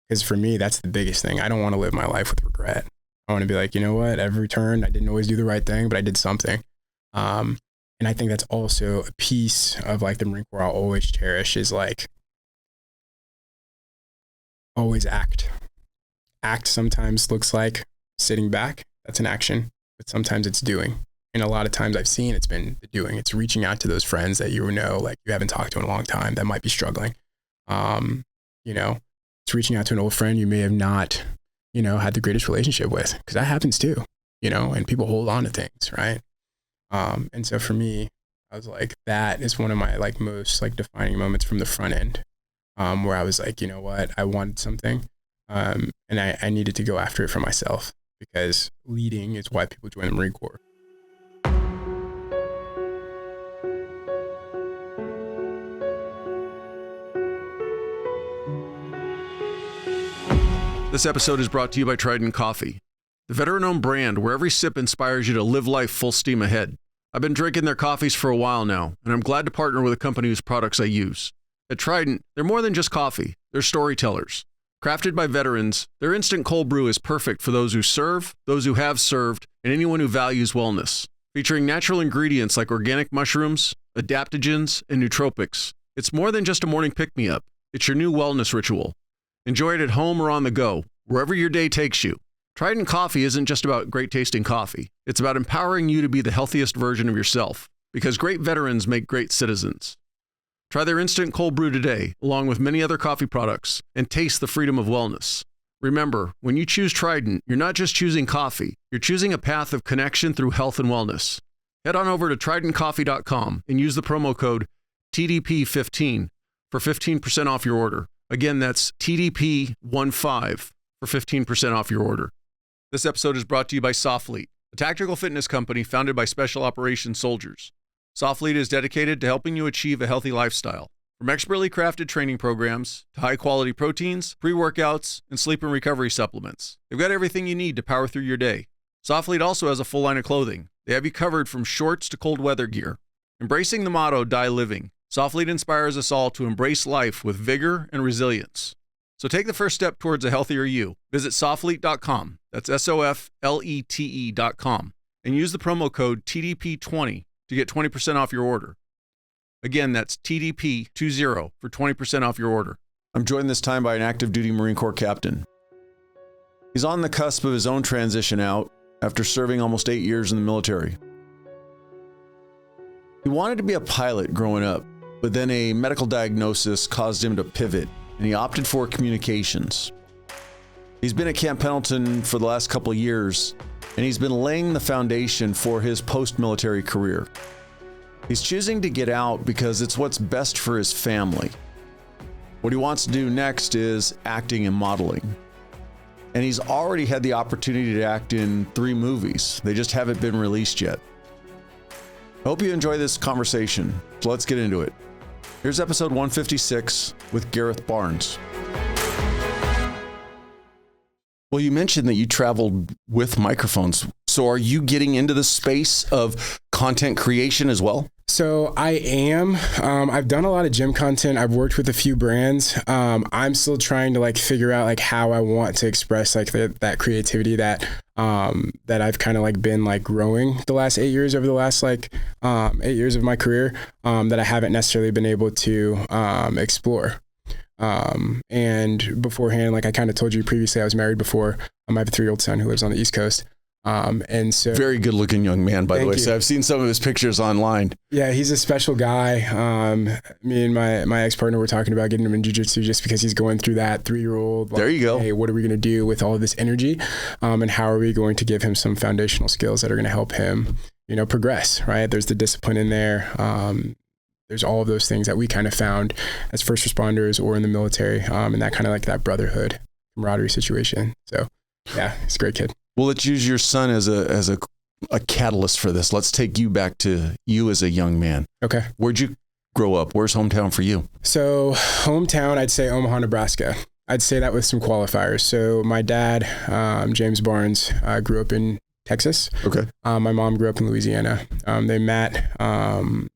Because for me, that's the biggest thing. I don't want to live my life with regret. I want to be like, you know what, every turn, I didn't always do the right thing, but I did something. And I think that's also a piece of like the Marine Corps I'll always cherish is like, always act. Act sometimes looks like sitting back. That's an action, but sometimes it's doing. And a lot of times I've seen it's been the doing. It's reaching out to those friends that you know, like you haven't talked to in a long time that might be struggling. You know, it's reaching out to an old friend you may have not, you know, had the greatest relationship with, because that happens too, you know, and people hold on to things, right? And so for me, I was like, that is one of my like most like defining moments from the front end, where I was like, you know what, I wanted something, and I needed to go after it for myself, because leading is why people join the Marine Corps. This episode is brought to you by Trident Coffee, the veteran-owned brand where every sip inspires you to live life full steam ahead. I've been drinking their coffees for a while now, and I'm glad to partner with a company whose products I use. At Trident, they're more than just coffee. They're storytellers. Crafted by veterans, their instant cold brew is perfect for those who serve, those who have served, and anyone who values wellness. Featuring natural ingredients like organic mushrooms, adaptogens, and nootropics, it's more than just a morning pick-me-up. It's your new wellness ritual. Enjoy it at home or on the go, wherever your day takes you. Trident Coffee isn't just about great tasting coffee. It's about empowering you to be the healthiest version of yourself, because great veterans make great citizens. Try their instant cold brew today, along with many other coffee products, and taste the freedom of wellness. Remember, when you choose Trident, you're not just choosing coffee, you're choosing a path of connection through health and wellness. Head on over to tridentcoffee.com and use the promo code TDP15 for 15% off your order. Again, that's TDP15 for 15% off your order. This episode is brought to you by Soflete, a tactical fitness company founded by special operations soldiers. Soflete is dedicated to helping you achieve a healthy lifestyle. From expertly crafted training programs to high-quality proteins, pre-workouts, and sleep and recovery supplements, they've got everything you need to power through your day. Soflete also has a full line of clothing. They have you covered from shorts to cold weather gear. Embracing the motto, Die Living, Soflete inspires us all to embrace life with vigor and resilience. So take the first step towards a healthier you. Visit soflete.com, that's SOFLETE.com, and use the promo code TDP20 to get 20% off your order. Again, that's TDP20 for 20% off your order. I'm joined this time by an active duty Marine Corps captain. He's on the cusp of his own transition out after serving almost 8 years in the military. He wanted to be a pilot growing up, but then a medical diagnosis caused him to pivot, and he opted for communications. He's been at Camp Pendleton for the last couple of years, and he's been laying the foundation for his post-military career. He's choosing to get out because it's what's best for his family. What he wants to do next is acting and modeling. And he's already had the opportunity to act in 3 movies. They just haven't been released yet. I hope you enjoy this conversation, so let's get into it. Here's episode 156 with Garyth Barnes. Well, you mentioned that you traveled with microphones. So are you getting into the space of content creation as well? So I am. I've done a lot of gym content. I've worked with a few brands. I'm still trying to like figure out like how I want to express like that creativity that I've kind of like been like growing the last 8 years over the last like 8 years of my career that I haven't necessarily been able to explore. And beforehand, like I kind of told you previously, I was married before. I have a 3-year-old son who lives on the East Coast. And so very good looking young man, by the way. So I've seen some of his pictures online. Yeah, he's a special guy. Me and my ex-partner were talking about getting him in jiu-jitsu just because he's going through that 3-year-old. Like, there you go. Hey, what are we going to do with all of this energy? And how are we going to give him some foundational skills that are going to help him, you know, progress, right? There's the discipline in there. There's all of those things that we kind of found as first responders or in the military, and that kind of like that brotherhood, camaraderie situation. So yeah, he's a great kid. Well, let's use your son as a catalyst for this. Let's take you back to you as a young man. Okay. Where'd you grow up? Where's hometown for you? So hometown, I'd say Omaha, Nebraska. I'd say that with some qualifiers. So my dad, James Barnes, grew up in Texas. Okay. My mom grew up in Louisiana. They met down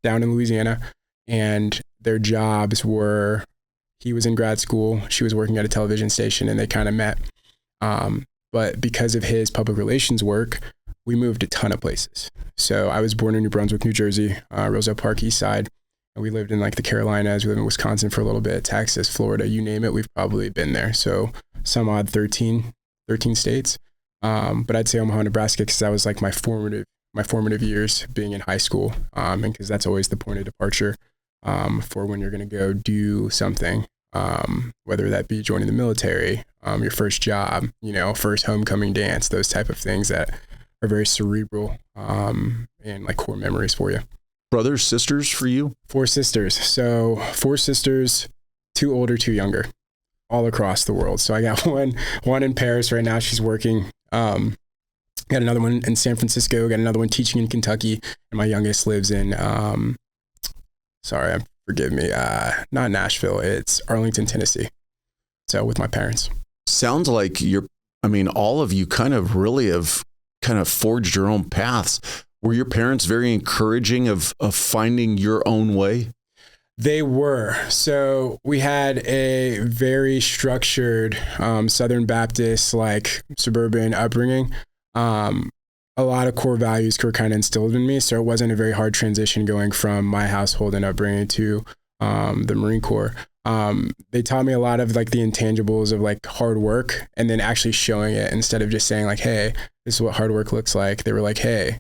in Louisiana, and their jobs were He was in grad school. She was working at a television station, and they kind of met. But because of his public relations work, we moved a ton of places. So I was born in New Brunswick, New Jersey, Roselle Park, East Side. And we lived in like the Carolinas. We lived in Wisconsin for a little bit, Texas, Florida, you name it. We've probably been there. So some odd 13 states. But I'd say Omaha, Nebraska, because that was like my formative years being in high school. And because that's always the point of departure for when you're going to go do something, whether that be joining the military, your first job, first homecoming dance, those type of things that are very cerebral and like core memories for you. Brothers, sisters for you? 4 sisters. So 4 sisters, 2 older, 2 younger, all across the world. So I got one in Paris right now. She's working. Got another one in San Francisco. Got another one teaching in Kentucky. And my youngest lives in, forgive me, not Nashville. It's Arlington, Tennessee. So with my parents. Sounds like all of you kind of really have kind of forged your own paths. Were your parents very encouraging of finding your own way? They were. So we had a very structured Southern Baptist, like suburban upbringing. A lot of core values were kind of instilled in me. So it wasn't a very hard transition going from my household and upbringing to the Marine Corps. They taught me a lot of like the intangibles of like hard work and then actually showing it instead of just saying like, hey, this is what hard work looks like. They were like, hey,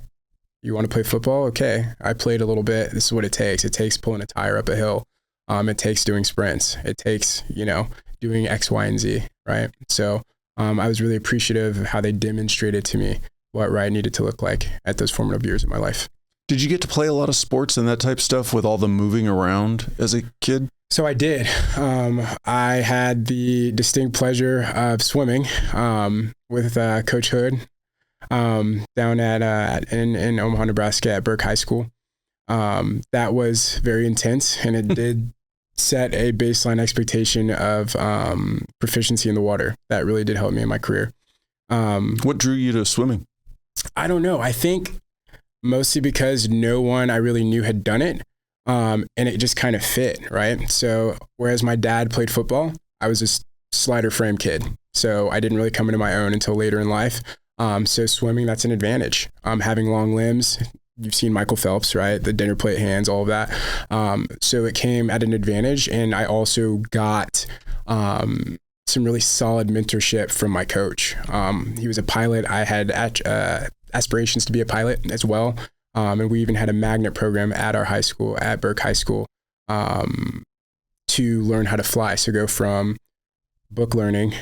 you want to play football? Okay. I played a little bit. This is what it takes. It takes pulling a tire up a hill. It takes doing sprints. It takes, doing X, Y, and Z. Right. So, I was really appreciative of how they demonstrated to me what ride needed to look like at those formative years of my life. Did you get to play a lot of sports and that type of stuff with all the moving around as a kid? So I did. I had the distinct pleasure of swimming with Coach Hood down at in Omaha, Nebraska at Burke High School. That was very intense, and it did set a baseline expectation of proficiency in the water. That really did help me in my career. What drew you to swimming? I don't know. I think mostly because no one I really knew had done it. And it just kind of fit, right? So whereas my dad played football, I was a slider frame kid. So I didn't really come into my own until later in life. So swimming, that's an advantage. Having long limbs, you've seen Michael Phelps, right? The dinner plate hands, all of that. So it came at an advantage. And I also got some really solid mentorship from my coach. He was a pilot. I had aspirations to be a pilot as well. And we even had a magnet program at our high school, at Burke High School, to learn how to fly. So go from book learning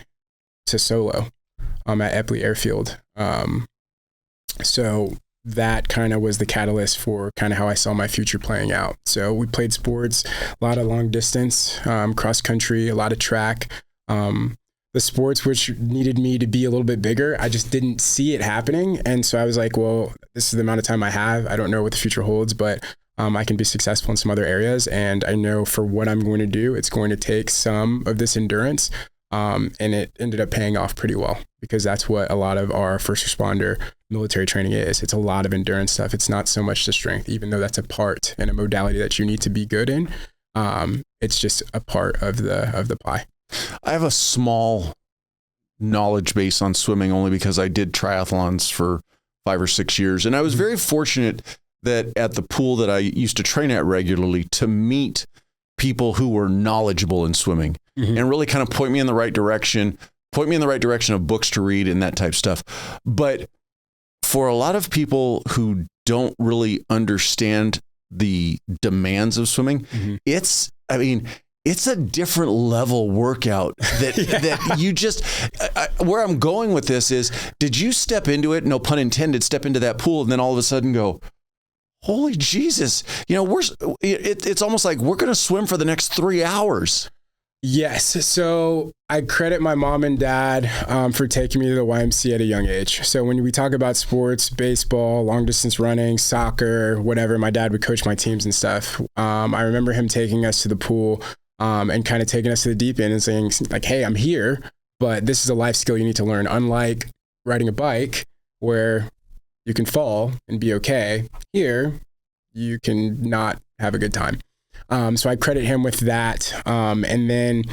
to solo at Epley Airfield. So that kind of was the catalyst for kind of how I saw my future playing out. So we played sports, a lot of long distance, cross country, a lot of track. The sports which needed me to be a little bit bigger, I just didn't see it happening. And so I was like, well, this is the amount of time I have. I don't know what the future holds, but I can be successful in some other areas. And I know for what I'm going to do, it's going to take some of this endurance. And it ended up paying off pretty well because that's what a lot of our first responder military training is. It's a lot of endurance stuff. It's not so much the strength, even though that's a part and a modality that you need to be good in. It's just a part of the pie. I have a small knowledge base on swimming only because I did triathlons for 5 or 6 years. And I was very fortunate that at the pool that I used to train at regularly to meet people who were knowledgeable in swimming and really kind of point me in the right direction of books to read and that type stuff. But for a lot of people who don't really understand the demands of swimming, it's a different level workout that you just, where I'm going with this is, did you step into it, no pun intended, step into that pool and then all of a sudden go, holy Jesus, it's almost like we're going to swim for the next 3 hours. Yes. So I credit my mom and dad for taking me to the YMCA at a young age. So when we talk about sports, baseball, long distance running, soccer, whatever, my dad would coach my teams and stuff. I remember him taking us to the pool and kind of taking us to the deep end and saying like, hey, I'm here, but this is a life skill you need to learn. Unlike riding a bike where you can fall and be okay, here you can not have a good time. So I credit him with that. And then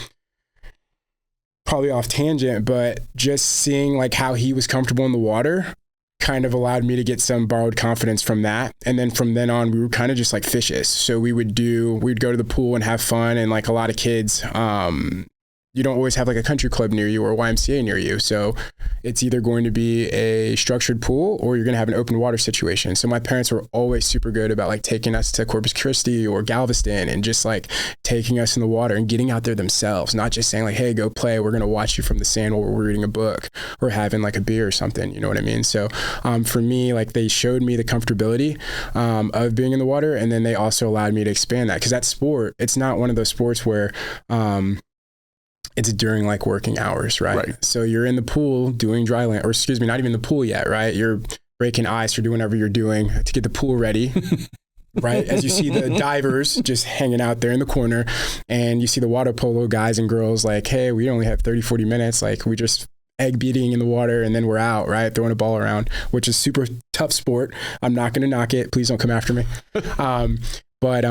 probably off tangent, but just seeing like how he was comfortable in the water kind of allowed me to get some borrowed confidence from that. And then from then on, we were kind of just like fishes. So we'd go to the pool and have fun. And like a lot of kids, you don't always have like a country club near you or a YMCA near you. So it's either going to be a structured pool or you're going to have an open water situation. So my parents were always super good about like taking us to Corpus Christi or Galveston and just like taking us in the water and getting out there themselves, not just saying like, hey, go play. We're going to watch you from the sand while we're reading a book or having like a beer or something. You know what I mean? So for me, like they showed me the comfortability of being in the water. And then they also allowed me to expand that because that sport, it's not one of those sports where, it's during like working hours, right? So you're in the pool doing dry land, or excuse me, not even the pool yet, right? You're breaking ice or doing whatever you're doing to get the pool ready, right? As you see the divers just hanging out there in the corner and you see the water polo guys and girls like, hey, we only have 30, 40 minutes. Like we just egg beating in the water and then we're out, right? Throwing a ball around, which is super tough sport. I'm not going to knock it. Please don't come after me. But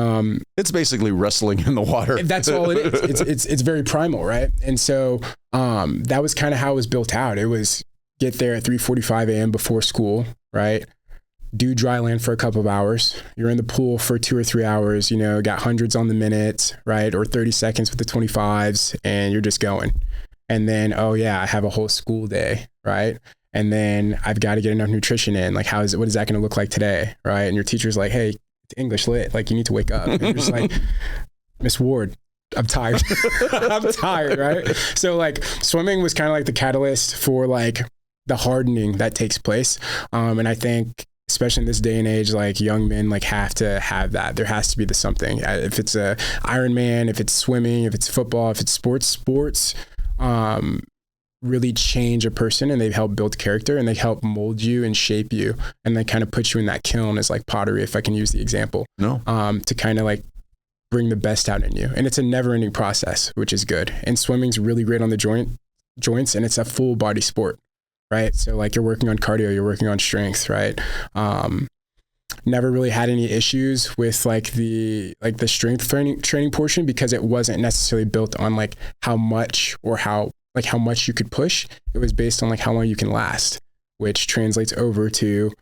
it's basically wrestling in the water. That's all it is. It's very primal, right? And so that was kind of how it was built out. It was get there at 3:45 a.m. before school, right? Do dry land for a couple of hours. You're in the pool for 2 or 3 hours, you know, got hundreds on the minute, right? Or 30 seconds with the 25s and you're just going. And then, oh yeah, I have a whole school day, right? And then I've got to get enough nutrition in. Like what is that going to look like today, right? And your teacher's like, hey, English lit, like you need to wake up. And you're just like, Miss Ward, I'm tired. I'm tired, right? So like swimming was kind of like the catalyst for like the hardening that takes place. And I think especially in this day and age, like young men like have to have that. There has to be the something. If it's a Ironman, if it's swimming, if it's football, if it's sports, really change a person and they help build character and they help mold you and shape you and they kind of put you in that kiln as like pottery, if I can use the example, to kind of like bring the best out in you. And it's a never ending process, which is good. And swimming's really great on the joints and it's a full body sport, right? So like you're working on cardio, you're working on strength, right? Never really had any issues with like the strength training portion because it wasn't necessarily built on like how much you could push. It was based on like how long you can last, which translates over to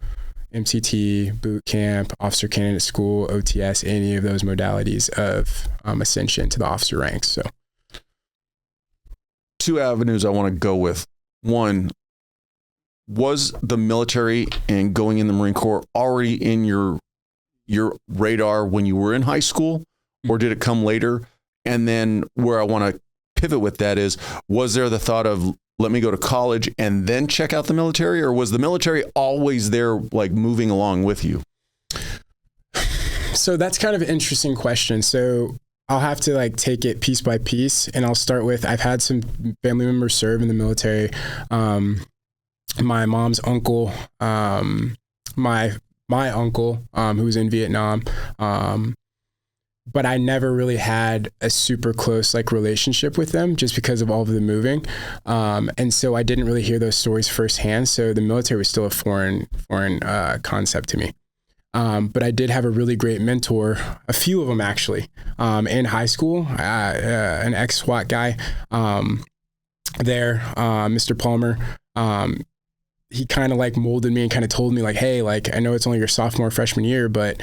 MCT, boot camp, officer candidate school, OTS, any of those modalities of ascension to the officer ranks. So 2 avenues I want to go with. One, was the military and going in the Marine Corps already in your radar when you were in high school, or did it come later? And then where I want to pivot with that is, was there the thought of let me go to college and then check out the military, or was the military always there, like moving along with you? So that's kind of an interesting question. So I'll have to like take it piece by piece, and I'll start with, I've had some family members serve in the military. My mom's uncle, my uncle, who was in Vietnam, but I never really had a super close like relationship with them just because of all of the moving. And so I didn't really hear those stories firsthand. So the military was still a foreign concept to me. But I did have a really great mentor, a few of them actually, in high school, an ex-SWAT guy there, Mr. Palmer. He kind of like molded me and kind of told me like, hey, like, I know it's only your sophomore, freshman year, but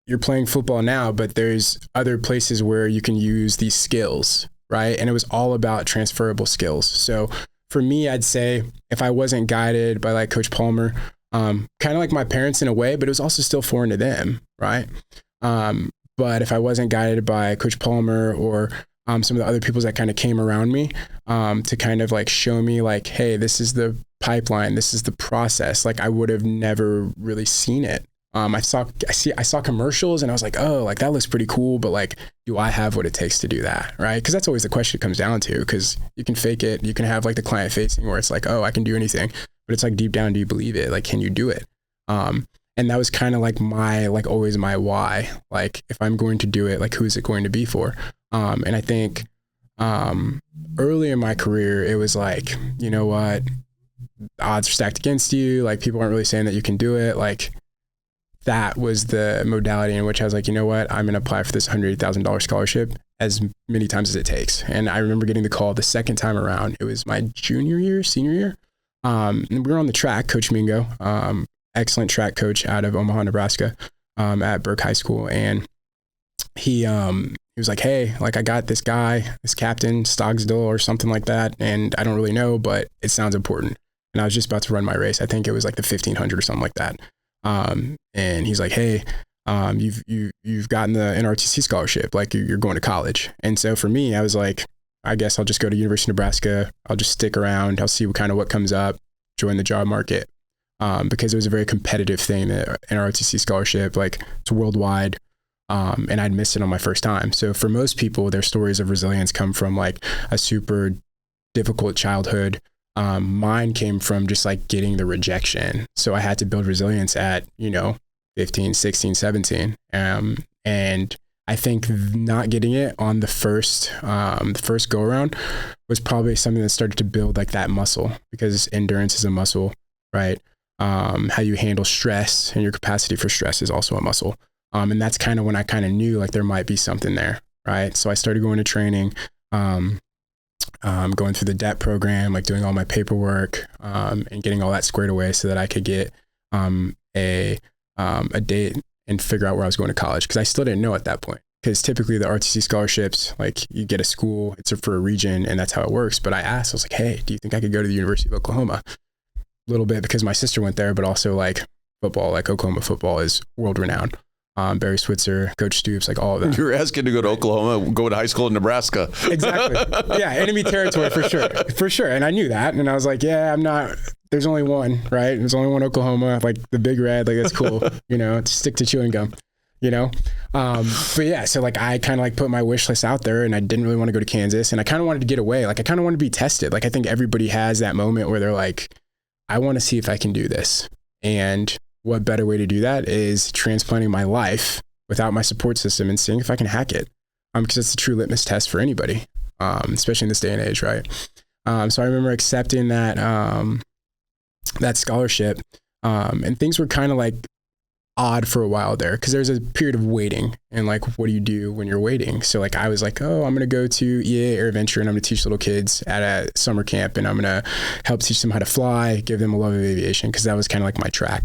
you're playing football now, but there's other places where you can use these skills, right? And it was all about transferable skills. So for me, I'd say if I wasn't guided by like Coach Palmer, kind of like my parents in a way, but it was also still foreign to them, right? But if I wasn't guided by Coach Palmer or some of the other people that kind of came around me to kind of like show me like, hey, this is the pipeline, this is the process, like I would have never really seen it. I saw commercials and I was like, oh, like that looks pretty cool, but like, do I have what it takes to do that? Right? Because that's always the question it comes down to, because you can fake it. You can have like the client facing where it's like, oh, I can do anything, but it's like deep down, do you believe it? Like, can you do it? And that was kind of like always my why. Like, if I'm going to do it, like, who is it going to be for? And I think early in my career, it was like, you know what? The odds are stacked against you. Like, people aren't really saying that you can do it. Like, that was the modality in which I was like, you know what, I'm going to apply for this $180,000 scholarship as many times as it takes. And I remember getting the call the second time around. It was my senior year. And we were on the track, Coach Mingo, excellent track coach out of Omaha, Nebraska, at Burke High School. And he was like, hey, like I got this guy, this captain, Stogsdill or something like that. And I don't really know, but it sounds important. And I was just about to run my race. I think it was like the 1500 or something like that. And he's like, hey, you've gotten the NRTC scholarship, like you're going to college. And so for me, I was like, I guess I'll just go to University of Nebraska. I'll just stick around. I'll see what comes up, join the job market. Because it was a very competitive thing, the NRTC scholarship, like it's worldwide. And I'd missed it on my first time. So for most people, their stories of resilience come from like a super difficult childhood. Mine came from just like getting the rejection. So I had to build resilience at, 15, 16, 17. And I think not getting it on the first go around was probably something that started to build like that muscle, because endurance is a muscle, right? How you handle stress and your capacity for stress is also a muscle. And that's kind of when I kind of knew like there might be something there, right? So I started going to training, going through the debt program, like doing all my paperwork, and getting all that squared away so that I could get a date and figure out where I was going to college. Because I still didn't know at that point. Because typically the RTC scholarships, like you get a school, it's for a region, and that's how it works. But I asked, I was like, hey, do you think I could go to the University of Oklahoma? A little bit because my sister went there, but also like football, like Oklahoma football is world renowned. Barry Switzer, Coach Stoops, like all of that. You're asking to go to Oklahoma, go to high school in Nebraska. Exactly. Yeah, enemy territory for sure. And I knew that. And I was like, yeah, there's only one, right? There's only one Oklahoma, like the big red, like that's cool, stick to chewing gum, But yeah, so like I kind of like put my wish list out there, and I didn't really want to go to Kansas, and I kind of wanted to get away. Like I kind of wanted to be tested. Like I think everybody has that moment where they're like, I want to see if I can do this. And what better way to do that is transplanting my life without my support system and seeing if I can hack it. Because it's a true litmus test for anybody, especially in this day and age, right? So I remember accepting that scholarship, and things were kind of like odd for a while there, because there's a period of waiting, and like, what do you do when you're waiting? So like, I was like, oh, I'm going to go to EA Air Venture, and I'm going to teach little kids at a summer camp, and I'm going to help teach them how to fly, give them a love of aviation, because that was kind of like my track.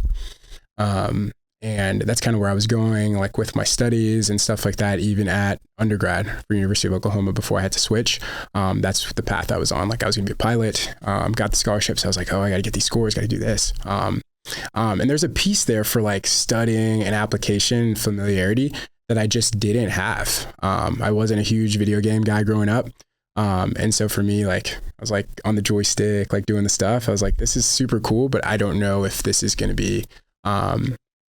And that's kind of where I was going, like with my studies and stuff like that, even at undergrad for University of Oklahoma before I had to switch. That's the path I was on. Like I was going to be a pilot, got the scholarship. So I was like, oh, I got to get these scores, got to do this. And there's a piece there for like studying and application familiarity that I just didn't have. I wasn't a huge video game guy growing up. And so for me, like, I was like on the joystick, like doing the stuff. I was like, this is super cool, but I don't know if this is going to be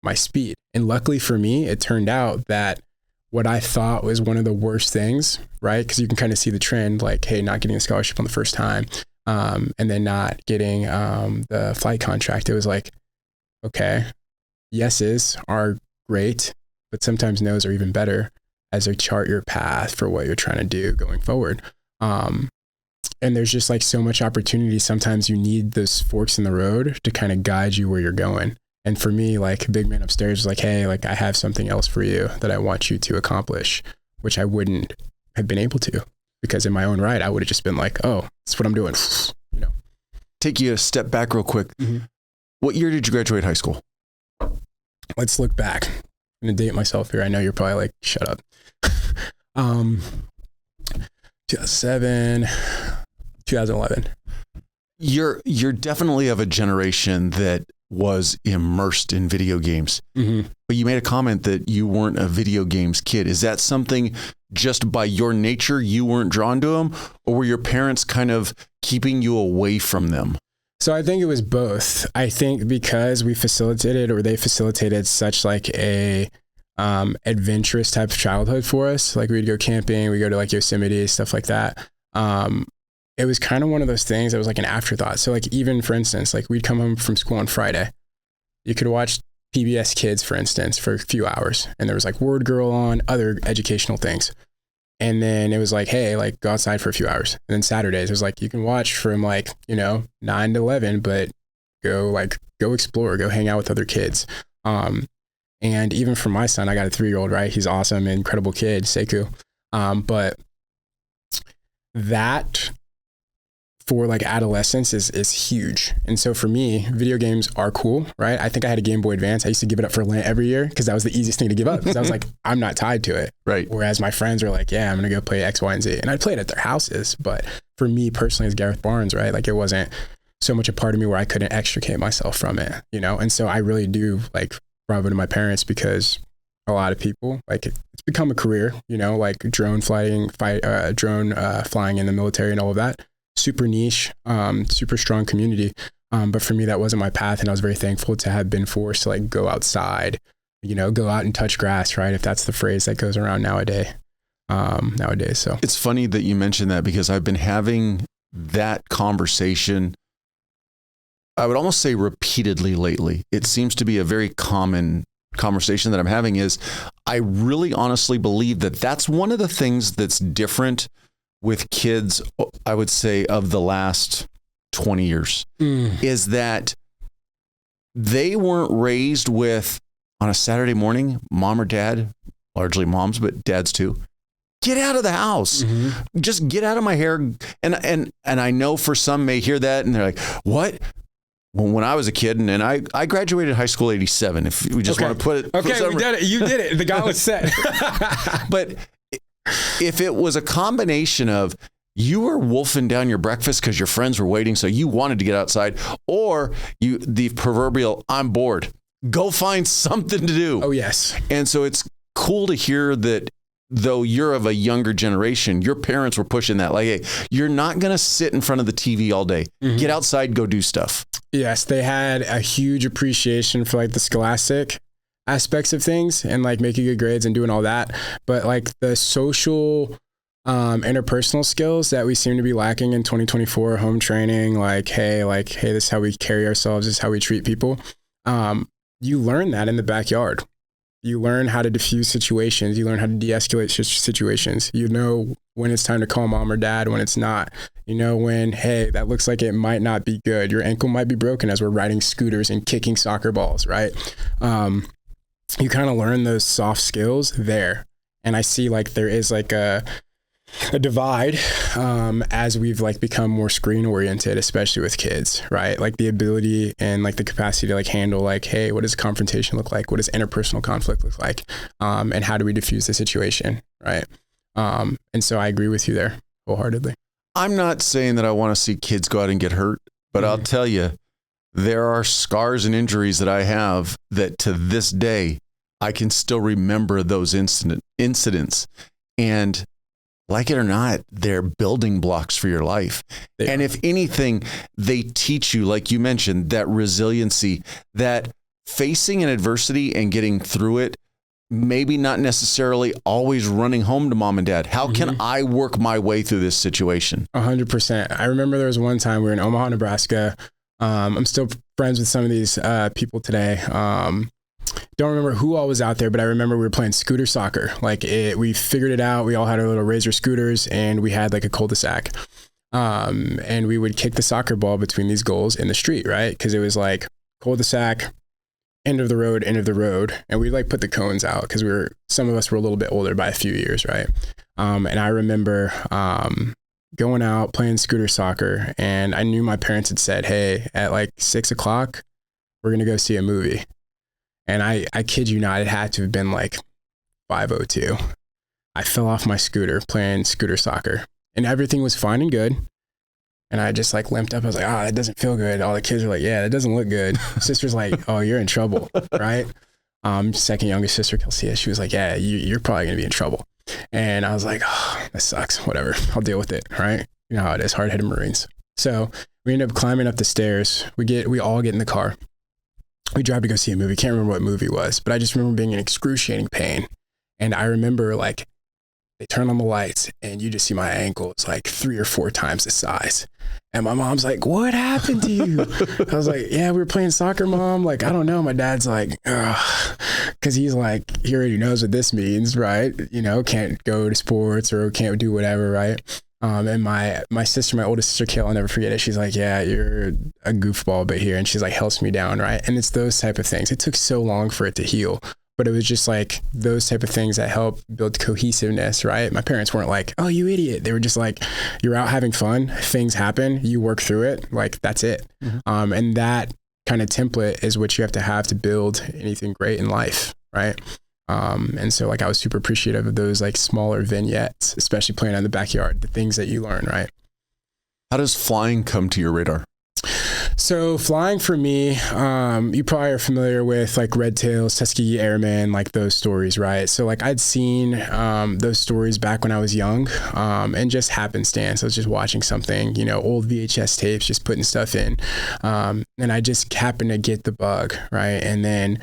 my speed. And luckily for me, it turned out that what I thought was one of the worst things, right? Because you can kind of see the trend, like, hey, not getting a scholarship on the first time, and then not getting the flight contract. It was like, okay, yeses are great, but sometimes no's are even better as they chart your path for what you're trying to do going forward. And there's just like so much opportunity. Sometimes you need those forks in the road to kind of guide you where you're going. And for me, like big man upstairs was like, hey, like I have something else for you that I want you to accomplish, which I wouldn't have been able to, because in my own right, I would have just been like, oh, that's what I'm doing. Take you a step back real quick. Mm-hmm. What year did you graduate high school? Let's look back. I'm going to date myself here. I know you're probably like, shut up. 2007, 2011. You're definitely of a generation that was immersed in video games. Mm-hmm. But you made a comment that you weren't a video games kid. Is that something just by your nature you weren't drawn to them, or were your parents kind of keeping you away from them? So I think it was both. I think because they facilitated such like a adventurous type of childhood for us. Like we'd go camping, we'd go to like Yosemite, stuff like that. It was kind of one of those things that was like an afterthought. So like even for instance, like we'd come home from school on Friday. You could watch PBS Kids, for instance, for a few hours. And there was like Word Girl on, other educational things. And then it was like, hey, like go outside for a few hours. And then Saturdays, it was like, you can watch from like, 9 to 11, but go explore, go hang out with other kids. And And even for my son, I got a 3-year-old, right? He's awesome, incredible kid, Sekou. But that for like adolescence is huge. And so for me, video games are cool, right? I think I had a Game Boy Advance. I used to give it up for Lent every year because that was the easiest thing to give up, because I was like, I'm not tied to it. Right. Whereas my friends are like, yeah, I'm going to go play X, Y, and Z. And I'd play it at their houses. But for me personally, as Garyth Barnes, right? Like, it wasn't so much a part of me where I couldn't extricate myself from it, you know? And so I really do like bravo to my parents, because a lot of people, like, it's become a career, you know, like drone flying in the military and all of that. Super niche, super strong community. But for me, that wasn't my path. And I was very thankful to have been forced to like go outside, you know, go out and touch grass, right? If that's the phrase that goes around nowadays. So it's funny that you mentioned that, because I've been having that conversation, I would almost say repeatedly lately. It seems to be a very common conversation that I'm having. Is I really honestly believe that that's one of the things that's different with kids, I would say, of the last 20 years, is that they weren't raised with, on a Saturday morning, mom or dad, largely moms, but dads too, get out of the house. Just get out of my hair. And I know for some may hear that and they're like, what? Well, when I was a kid, and I graduated high school 87, if we just want to put it. Okay, we did it. You did it. The guy was set. But if it was a combination of you were wolfing down your breakfast because your friends were waiting, so you wanted to get outside, or the proverbial, I'm bored, go find something to do. Oh, yes. And so it's cool to hear that, though you're of a younger generation, your parents were pushing that, like, hey, you're not going to sit in front of the TV all day. Get outside, go do stuff. Yes, they had a huge appreciation for like the scholastic aspects of things and like making good grades and doing all that. But like the social, interpersonal skills that we seem to be lacking in 2024, home training, like, hey, this is how we carry ourselves, this is how we treat people. You learn that in the backyard. You learn how to diffuse situations. You learn how to de-escalate situations. You know when it's time to call mom or dad, when it's not. You know when, hey, that looks like it might not be good. Your ankle might be broken as we're riding scooters and kicking soccer balls, right? You kind of learn those soft skills there. And I see like there is like a divide as we've like become more screen oriented, especially with kids, right? Like the ability and like the capacity to like handle like, hey, what does confrontation look like? What does interpersonal conflict look like? And how do we diffuse the situation, right? And so I agree with you there wholeheartedly. I'm not saying that I want to see kids go out and get hurt, but I'll tell you, there are scars and injuries that I have that to this day, I can still remember those incidents. And like it or not, they're building blocks for your life. And if anything, they teach you, like you mentioned, that resiliency, that facing an adversity and getting through it, maybe not necessarily always running home to mom and dad. How can I work my way through this situation? 100%. I remember there was one time we were in Omaha, Nebraska. I'm still friends with some of these people today. Don't remember who all was out there, but I remember we were playing scooter soccer. We figured it out. We all had our little Razor scooters and we had like a cul-de-sac. And we would kick the soccer ball between these goals in the street, right? Because it was like cul-de-sac, end of the road. And we like put the cones out because some of us were a little bit older by a few years, right? And I remember going out playing scooter soccer, and I knew my parents had said, hey, at like 6:00, we're going to go see a movie. And I kid you not, it had to have been like 5:02. I fell off my scooter playing scooter soccer and everything was fine and good. And I just like limped up. I was like, that doesn't feel good. All the kids are like, yeah, that doesn't look good. Sister's like, oh, you're in trouble, right? Second youngest sister, Kelsey, she was like, yeah, you're probably going to be in trouble. And I was like, oh, that sucks. Whatever. I'll deal with it, right? You know how it is, hard-headed Marines. So we ended up climbing up the stairs. We all get in the car. We drive to go see a movie. Can't remember what movie it was, but I just remember being in excruciating pain. And I remember like they turn on the lights and you just see my ankle. It's like 3 or 4 times the size. And my mom's like, what happened to you? I was like, yeah, we were playing soccer, Mom. Like, I don't know. My dad's like, because he's like, he already knows what this means, right? You know, can't go to sports or can't do whatever, right? And my sister, my oldest sister, Kayla, I'll never forget it. She's like, yeah, you're a goofball, but here. And she's like, helps me down, right? And it's those type of things. It took so long for it to heal. but it was just like those type of things that help build cohesiveness, right? My parents weren't like, oh, you idiot. They were just like, you're out having fun, things happen, you work through it, like that's it. And that kind of template is what you have to build anything great in life, right? And so like I was super appreciative of those like smaller vignettes, especially playing in the backyard, the things that you learn, right? How does flying come to your radar? So flying for me, you probably are familiar with like Red Tails, Tuskegee Airmen, like those stories, right? So like I'd seen those stories back when I was young, and just happenstance. I was just watching something, you know, old VHS tapes, just putting stuff in. And I just happened to get the bug, right? And then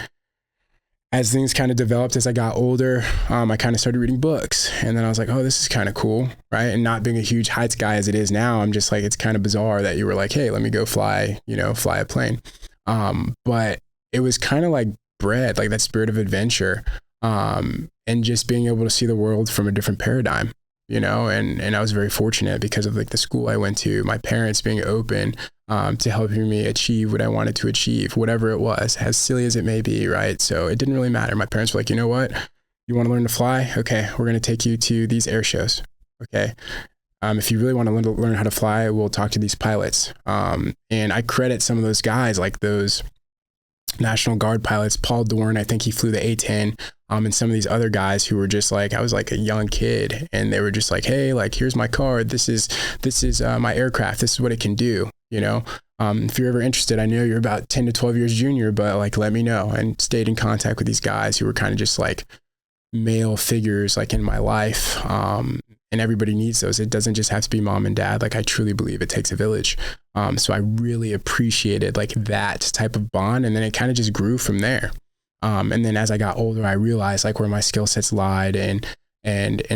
as things kind of developed, as I got older, I kind of started reading books, and then I was like, oh, this is kind of cool, right? And not being a huge heights guy as it is now, I'm just like, it's kind of bizarre that you were like, hey, let me go fly a plane. But it was kind of like bred, like that spirit of adventure, and just being able to see the world from a different paradigm, you know, and I was very fortunate because of like the school I went to, my parents being open to helping me achieve what I wanted to achieve, whatever it was, as silly as it may be, right? So it didn't really matter. My parents were like, you know what? You want to learn to fly? Okay, we're going to take you to these air shows. Okay. If you really want to learn how to fly, we'll talk to these pilots. And I credit some of those guys, like those National Guard pilots, Paul Dorn, I think he flew the A-10, and some of these other guys who were just like, I was like a young kid, and they were just like, hey, like, here's my card. This is my aircraft. This is what it can do. You know, if you're ever interested, I know you're about 10 to 12 years junior, but like, let me know. And stayed in contact with these guys who were kind of just like male figures, like in my life. And everybody needs those. It doesn't just have to be mom and dad. Like I truly believe it takes a village. So I really appreciated like that type of bond. And then it kind of just grew from there. And then as I got older, I realized like where my skill sets lied and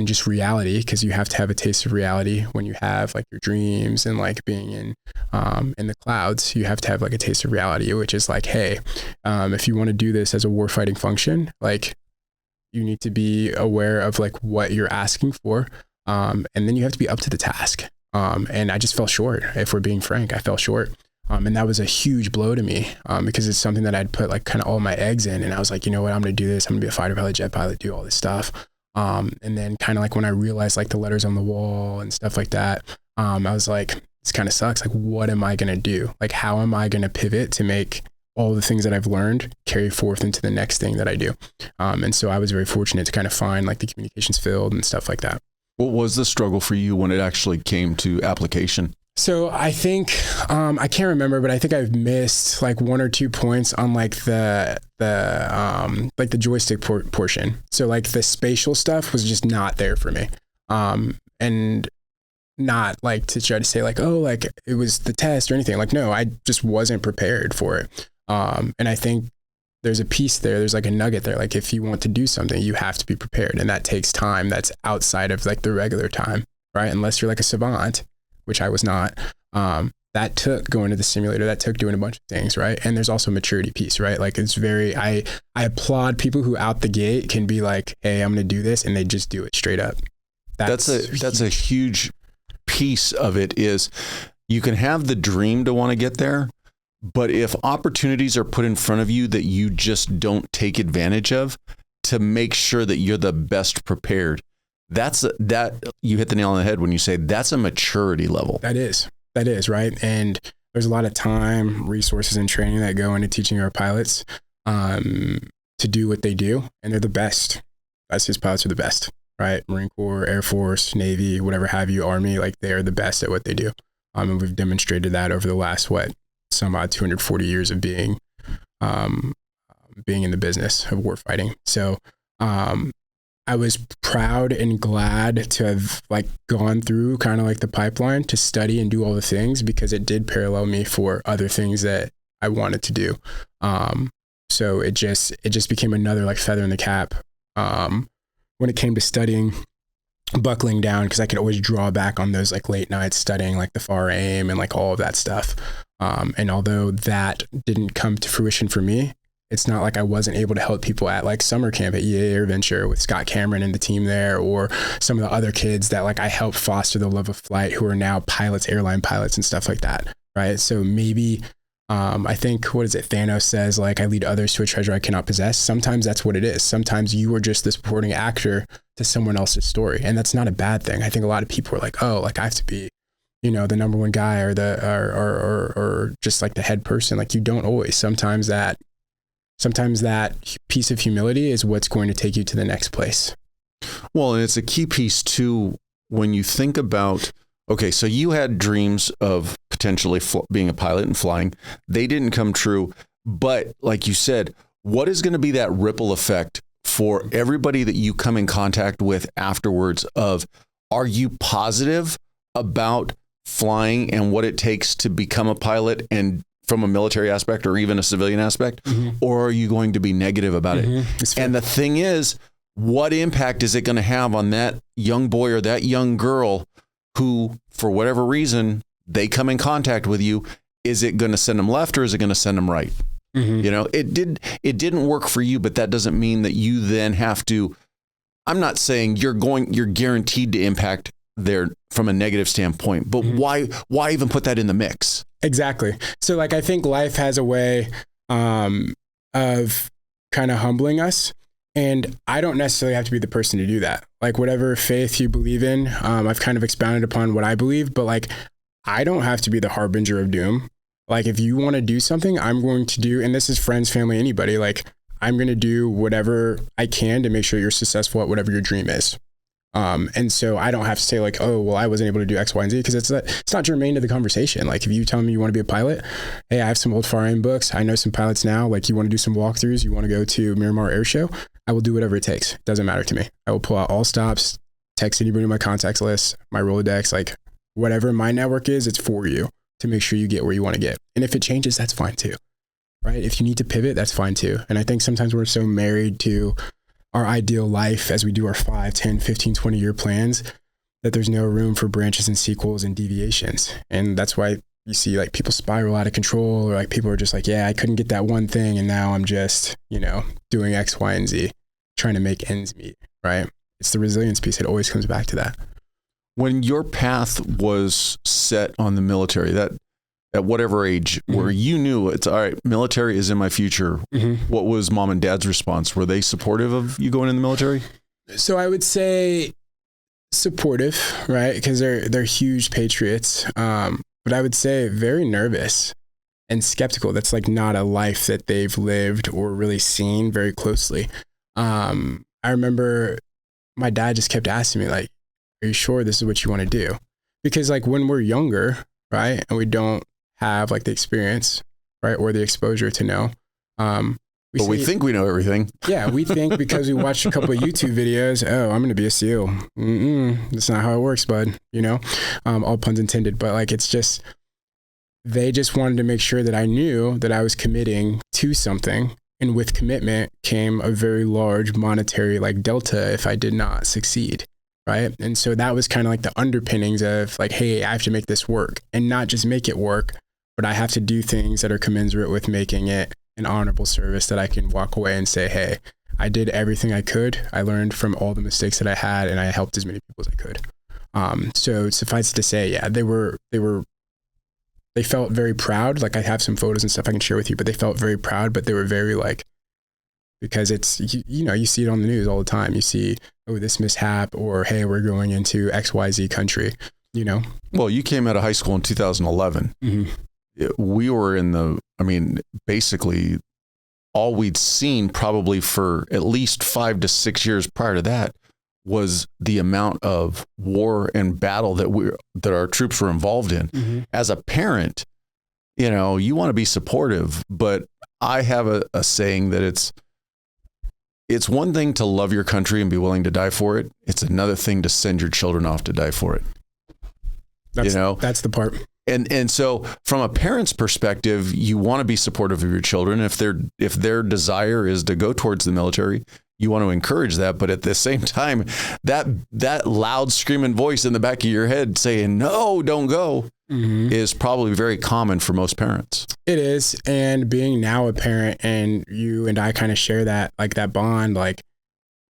just reality, because you have to have a taste of reality when you have like your dreams and like being in the clouds. You have to have like a taste of reality, which is like, hey, if you want to do this as a warfighting function, like you need to be aware of like what you're asking for. And then you have to be up to the task. And I just fell short. If we're being frank, I fell short. And that was a huge blow to me, because it's something that I'd put like kind of all my eggs in. And I was like, you know what, I'm going to do this. I'm gonna be a fighter pilot, jet pilot, do all this stuff. And then kind of like when I realized like the letters on the wall and stuff like that, I was like, this kind of sucks. Like, what am I going to do? Like, how am I going to pivot to make all the things that I've learned carry forth into the next thing that I do? And so I was very fortunate to kind of find like the communications field and stuff like that. What was the struggle for you when it actually came to application? So I think, I can't remember, but I think I've missed like 1 or 2 points on like the joystick portion. So like the spatial stuff was just not there for me. And not like to try to say like, oh, like it was the test or anything. Like, no, I just wasn't prepared for it. And I think there's a piece there. There's like a nugget there. Like if you want to do something, you have to be prepared. And that takes time that's outside of like the regular time, right? Unless you're like a savant, which I was not. That took going to the simulator, that took doing a bunch of things, right? And there's also a maturity piece, right? Like it's very, I applaud people who out the gate can be like, hey, I'm going to do this. And they just do it straight up. That's a huge piece of it. Is you can have the dream to want to get there, but if opportunities are put in front of you that you just don't take advantage of, to make sure that you're the best prepared, that you hit the nail on the head when you say that's a maturity level. That is right. And there's a lot of time, resources, and training that go into teaching our pilots to do what they do. And they're the best. His pilots are the best, right? Marine Corps, Air Force, Navy, whatever have you, Army, like they're the best at what they do. And we've demonstrated that over the last, 240 years of being in the business of warfighting. So I was proud and glad to have like gone through kind of like the pipeline to study and do all the things, because it did parallel me for other things that I wanted to do. So it just became another like feather in the cap when it came to studying, buckling down, because I could always draw back on those like late nights studying like the FAR aim and like all of that stuff. And although that didn't come to fruition for me, it's not like I wasn't able to help people at like summer camp at EA Air Venture with Scott Cameron and the team there, or some of the other kids that like I helped foster the love of flight who are now pilots, airline pilots and stuff like that. Right. So maybe I think, what is it? Thanos says, like, I lead others to a treasure I cannot possess. Sometimes that's what it is. Sometimes you are just the supporting actor to someone else's story. And that's not a bad thing. I think a lot of people are like, oh, like I have to be, the number one guy or just like the head person. Like you don't always. Sometimes that piece of humility is what's going to take you to the next place. Well, and it's a key piece too, when you think about, okay, so you had dreams of potentially being a pilot and flying. They didn't come true. But like you said, what is going to be that ripple effect for everybody that you come in contact with afterwards of, are you positive about flying and what it takes to become a pilot and from a military aspect or even a civilian aspect, or are you going to be negative about it? And the thing is, what impact is it going to have on that young boy or that young girl who, for whatever reason, they come in contact with you? Is it going to send them left or is it going to send them right? It didn't work for you, but that doesn't mean that you then have to, I'm not saying you're guaranteed to impact there from a negative standpoint, but why even put that in the mix? Exactly. So like, I think life has a way of kind of humbling us. And I don't necessarily have to be the person to do that. Like whatever faith you believe in, I've kind of expounded upon what I believe, but like, I don't have to be the harbinger of doom. Like if you want to do something, I'm going to do, and this is friends, family, anybody, like I'm going to do whatever I can to make sure you're successful at whatever your dream is. And so I don't have to say like, oh, well, I wasn't able to do X, Y, and Z, because it's not germane to the conversation. Like if you tell me you want to be a pilot, hey, I have some old FAR-AIM books. I know some pilots now. Like you want to do some walkthroughs, you want to go to Miramar Air Show, I will do whatever it takes. It doesn't matter to me. I will pull out all stops, text anybody in my contacts list, my Rolodex, like whatever my network is, it's for you to make sure you get where you want to get. And if it changes, that's fine too, right? If you need to pivot, that's fine too. And I think sometimes we're so married to our ideal life as we do our 5, 10, 15, 20 year plans that there's no room for branches and sequels and deviations. And that's why you see like people spiral out of control, or like people are just like, yeah, I couldn't get that one thing. And now I'm just, doing X, Y, and Z, trying to make ends meet, right? It's the resilience piece. It always comes back to that. When your path was set on the military, that at whatever age where you knew it's all right, military is in my future, what was mom and dad's response? Were they supportive of you going in the military? So I would say supportive, right? Because they're huge patriots. But I would say very nervous and skeptical. That's like not a life that they've lived or really seen very closely. I remember my dad just kept asking me like, are you sure this is what you want to do? Because like when we're younger, right, and we don't have like the experience, right, or the exposure to know. We think we know everything. Yeah, we think because we watched a couple of YouTube videos, oh, I'm going to be a SEAL. That's not how it works, bud. All puns intended. But like, it's just, they just wanted to make sure that I knew that I was committing to something. And with commitment came a very large monetary like delta if I did not succeed. Right. And so that was kind of like the underpinnings of like, hey, I have to make this work, and not just make it work, but I have to do things that are commensurate with making it an honorable service that I can walk away and say, hey, I did everything I could. I learned from all the mistakes that I had, and I helped as many people as I could. So suffice it to say, yeah, they felt very proud. Like I have some photos and stuff I can share with you, but they felt very proud, but they were very like, because it's, you see it on the news all the time. You see, oh, this mishap, or, hey, we're going into XYZ country, Well, you came out of high school in 2011. We were basically all we'd seen probably for at least 5 to 6 years prior to that was the amount of war and battle that our troops were involved in. As a parent, you want to be supportive, but I have a saying that it's one thing to love your country and be willing to die for it. It's another thing to send your children off to die for it. That's the part. And so from a parent's perspective, you want to be supportive of your children. If their desire is to go towards the military, you want to encourage that. But at the same time, that loud screaming voice in the back of your head saying, no, don't go, is probably very common for most parents. It is. And being now a parent, and you and I kind of share that, like that bond, like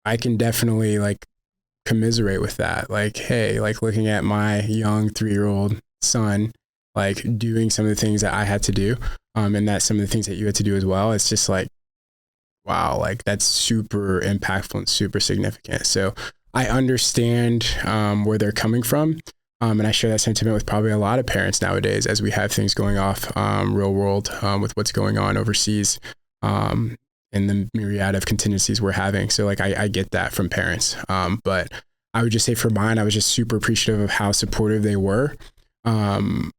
I can definitely like commiserate with that. Like, hey, like looking at my young 3-year-old son, like doing some of the things that I had to do. and that's some of the things that you had to do as well. It's just like, wow, like that's super impactful and super significant. So I understand where they're coming from. And I share that sentiment with probably a lot of parents nowadays as we have things going off real world with what's going on overseas and the myriad of contingencies we're having. So like, I get that from parents. But I would just say for mine, I was just super appreciative of how supportive they were and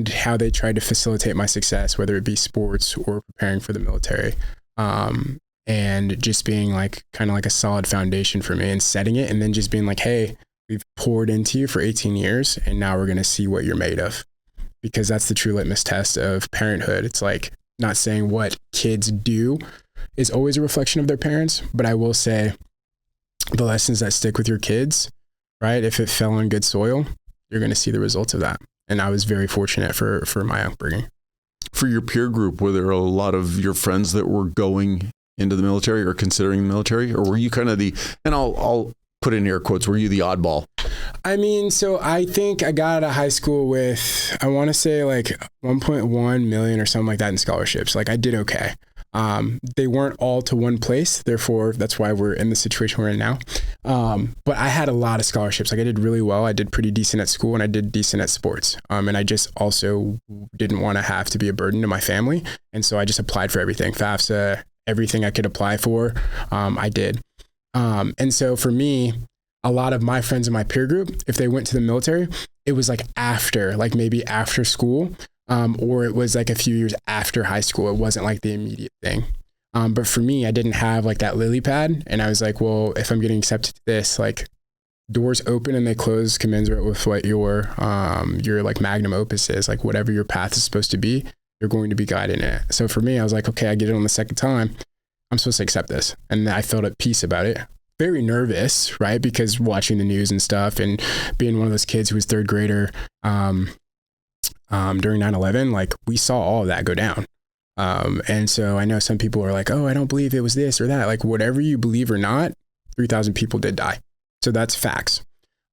how they tried to facilitate my success, whether it be sports or preparing for the military. And just being like kind of like a solid foundation for me and setting it, and then just being like, hey, we've poured into you for 18 years and now we're going to see what you're made of, because that's the true litmus test of parenthood. It's like, not saying what kids do is always a reflection of their parents, but I will say the lessons that stick with your kids, right? If it fell on good soil, you're going to see the results of that. And I was very fortunate for my upbringing. For your peer group, were there a lot of your friends that were going into the military or considering the military, or were you kind of and I'll put in air quotes, were you the oddball? I mean, so I think I got out of high school with, I want to say like 1.1 million or something like that in scholarships. Like I did okay. They weren't all to one place. Therefore, that's why we're in the situation we're in now. But I had a lot of scholarships. Like I did really well. I did pretty decent at school and I did decent at sports. And I just also didn't want to have to be a burden to my family. And so I just applied for everything, FAFSA, everything I could apply for. I did. And so for me, a lot of my friends in my peer group, if they went to the military, it was like after, like maybe after school, or it was like a few years after high school. It wasn't like the immediate thing. But for me, I didn't have like that lily pad. And I was like, well, if I'm getting accepted to this, like doors open and they close commensurate with what your like magnum opus is, like whatever your path is supposed to be, you're going to be guided in it. So for me, I was like, okay, I get it on the second time. I'm supposed to accept this. And I felt at peace about it. Very nervous, right? Because watching the news and stuff and being one of those kids who was third grader during 9/11, like we saw all of that go down. And so I know some people are like, oh, I don't believe it was this or that. Like whatever you believe or not, 3,000 people did die. So that's facts.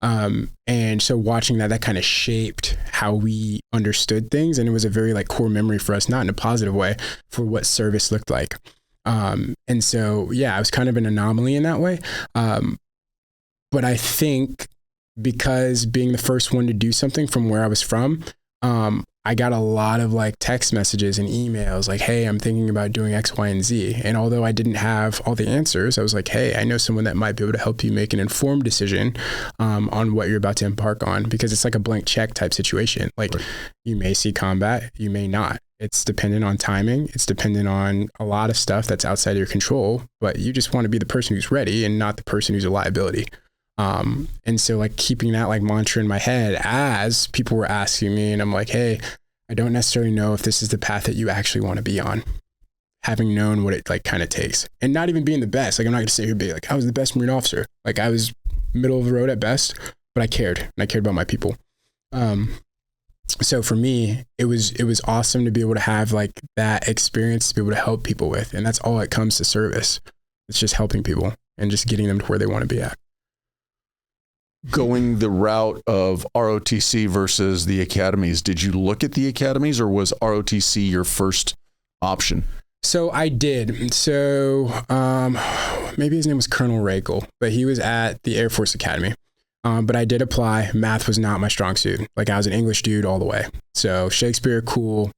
And so watching that kind of shaped how we understood things. And it was a very like core memory for us, not in a positive way, for what service looked like. And so, yeah, I was kind of an anomaly in that way. But I think because being the first one to do something from where I was from, I got a lot of like text messages and emails like, hey, I'm thinking about doing X, Y, and Z. And although I didn't have all the answers, I was like, hey, I know someone that might be able to help you make an informed decision on what you're about to embark on, because it's like a blank check type situation. Like right. You may see combat, you may not. It's dependent on timing. It's dependent on a lot of stuff that's outside of your control, but you just want to be the person who's ready and not the person who's a liability. And so like keeping that like mantra in my head as people were asking me, and I'm like, hey, I don't necessarily know if this is the path that you actually want to be on. Having known what it like kind of takes, and not even being the best. Like I'm not going to sit here and be like, I was the best Marine officer. Like I was middle of the road at best, but I cared, and I cared about my people. So for me, it was awesome to be able to have like that experience to be able to help people with. And that's all it comes to service. It's just helping people and just getting them to where they want to be at. Going the route of ROTC versus the academies, did you look at the academies, or was ROTC your first option? So I did. So maybe his name was Colonel Rakel, but he was at the Air Force Academy. But I did apply. Math was not my strong suit. Like I was an English dude all the way. So Shakespeare, cool.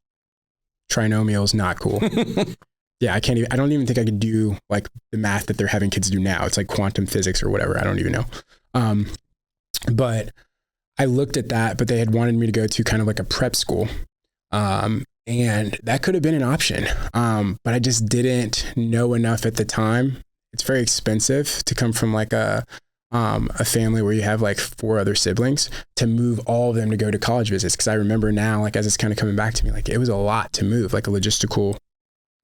Trinomials, not cool. Yeah, I don't even think I could do like the math that they're having kids do now. It's like quantum physics or whatever. I don't even know. But I looked at that, but they had wanted me to go to kind of like a prep school. And that could have been an option. But I just didn't know enough at the time. It's very expensive to come from like a family where you have like 4 other siblings to move all of them to go to college visits. Cause I remember now, like, as it's kind of coming back to me, like it was a lot to move, like a logistical,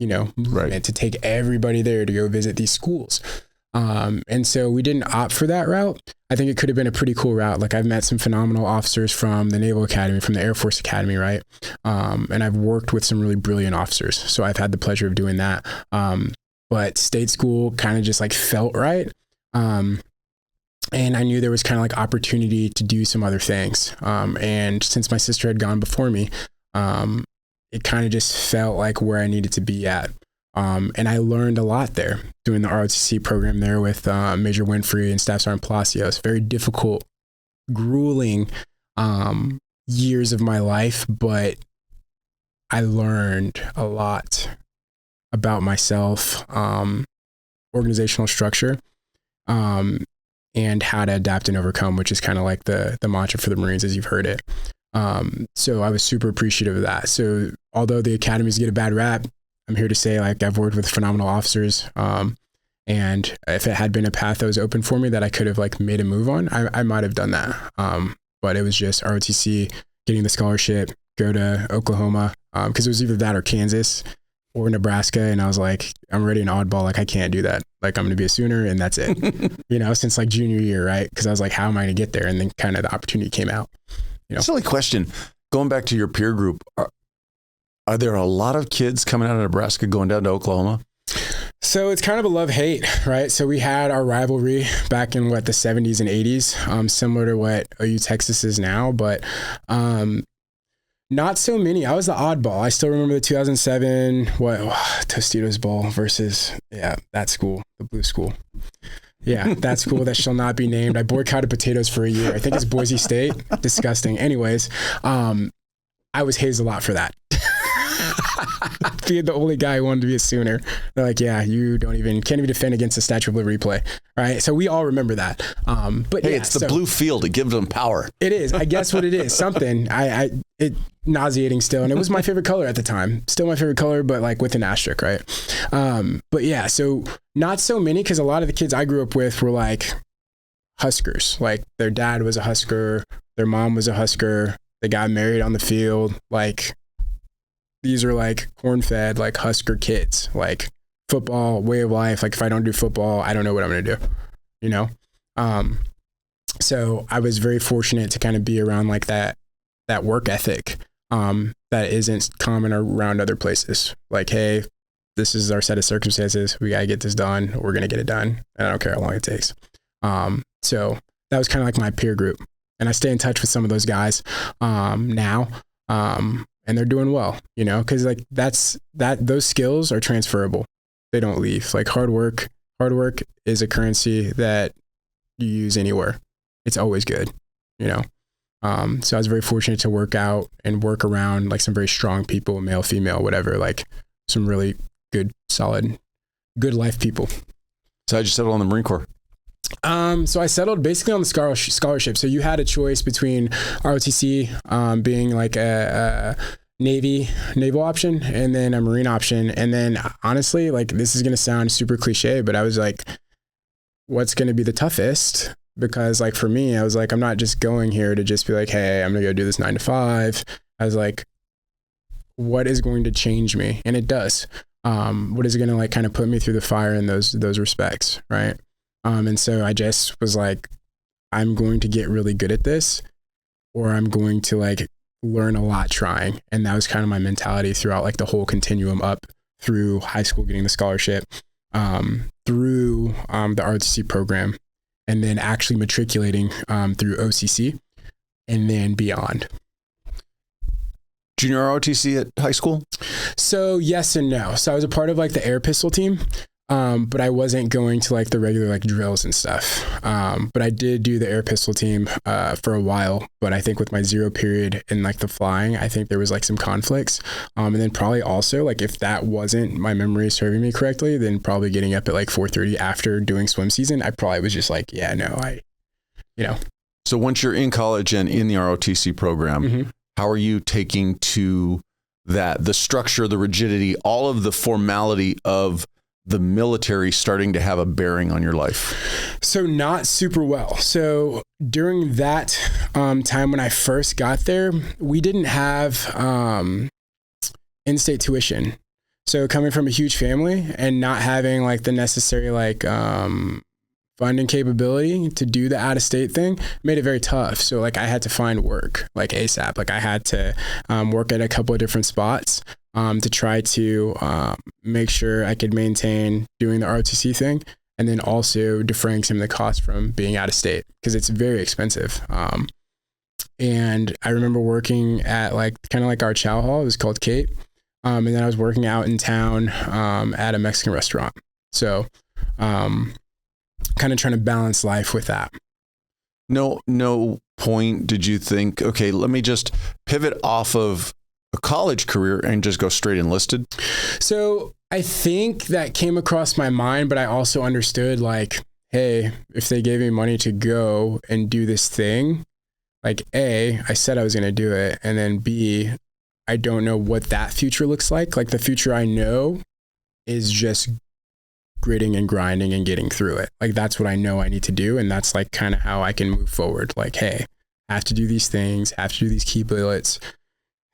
movement to take everybody there to go visit these schools. And so we didn't opt for that route. I think it could have been a pretty cool route. Like I've met some phenomenal officers from the Naval Academy, from the Air Force Academy, right? And I've worked with some really brilliant officers. So I've had the pleasure of doing that. But state school kind of just like felt right. And I knew there was kind of like opportunity to do some other things. And since my sister had gone before me, it kind of just felt like where I needed to be at. And I learned a lot there doing the ROTC program there with Major Winfrey and Staff Sergeant Palacios. Very difficult, grueling years of my life, but I learned a lot about myself, organizational structure, and how to adapt and overcome, which is kind of like the mantra for the Marines as you've heard it. So I was super appreciative of that. So although the academies get a bad rap, I'm here to say, like, I've worked with phenomenal officers. And if it had been a path that was open for me that I could have like made a move on, I might have done that. But it was just ROTC, getting the scholarship, go to Oklahoma. Cause it was either that or Kansas or Nebraska. And I was like, I'm already an oddball. Like, I can't do that. Like, I'm going to be a Sooner and that's it, since like junior year. Right. Cause I was like, how am I going to get there? And then kind of the opportunity came out. Silly question. Going back to your peer group, are there a lot of kids coming out of Nebraska going down to Oklahoma? So it's kind of a love-hate, right? So we had our rivalry back in the 70s and 80s, similar to what OU Texas is now, but not so many. I was the oddball. I still remember the 2007 Tostitos Bowl versus that school, the blue school. Yeah, that school that shall not be named. I boycotted potatoes for a year. I think it's Boise State. Disgusting. Anyways, I was hazed a lot for that. Being the only guy who wanted to be a Sooner. They're like, yeah, you can't even defend against the Statue of Liberty play, right? So we all remember that. But hey, it's the blue field. It gives them power. It is. I guess what it is. Something. It nauseating still, and it was my favorite color at the time. Still my favorite color, but like with an asterisk, right? But yeah, so not so many, because a lot of the kids I grew up with were like Huskers. Like their dad was a Husker, their mom was a Husker. They got married on the field. Like, these are like corn-fed, like Husker kids, like football, way of life. Like, if I don't do football, I don't know what I'm going to do, So I was very fortunate to kind of be around like that work ethic that isn't common around other places. Like, hey, this is our set of circumstances. We got to get this done. We're going to get it done. And I don't care how long it takes. So that was kind of like my peer group. And I stay in touch with some of those guys now. And they're doing well, because like those skills are transferable. They don't leave. Like hard work is a currency that you use anywhere. It's always good, So I was very fortunate to work out and work around like some very strong people, male, female, whatever, like some really good, solid, good life people. So how'd you settle on the Marine Corps? So I settled basically on the scholarship. So you had a choice between ROTC being like a naval option and then a Marine option. And then honestly, like, this is going to sound super cliche, but I was like, what's going to be the toughest? Because like, for me, I was like, I'm not just going here to just be like, hey, I'm going to go do this 9 to 5. I was like, what is going to change me? And it does. What is going to like kind of put me through the fire in those respects. Right. And so I just was like, I'm going to get really good at this, or I'm going to like learn a lot trying. And that was kind of my mentality throughout like the whole continuum up through high school, getting the scholarship, through the ROTC program, and then actually matriculating through OCC and then beyond. Junior ROTC at high school? So yes and no. So I was a part of like the air pistol team. But I wasn't going to like the regular like drills and stuff. But I did do the air pistol team for a while. But I think with my 0 period and like the flying, I think there was like some conflicts. And then probably also like, if that wasn't my memory serving me correctly, then probably getting up at like 4:30 after doing swim season, I probably was just like, yeah, no, So once you're in college and in the ROTC program, how are you taking to that, the structure, the rigidity, all of the formality of the military starting to have a bearing on your life? So not super well. So during that time when I first got there, we didn't have in-state tuition. So coming from a huge family and not having like the necessary like funding capability to do the out-of-state thing made it very tough. So like I had to find work like ASAP. Like I had to work at a couple of different spots to try to make sure I could maintain doing the ROTC thing, and then also defraying some of the costs from being out of state, because it's very expensive. And I remember working at like kind of like our chow hall. It was called Kate. And then I was working out in town at a Mexican restaurant. So kind of trying to balance life with that. No point did you think, okay, let me just pivot off of a college career and just go straight enlisted? So I think that came across my mind, but I also understood like, hey, if they gave me money to go and do this thing, like A, I said I was going to do it. And then B, I don't know what that future looks like. Like the future I know is just gritting and grinding and getting through it. Like that's what I know I need to do. And that's like kind of how I can move forward. Like, hey, have to do these things, have to do these key billets,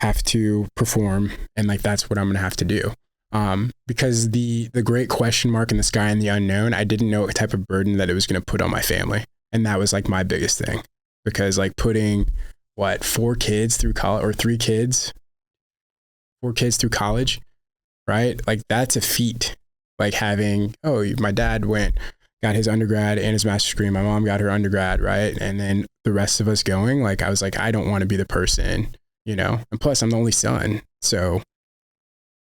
have to perform. And like, that's what I'm going to have to do. Because the great question mark in the sky and the unknown, I didn't know what type of burden that it was going to put on my family. And that was like my biggest thing, because like putting 4 kids through college, or 4 kids through college, right? Like that's a feat. Like having, my dad got his undergrad and his master's degree. My mom got her undergrad, right? And then the rest of us going, like, I was like, I don't want to be the person, and plus I'm the only son. So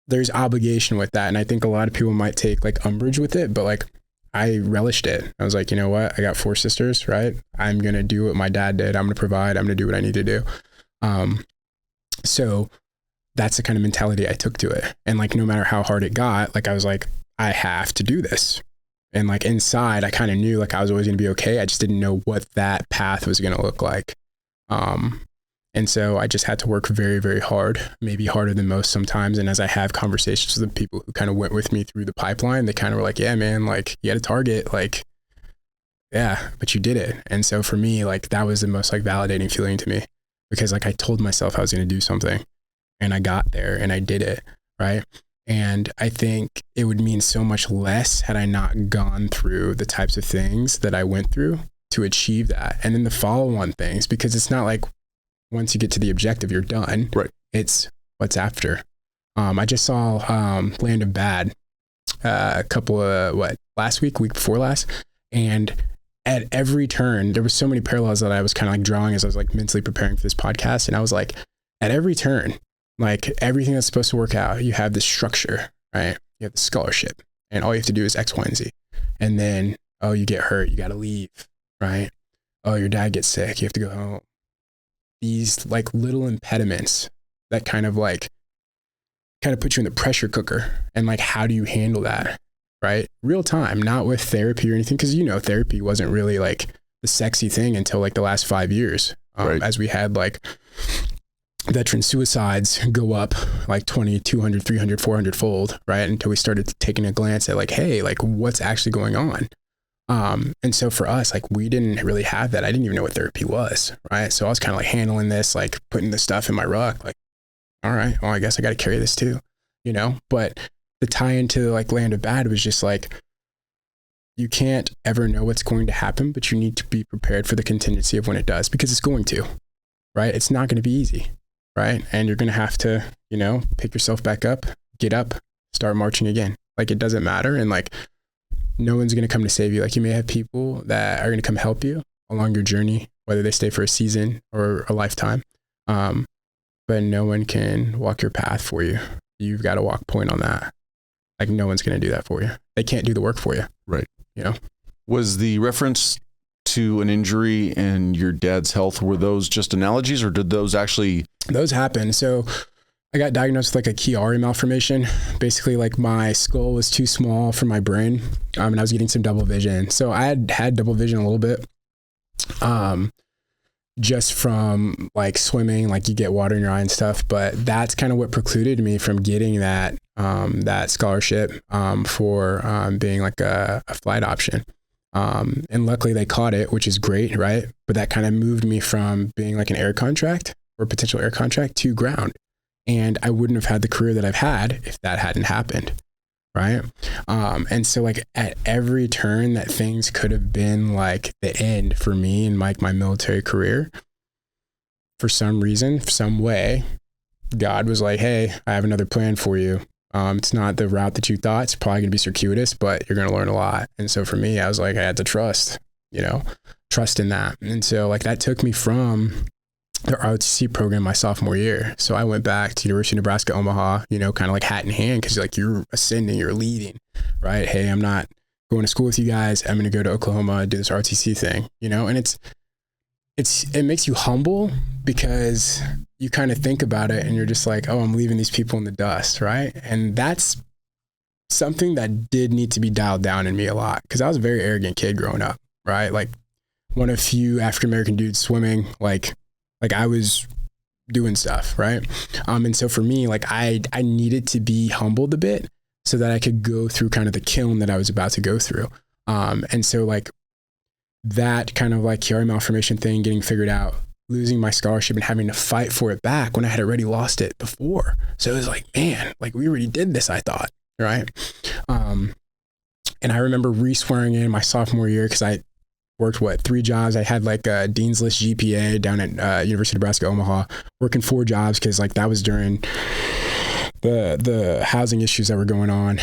there's obligation with that. And I think a lot of people might take like umbrage with it, but like I relished it. I was like, you know what? I got 4 sisters, right? I'm going to do what my dad did. I'm going to provide. I'm going to do what I need to do. So that's the kind of mentality I took to it. And like, no matter how hard it got, like, I was like, I have to do this. And like inside, I kind of knew like I was always going to be okay. I just didn't know what that path was going to look like. And so I just had to work very, very hard, maybe harder than most sometimes. And as I have conversations with the people who kind of went with me through the pipeline, they kind of were like, yeah, man, like you had a target, like, yeah, but you did it. And so for me, like that was the most like validating feeling to me, because like I told myself I was going to do something and I got there and I did it. Right. And I think it would mean so much less had I not gone through the types of things that I went through to achieve that. And then the follow-on things, because it's not like once you get to the objective, you're done. Right. It's what's after. I just saw Land of Bad a couple of, week before last. And at every turn, there was so many parallels that I was kind of like drawing as I was like mentally preparing for this podcast. And I was like, at every turn, like everything that's supposed to work out, you have this structure, right? You have the scholarship, and all you have to do is X, Y, and Z. And then, you get hurt, you got to leave, right? Your dad gets sick, you have to go home. These like little impediments that kind of put you in the pressure cooker. And like, how do you handle that? Right? Real time, not with therapy or anything. Cause therapy wasn't really like the sexy thing until like the last 5 years. Right. As we had like veteran suicides go up like 20, 200, 300, 400 fold, right? Until we started taking a glance at like, hey, like what's actually going on? And so for us, like we didn't really have that. I didn't even know what therapy was, right? So I was kind of like handling this, like putting this stuff in my ruck, like, all right, well, I guess I got to carry this too, but the tie into like Land of Bad was just like, you can't ever know what's going to happen, but you need to be prepared for the contingency of when it does, because it's going to, right? It's not going to be easy, right? And you're going to have to, pick yourself back up, get up, start marching again. Like it doesn't matter. And like, no one's going to come to save you. Like you may have people that are going to come help you along your journey, whether they stay for a season or a lifetime. But no one can walk your path for you. You've got to walk point on that. Like no one's going to do that for you. They can't do the work for you. Right. Was the reference to an injury and your dad's health, were those just analogies, or did those actually? Those happen. So I got diagnosed with like a Chiari malformation. Basically like my skull was too small for my brain. And I was getting some double vision. So I had double vision a little bit. Just from like swimming, like you get water in your eye and stuff, but that's kind of what precluded me from getting that scholarship for being like a flight option. And luckily they caught it, which is great, right? But that kind of moved me from being like an air contract or potential air contract to ground. And I wouldn't have had the career that I've had if that hadn't happened. Right. And so like at every turn that things could have been like the end for me in like my military career, for some reason, some way, God was like, hey, I have another plan for you. It's not the route that you thought. It's probably going to be circuitous, but you're going to learn a lot. And so for me, I was like, I had to trust in that. And so like that took me from the ROTC program my sophomore year. So I went back to University of Nebraska, Omaha, you know, kind of like hat in hand, because like you're ascending, you're leading, right? Hey, I'm not going to school with you guys. I'm going to go to Oklahoma, do this ROTC thing, you know? And it makes you humble, because you kind of think about it and you're just like, oh, I'm leaving these people in the dust, right? And that's something that did need to be dialed down in me a lot, because I was a very arrogant kid growing up, right? Like one of few African-American dudes swimming, like I was doing stuff, right? And so for me, like I needed to be humbled a bit so that I could go through kind of the kiln that I was about to go through. And so like that kind of like Chiari malformation thing getting figured out, losing my scholarship and having to fight for it back when I had already lost it before. So it was like, man, like we already did this, I thought, right? And I remember re-swearing in my sophomore year, because I worked 3 jobs. I had like a Dean's List GPA down at University of Nebraska, Omaha, working 4 jobs, because like that was during the housing issues that were going on.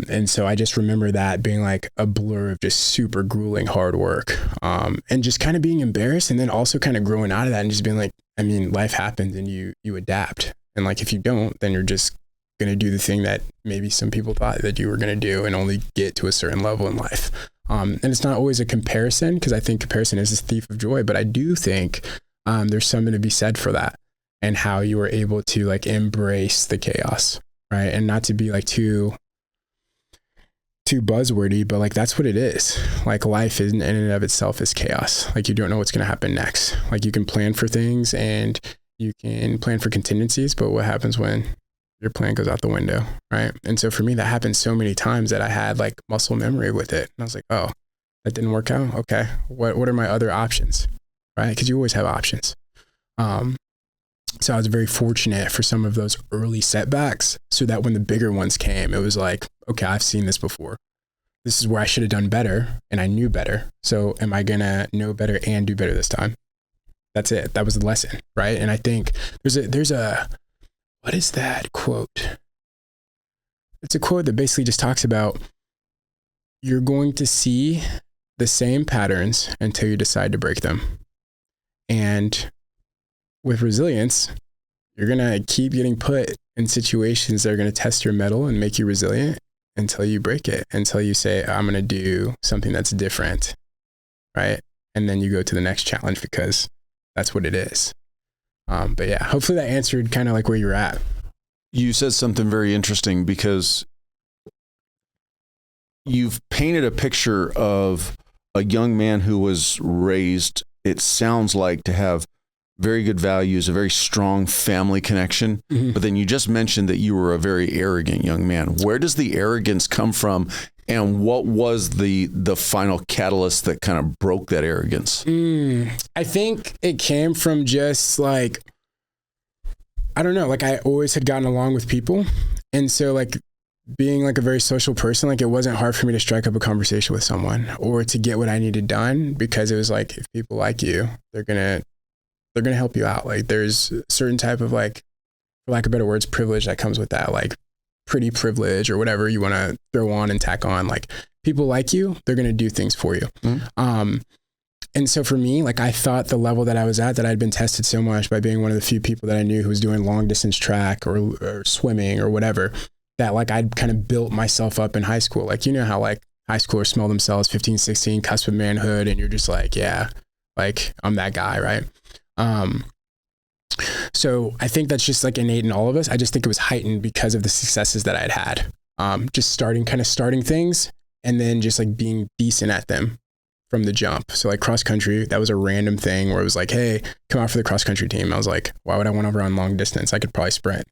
And so I just remember that being like a blur of just super grueling hard work, and just kind of being embarrassed, and then also kind of growing out of that and just being like, I mean, life happens and you adapt. And like, if you don't, then you're just going to do the thing that maybe some people thought that you were going to do and only get to a certain level in life. And it's not always a comparison, because I think comparison is a thief of joy, but I do think there's something to be said for that, and how you were able to like embrace the chaos, right? And not to be like too buzzwordy, but like that's what it is. Like life in and of itself is chaos. Like you don't know what's going to happen next. Like you can plan for things and you can plan for contingencies, but what happens when your plan goes out the window, right? And so for me, that happened so many times that I had like muscle memory with it. And I was like, oh, that didn't work out. Okay. What are my other options? Right? Because you always have options. So I was very fortunate for some of those early setbacks, so that when the bigger ones came, it was like, okay, I've seen this before. This is where I should have done better, and I knew better. So am I going to know better and do better this time? That's it. That was the lesson, right? And I think there's a what is that quote? It's a quote that basically just talks about, you're going to see the same patterns until you decide to break them. And with resilience, you're going to keep getting put in situations that are going to test your mettle and make you resilient until you break it, until you say, I'm going to do something that's different, right? And then you go to the next challenge, because that's what it is. But yeah, hopefully that answered kind of like where you're at. You said something very interesting, because you've painted a picture of a young man who was raised, it sounds like, to have very good values, a very strong family connection. Mm-hmm. But then you just mentioned that you were a very arrogant young man. Where does the arrogance come from? And what was the final catalyst that kind of broke that arrogance? I think it came from just like, I don't know, like I always had gotten along with people. And so like being like a very social person, like it wasn't hard for me to strike up a conversation with someone or to get what I needed done, because it was like, if people like you, they're going to help you out. Like there's a certain type of like, for lack of better words, privilege that comes with that, like pretty privilege or whatever you want to throw on and tack on. Like people like you, they're going to do things for you. Mm-hmm. And so for me, like I thought the level that I was at, that I'd been tested so much by being one of the few people that I knew who was doing long distance track or swimming or whatever, that like I'd kind of built myself up in high school. Like, you know how like high schoolers smell themselves 15, 16, cusp of manhood. And you're just like, yeah, like I'm that guy. Right. So I think that's just like innate in all of us. I just think it was heightened because of the successes that I'd had. Just starting things and then just like being decent at them from the jump. So like cross country, that was a random thing where it was like, hey, come out for the cross country team. I was like, why would I want to run long distance? I could probably sprint.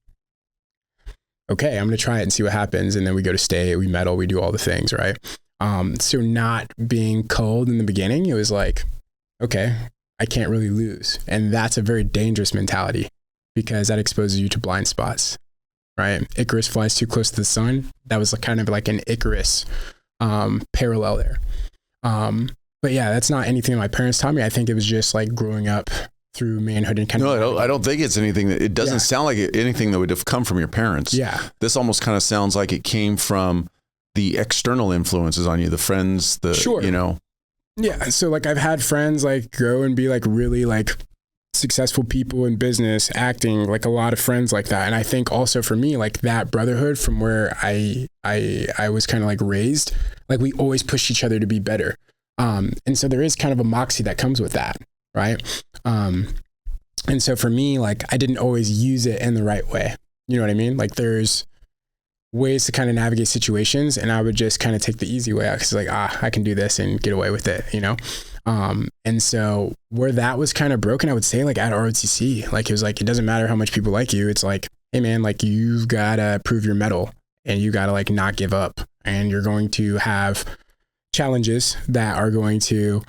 Okay, I'm going to try it and see what happens. And then we go to state, we medal, we do all the things, right? So not being cold in the beginning, it was like, okay, I can't really lose. And that's a very dangerous mentality, because that exposes you to blind spots, right? Icarus flies too close to the sun. That was kind of like an Icarus parallel there. But yeah, that's not anything that my parents taught me. I think it was just like growing up through manhood and kind of. No, I don't think it's anything that, it doesn't sound like anything that would have come from your parents. Yeah. This almost kind of sounds like it came from the external influences on you, the friends, sure. you know. Yeah. So like I've had friends like go and be like really like successful people in business, acting, like a lot of friends like that. And I think also for me, like that brotherhood from where I was kind of like raised, like we always push each other to be better. And so there is kind of a moxie that comes with that. Right. And so for me, like I didn't always use it in the right way. You know what I mean? Like there's ways to kind of navigate situations, and I would just kind of take the easy way out because like, I can do this and get away with it, you know? And so where that was kind of broken, I would say like at ROTC, like it was like, it doesn't matter how much people like you. It's like, hey man, like you've got to prove your mettle and you got to like not give up, and you're going to have challenges that are going to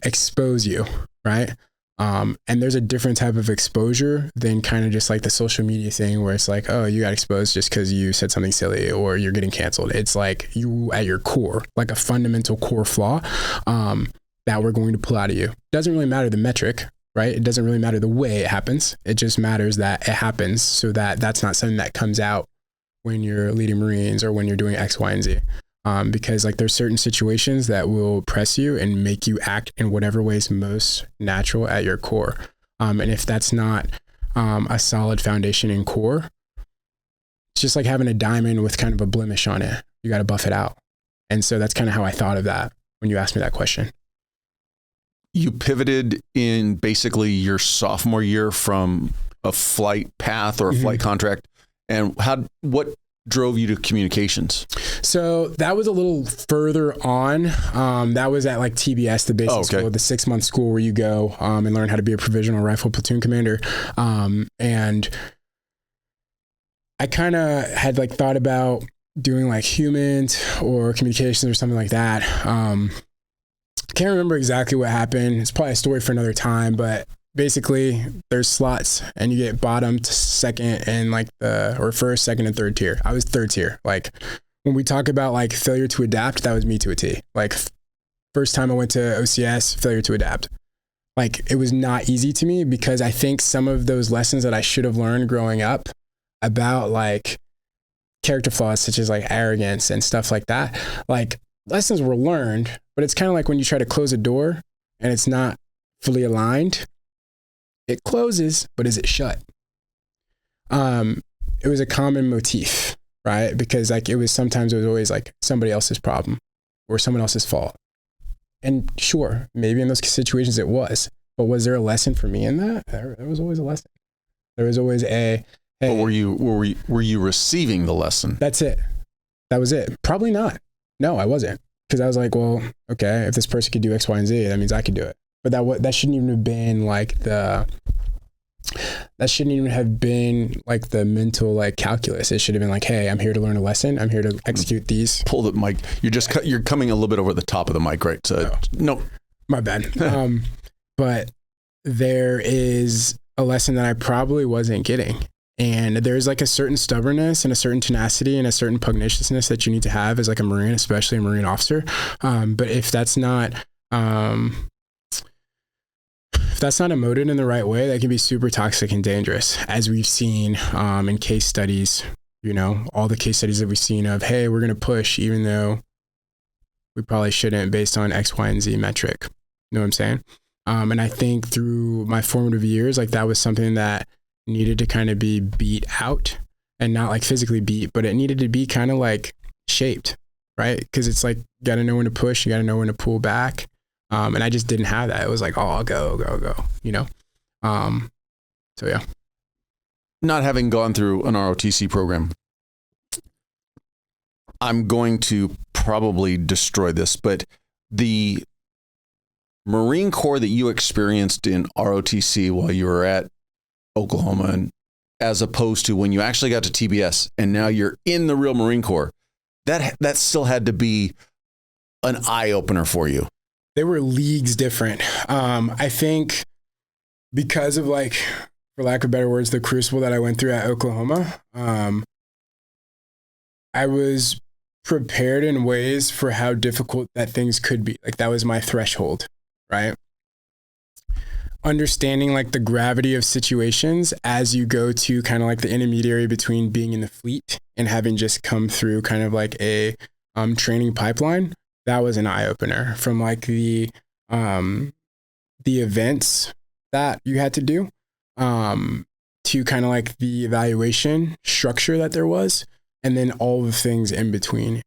expose you. Right. And there's a different type of exposure than kind of just like the social media thing where it's like, oh, you got exposed just because you said something silly or you're getting canceled. It's like you at your core, like a fundamental core flaw that we're going to pull out of you. Doesn't really matter the metric, right? It doesn't really matter the way it happens. It just matters that it happens, so that that's not something that comes out when you're leading Marines or when you're doing X, Y, and Z. Because like there's certain situations that will press you and make you act in whatever way is most natural at your core. And if that's not a solid foundation in core, it's just like having a diamond with kind of a blemish on it. You got to buff it out. And so that's kind of how I thought of that when you asked me that question. You pivoted in basically your sophomore year from a flight path or a flight contract. And what drove you to communications? So that was a little further on. That was at like TBS, the basic school, the 6-month school where you go and learn how to be a provisional rifle platoon commander. And I kind of had like thought about doing like humans or communications or something like that. Can't remember exactly what happened. It's probably a story for another time, but basically there's slots and you get bottom to second and like or first, second, and third tier. I was third tier. Like when we talk about like failure to adapt, that was me to a T. Like first time I went to OCS, failure to adapt. Like it was not easy to me because I think some of those lessons that I should have learned growing up about like character flaws, such as like arrogance and stuff like that, like lessons were learned, but it's kind of like when you try to close a door and it's not fully aligned. It closes, but is it shut? It was a common motif, right? Because like it was always like somebody else's problem or someone else's fault. And sure, maybe in those situations it was, but was there a lesson for me in that? There was always a lesson. There was always a, hey. But were you receiving the lesson? That's it. That was it. Probably not. No, I wasn't. Because I was like, well, okay, if this person could do X, Y, and Z, that means I could do it. But that shouldn't even have been like the mental like calculus. It should have been like, hey, I'm here to learn a lesson. I'm here to execute these. Pull the mic. You're coming a little bit over the top of the mic, right? So no, my bad. But there is a lesson that I probably wasn't getting. And there's like a certain stubbornness and a certain tenacity and a certain pugnaciousness that you need to have as like a Marine, especially a Marine officer. But if that's not emoted in the right way, that can be super toxic and dangerous, as we've seen in case studies, you know, all the case studies that we've seen of, hey, we're going to push even though we probably shouldn't based on X, Y, and Z metric. You know what I'm saying? And I think through my formative years, like that was something that needed to kind of be beat out, and not like physically beat, but it needed to be kind of like shaped, right? Because it's like, you got to know when to push, you got to know when to pull back. And I just didn't have that. It was like, oh, go, you know? So yeah. Not having gone through an ROTC program, I'm going to probably destroy this, but the Marine Corps that you experienced in ROTC while you were at Oklahoma, and as opposed to when you actually got to TBS and now you're in the real Marine Corps, that still had to be an eye opener for you. They were leagues different. I think because of like, for lack of better words, the crucible that I went through at Oklahoma, I was prepared in ways for how difficult that things could be. Like that was my threshold, right? Understanding like the gravity of situations as you go to kind of like the intermediary between being in the fleet and having just come through kind of like a training pipeline. That was an eye opener from like the events that you had to do, to kind of like the evaluation structure that there was, and then all the things in between.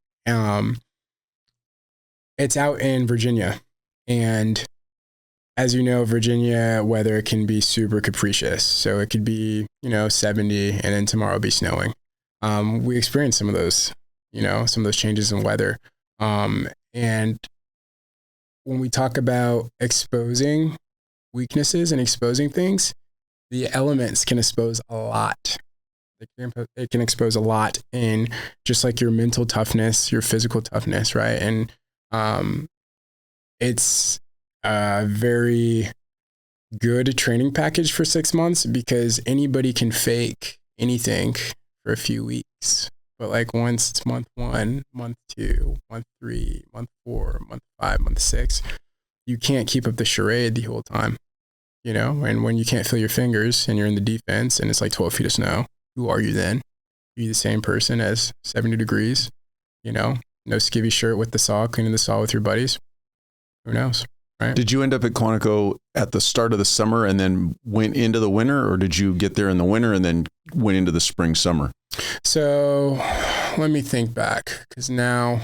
It's out in Virginia, and as you know, Virginia weather can be super capricious. So it could be, 70 and then tomorrow be snowing. We experienced some of those, some of those changes in weather. And when we talk about exposing weaknesses and exposing things, the elements can expose a lot. It can expose a lot in just like your mental toughness, your physical toughness, right? And it's a very good training package for 6 months, because anybody can fake anything for a few weeks. But like once it's month 1, month 2, month 3, month 4, month 5, month 6, you can't keep up the charade the whole time, and when you can't feel your fingers and you're in the defense and it's like 12 feet of snow, who are you then? Are you the same person as 70 degrees? No skivvy shirt with the saw, cleaning the saw with your buddies. Who knows? Right? Did you end up at Quantico at the start of the summer and then went into the winter, or did you get there in the winter and then went into the spring, summer? So let me think back, because now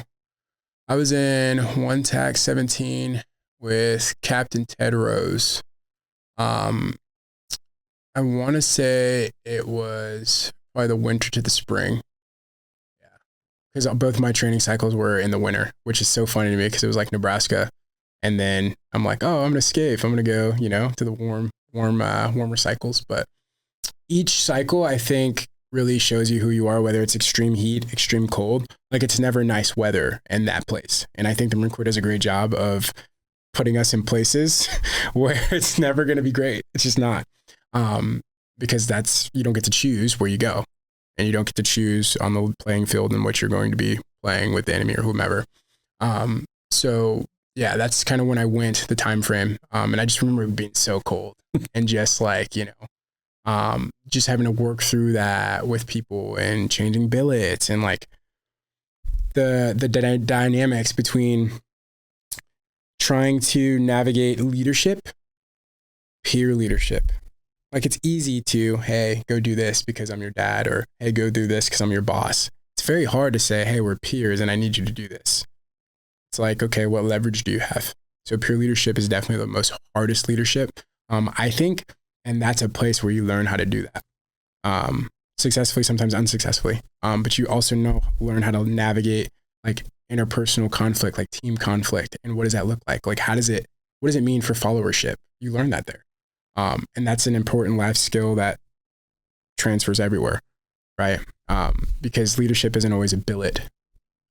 I was in 1 TAC 17 with Captain Ted Rose. I want to say it was probably the winter to the spring. Yeah. Because both my training cycles were in the winter, which is so funny to me because it was like Nebraska. And then I'm like, oh, I'm going to escape. I'm going to go, to the warmer cycles. But each cycle, I think, really shows you who you are, whether it's extreme heat, extreme cold. Like, it's never nice weather in that place. And I think the Marine Corps does a great job of putting us in places where it's never going to be great. It's just not. Because you don't get to choose where you go, and you don't get to choose on the playing field in which you're going to be playing with the enemy or whomever. So yeah, that's kind of when I went, the time frame. And I just remember it being so cold and just like, just having to work through that with people and changing billets and like the dynamics between trying to navigate leadership, peer leadership. Like, it's easy to, hey, go do this because I'm your dad, or hey, go do this because I'm your boss. It's very hard to say, hey, we're peers and I need you to do this. It's like, okay, what leverage do you have? So peer leadership is definitely the most hardest leadership, I think. And that's a place where you learn how to do that. Successfully, sometimes unsuccessfully. But you also learn how to navigate like interpersonal conflict, like team conflict. And what does that look like? Like, what does it mean for followership? You learn that there. And that's an important life skill that transfers everywhere, right? Because leadership isn't always a billet.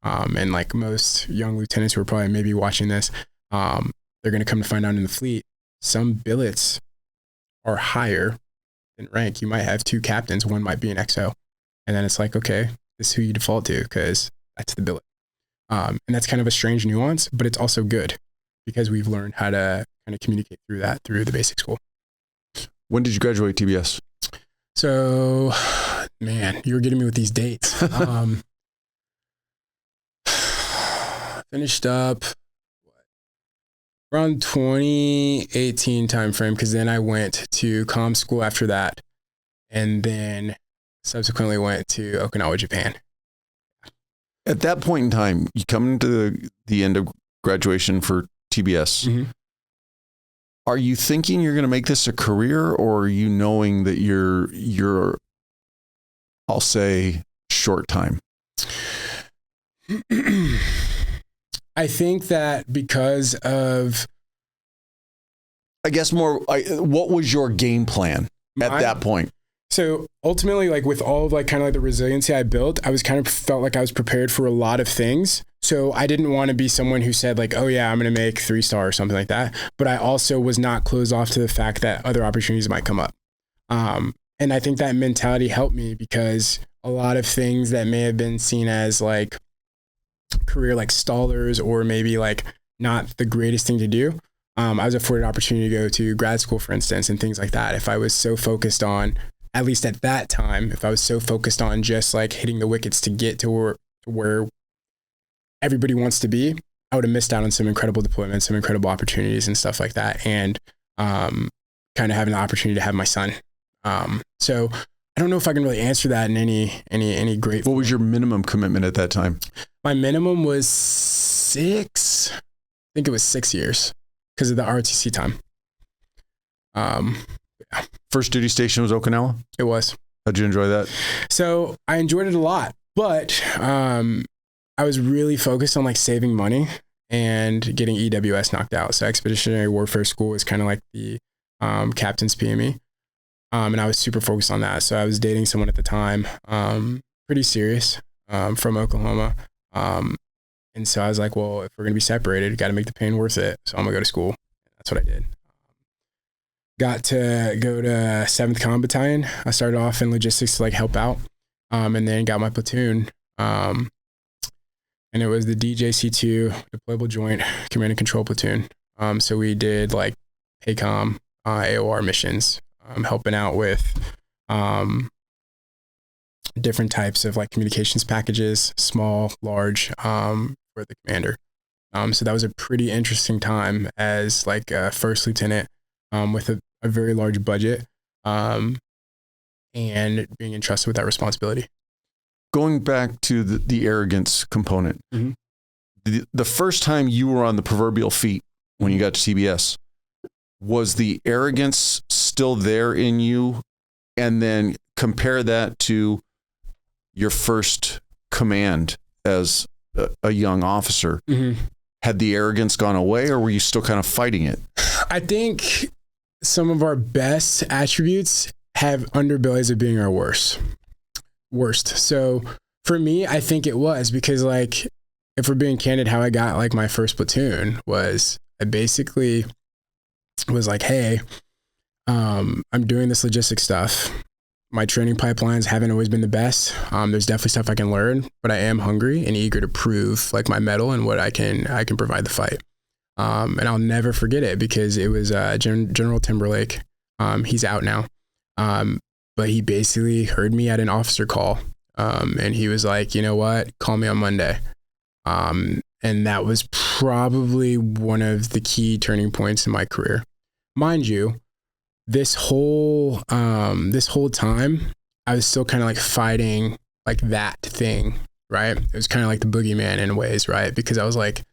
And like most young lieutenants who are probably maybe watching this, they're going to come to find out in the fleet, some billets are higher than rank. You might have 2 captains, one might be an XO. And then it's like, okay, this is who you default to because that's the billet. And that's kind of a strange nuance, but it's also good because we've learned how to kind of communicate through that through the basic school. When did you graduate TBS? So, man, you were getting me with these dates. Finished up around 2018 timeframe, because then I went to comm school after that, and then subsequently went to Okinawa, Japan. At that point in time, you come into the end of graduation for TBS. Mm-hmm. Are you thinking you're going to make this a career, or are you knowing that you're, I'll say, short time? I think that because of, I guess what was your game plan at that point? So ultimately, like with all of like kind of like the resiliency I built, I was kind of felt like I was prepared for a lot of things. So I didn't want to be someone who said like, oh yeah, I'm going to make 3-star or something like that. But I also was not closed off to the fact that other opportunities might come up. And I think that mentality helped me, because a lot of things that may have been seen as like career like stallers or maybe like not the greatest thing to do, I was afforded an opportunity to go to grad school, for instance, and things like that. If I was so focused on, at least at that time, if I was so focused on just like hitting the wickets to get to where everybody wants to be, I would have missed out on some incredible deployments, some incredible opportunities and stuff like that. And kind kind of having the opportunity to have my son. So I don't know if I can really answer that in any great. What was your minimum commitment at that time? My minimum was 6. I think it was 6 years because of the ROTC time. Yeah. First duty station was Okinawa? It was. How'd you enjoy that? So I enjoyed it a lot, but I was really focused on like saving money and getting EWS knocked out. So Expeditionary Warfare School is kind of like the captain's PME. And I was super focused on that. So I was dating someone at the time, pretty serious, from Oklahoma. And so I was like, well, if we're going to be separated, got to make the pain worth it. So I'm gonna go to school. That's what I did. Got to go to 7th Comm Battalion. I started off in logistics to like help out. And then got my platoon. And it was the DJC2 deployable joint command and control platoon. So we did like PACOM, AOR missions, helping out with different types of like communications packages, small, large, for the commander. So that was a pretty interesting time as like a first lieutenant with a very large budget and being entrusted with that responsibility. Going back to the arrogance component, the first time you were on the proverbial feet when you got to TBS, was the arrogance still there in you? And then compare that to your first command as a young officer. Had the arrogance gone away, or were you still kind of fighting it? I think some of our best attributes have underbellies of being our worst. So for me, I think it was because like, if we're being candid, how I got like my first platoon was I basically was like, hey, I'm doing this logistics stuff. My training pipelines haven't always been the best. There's definitely stuff I can learn, but I am hungry and eager to prove like my mettle and what I can provide the fight. And I'll never forget it because it was General Timberlake. He's out now. But he basically heard me at an officer call. And he was like, you know what, call me on Monday. And that was probably one of the key turning points in my career. Mind you, this whole time, I was still kind of like fighting like that thing, right? It was kind of like the boogeyman in ways, right? Because I was like,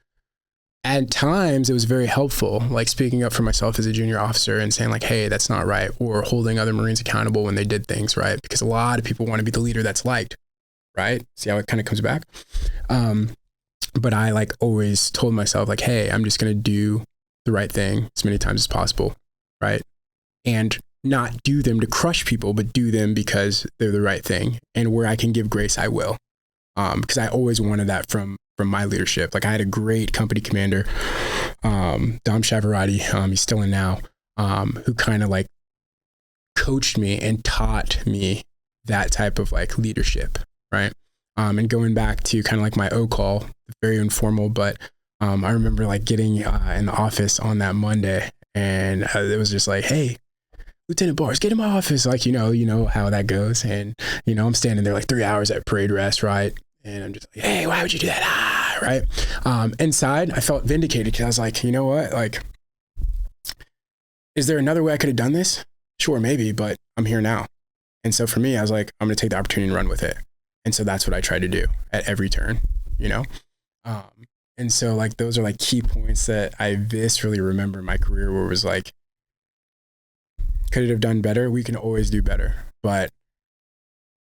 at times it was very helpful, like speaking up for myself as a junior officer and saying like, hey, that's not right. Or holding other Marines accountable when they did things, right? Because a lot of people want to be the leader that's liked, right? See how it kind of comes back? But I like always told myself like, hey, I'm just going to do the right thing as many times as possible, right? And not do them to crush people, but do them because they're the right thing. And where I can give grace, I will. Because I always wanted that from my leadership. Like I had a great company commander, Dom Chavarati, he's still in now, who kind of like coached me and taught me that type of like leadership, right? And going back to kind of like my O call, very informal, but I remember like getting in the office on that Monday, and it was just like, hey, Lieutenant Barnes, get in my office. Like, you know how that goes. And, I'm standing there like 3 hours at parade rest, right? And I'm just like, hey, why would you do that? Right? Inside, I felt vindicated because I was like, you know what? Like, is there another way I could have done this? Sure, maybe, but I'm here now. And so for me, I was like, I'm going to take the opportunity and run with it. And so that's what I tried to do at every turn, And so like, those are like key points that I viscerally remember in my career where it was like, could it have done better? We can always do better, but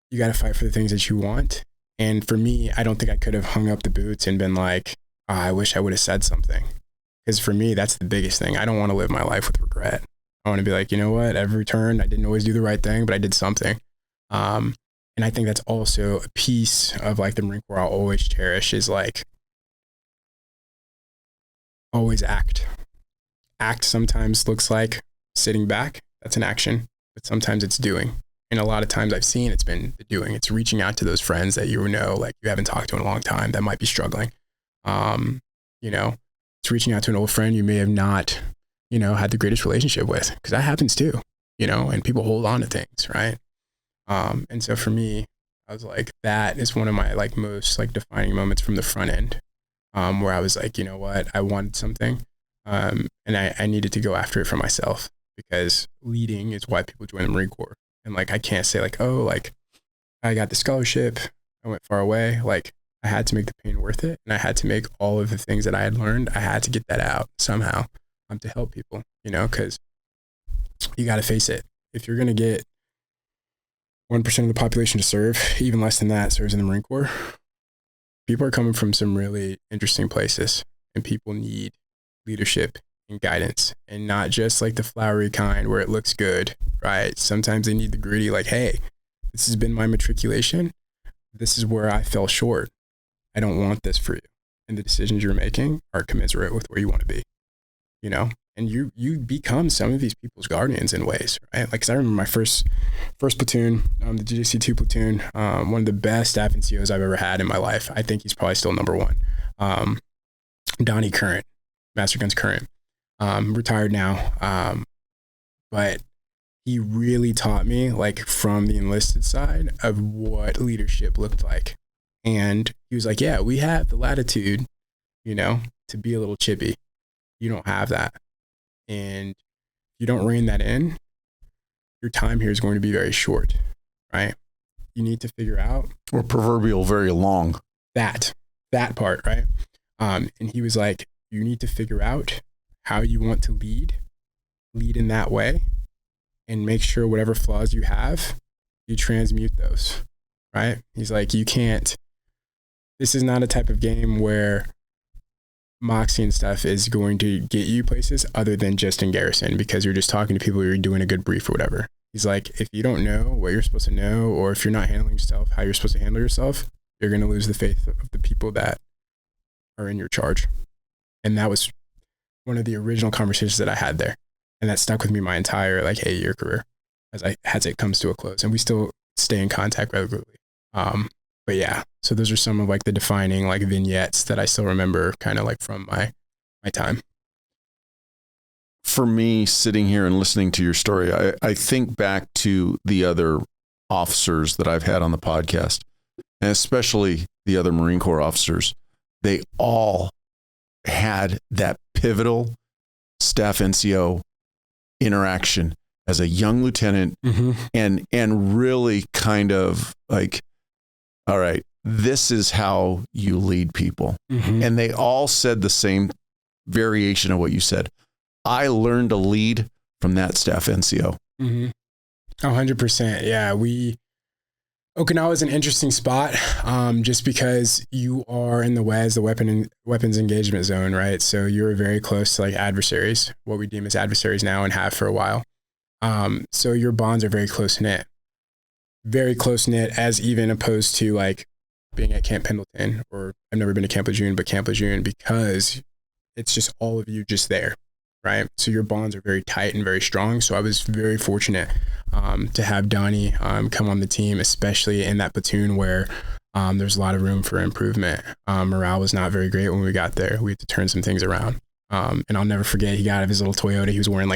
you got to fight for the things that you want. And for me, I don't think I could have hung up the boots and been like, oh, I wish I would have said something. Because for me, that's the biggest thing. I don't want to live my life with regret. I want to be like, you know what? Every turn, I didn't always do the right thing, but I did something. And I think that's also a piece of like the Marine Corps I'll always cherish is like, always act. Act sometimes looks like sitting back. That's an action, but sometimes it's doing. And a lot of times I've seen it's been the doing. It's reaching out to those friends that like you haven't talked to in a long time that might be struggling. It's reaching out to an old friend you may have not, had the greatest relationship with, because that happens too, and people hold on to things, right? And so for me, I was like, that is one of my like most like defining moments from the front end, where I was like, you know what, I wanted something, and I needed to go after it for myself. because leading is why people join the Marine Corps. And like, I can't say like, oh, like I got the scholarship, I went far away. Like I had to make the pain worth it. And I had to make all of the things that I had learned, I had to get that out somehow to help people, you know, because you got to face it. If you're going to get 1% of the population to serve, even less than that serves in the Marine Corps, people are coming from some really interesting places, and people need leadership and guidance, and not just like the flowery kind where it looks good, right? Sometimes they need the gritty, like, hey, this has been my matriculation. This is where I fell short. I don't want this for you. And the decisions you're making are commensurate with where you want to be, you know? And you become some of these people's guardians in ways, right? Like, 'cause I remember my first platoon, the GJC2 platoon, one of the best staff NCOs I've ever had in my life. I think he's probably still number one. Donnie Current, Master Guns Current, retired now. But he really taught me, like, from the enlisted side of what leadership looked like. And he was like, yeah, we have the latitude, you know, to be a little chippy. You don't have that. And if you don't rein that in, your time here is going to be very short, right? You need to figure out, or proverbial very long, that part, right? And he was like, you need to figure out how you want to lead in that way, and make sure whatever flaws you have, you transmute those, right? He's like, this is not a type of game where moxie and stuff is going to get you places other than just in garrison, because you're just talking to people, you're doing a good brief or whatever. He's like, if you don't know what you're supposed to know, or if you're not handling yourself how you're supposed to handle yourself, you're going to lose the faith of the people that are in your charge. And that was one of the original conversations that I had there. And that stuck with me my entire 8-year career as it comes to a close. And we still stay in contact regularly. But yeah, so those are some of the defining vignettes that I still remember kind of from my time. For me, sitting here and listening to your story, I think back to the other officers that I've had on the podcast, and especially the other Marine Corps officers. They all had that pivotal staff NCO interaction as a young lieutenant, and really kind of all right, this is how you lead people. And they all said the same variation of what you said. I learned to lead from that staff NCO. 100%. Yeah. Okinawa is an interesting spot, just because you are in the WEZ, the weapons engagement zone, right? So you're very close to adversaries, what we deem as adversaries now and have for a while. So your bonds are very close knit as even opposed to being at Camp Pendleton, or I've never been to Camp Lejeune, but Camp Lejeune, because it's just all of you just there, right? So your bonds are very tight and very strong. So I was very fortunate to have Donnie come on the team, especially in that platoon where there's a lot of room for improvement. Morale was not very great when we got there. We had to turn some things around. And I'll never forget, he got out of his little Toyota. He was wearing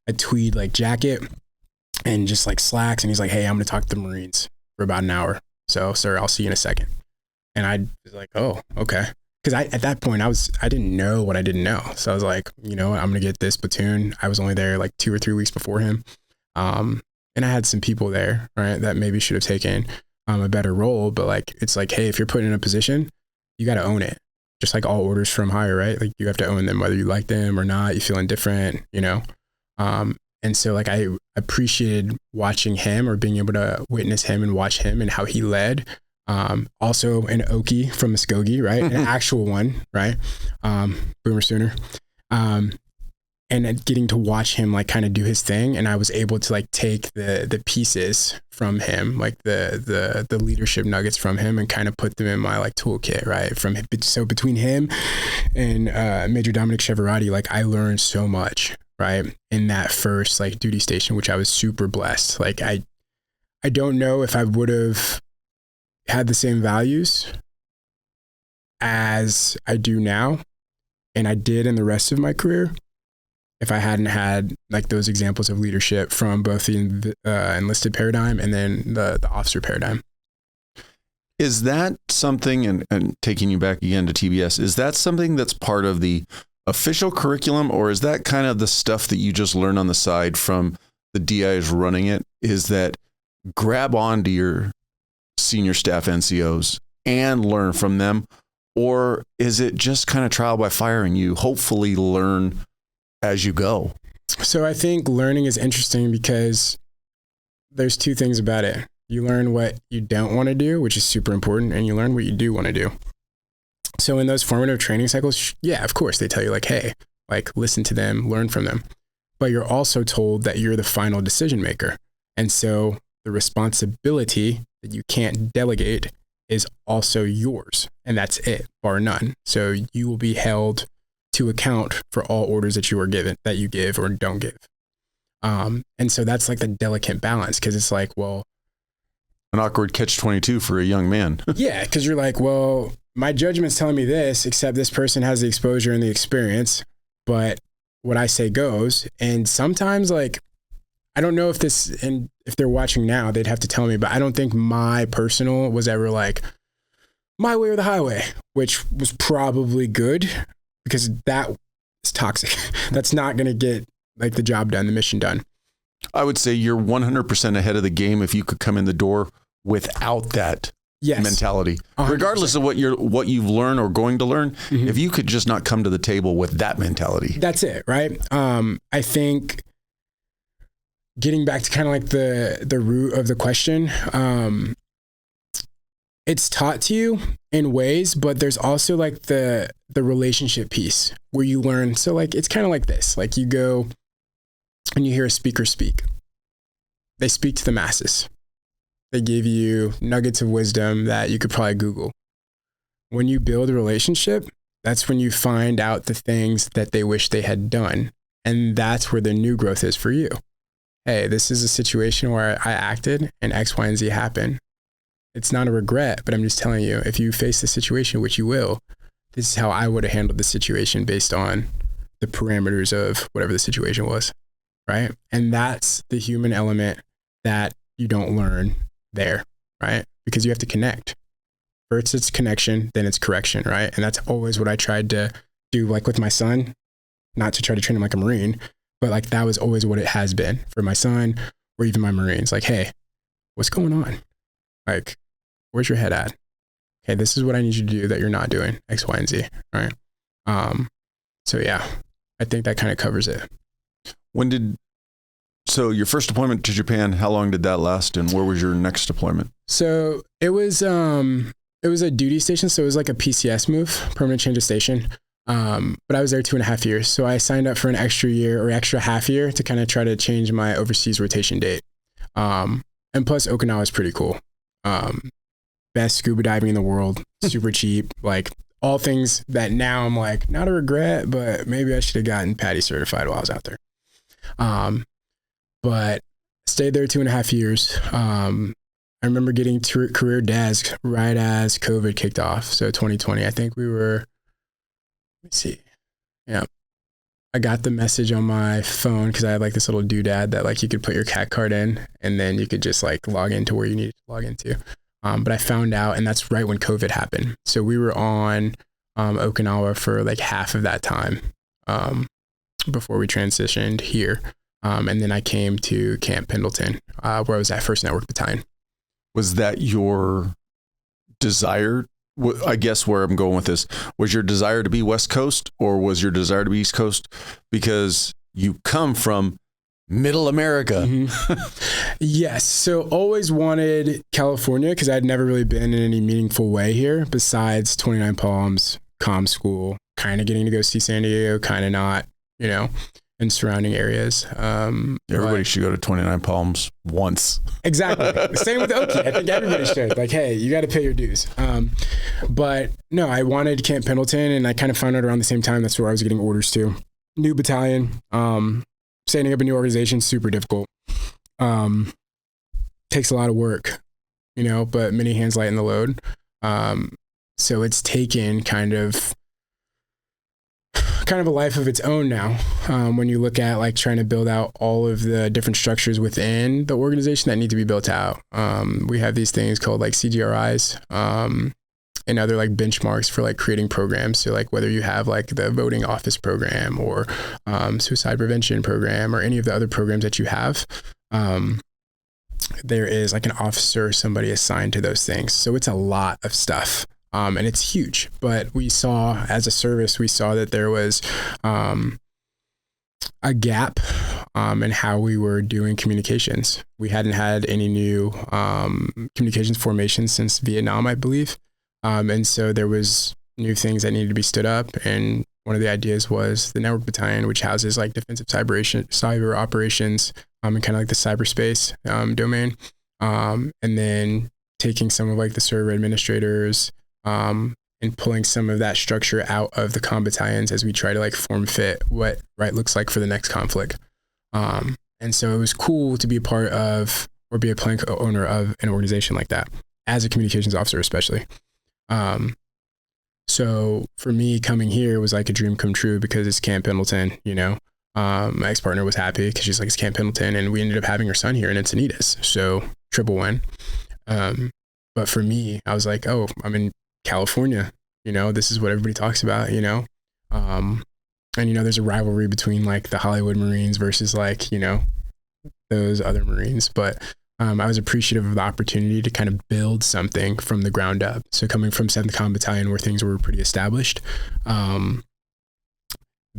a tweed jacket and just slacks. And he's like, hey, I'm going to talk to the Marines for about an hour. So, sir, I'll see you in a second. And I was like, oh, okay. Because at that point, I didn't know what I didn't know. So I was like, you know what, I'm going to get this platoon. I was only there 2 or 3 weeks before him. And I had some people there, right, that maybe should have taken a better role. But it's hey, if you're put in a position, you got to own it. Just like all orders from higher, right? You have to own them, whether you like them or not, you feel indifferent, you know? And so I appreciated watching him, or being able to witness him and watch him and how he led. Also an Okie from Muskogee, right? An actual one, right? Boomer Sooner. And getting to watch him kind of do his thing. And I was able to take the pieces from him, the leadership nuggets from him, and kind of put them in my toolkit, right? So between him and Major Dominic Cheverati, I learned so much, right? In that first duty station, which I was super blessed. I don't know if I would have had the same values as I do now, and I did in the rest of my career, if I hadn't had those examples of leadership from both the enlisted paradigm and then the officer paradigm. Is that something, and taking you back again to TBS, is that something that's part of the official curriculum, or is that kind of the stuff that you just learn on the side from the DIs running it? Is that grab on to your senior staff NCOs and learn from them? Or is it just kind of trial by fire and you hopefully learn as you go? So I think learning is interesting because there's two things about it. You learn what you don't want to do, which is super important, and you learn what you do want to do. So in those formative training cycles, yeah, of course, they tell you like, hey, like listen to them, learn from them. But you're also told that you're the final decision maker. And so the responsibility that you can't delegate is also yours. And that's it, bar none. So you will be held to account for all orders that you are given, that you give or don't give. And so that's like the delicate balance, because it's like, well, an awkward catch-22 for a young man. Yeah, because you're like, well, my judgment's telling me this, except this person has the exposure and the experience, but what I say goes. And sometimes, like, I don't know if this, and if they're watching now, they'd have to tell me, but I don't think my personal was ever like my way or the highway, which was probably good, because that is toxic. That's not going to get like the job done, the mission done. I would say you're 100% ahead of the game if you could come in the door without that mentality, 100%. Regardless of what you've learned or going to learn. Mm-hmm. If you could just not come to the table with that mentality, that's it, right? I think getting back to kind of like the root of the question, it's taught to you in ways, but there's also like the relationship piece where you learn. So like it's kind of like this: like you go and you hear a speaker speak. They speak to the masses. They give you nuggets of wisdom that you could probably Google. When you build a relationship, that's when you find out the things that they wish they had done. And that's where the new growth is for you. Hey, this is a situation where I acted and X, Y, and Z happened. It's not a regret, but I'm just telling you, if you face the situation, which you will, this is how I would have handled the situation based on the parameters of whatever the situation was, right? And that's the human element that you don't learn there, right? Because you have to connect. First it's connection, then it's correction, right? And that's always what I tried to do, like with my son, not to try to train him like a Marine, but like that was always what it has been for my son or even my Marines. Like, hey, what's going on? Like, where's your head at? Okay, this is what I need you to do that you're not doing, X, Y, and Z, right? So yeah, I think that kind of covers it. So your first deployment to Japan, how long did that last, and where was your next deployment? So it was a duty station. So it was like a PCS move, permanent change of station. But I was there 2.5 years. So I signed up for an extra year or extra half year to kind of try to change my overseas rotation date. And plus Okinawa is pretty cool. Best scuba diving in the world, super cheap, like all things that now I'm like, not a regret, but maybe I should have gotten PADI certified while I was out there. But stayed there 2.5 years. I remember getting career DAS right as COVID kicked off. So 2020, I think we were, let me see. Yeah. I got the message on my phone because I had like this little doodad that like you could put your CAT card in and then you could just like log into where you needed to log into. But I found out, and that's right when COVID happened. So we were on Okinawa for like half of that time before we transitioned here. And then I came to Camp Pendleton, where I was at 1st Network Battalion. Was that your desire? I guess where I'm going with this, was your desire to be West Coast or was your desire to be East Coast? Because you come from Middle America. Mm-hmm. Yes. So always wanted California because I'd never really been in any meaningful way here besides 29 Palms, comm school, kind of getting to go see San Diego, kind of not, you know, in surrounding areas. Everybody should go to 29 Palms once. Exactly. Same with Oki. I think everybody should. Like, hey, you got to pay your dues. But no, I wanted Camp Pendleton, and I kind of found out around the same time that's where I was getting orders to. New battalion, setting up a new organization, super difficult. Takes a lot of work, you know, but many hands lighten the load. So it's taken kind of a life of its own now. When you look at like trying to build out all of the different structures within the organization that need to be built out. We have these things called like CGRIs, and other like benchmarks for like creating programs. So like whether you have like the voting office program or suicide prevention program or any of the other programs that you have, there is like an officer or somebody assigned to those things. So it's a lot of stuff. And it's huge, but we saw as a service, we saw that there was a gap in how we were doing communications. We hadn't had any new communications formations since Vietnam, I believe. And so there was new things that needed to be stood up. And one of the ideas was the network battalion, which houses like defensive cyber operations and kind of like the cyberspace domain. And then taking some of like the server administrators and pulling some of that structure out of the comm battalions as we try to like form fit what right looks like for the next conflict. And so it was cool to be a part of or be a plank owner of an organization like that as a communications officer, especially. So for me coming here was like a dream come true because it's Camp Pendleton, you know. My ex-partner was happy because she's like, it's Camp Pendleton, and we ended up having her son here in Encinitas. So triple win. But for me, I was like, oh, I'm in California, you know, this is what everybody talks about, you know. And, you know, there's a rivalry between like the Hollywood Marines versus like, you know, those other Marines. But I was appreciative of the opportunity to kind of build something from the ground up. So coming from 7th Comm Battalion where things were pretty established,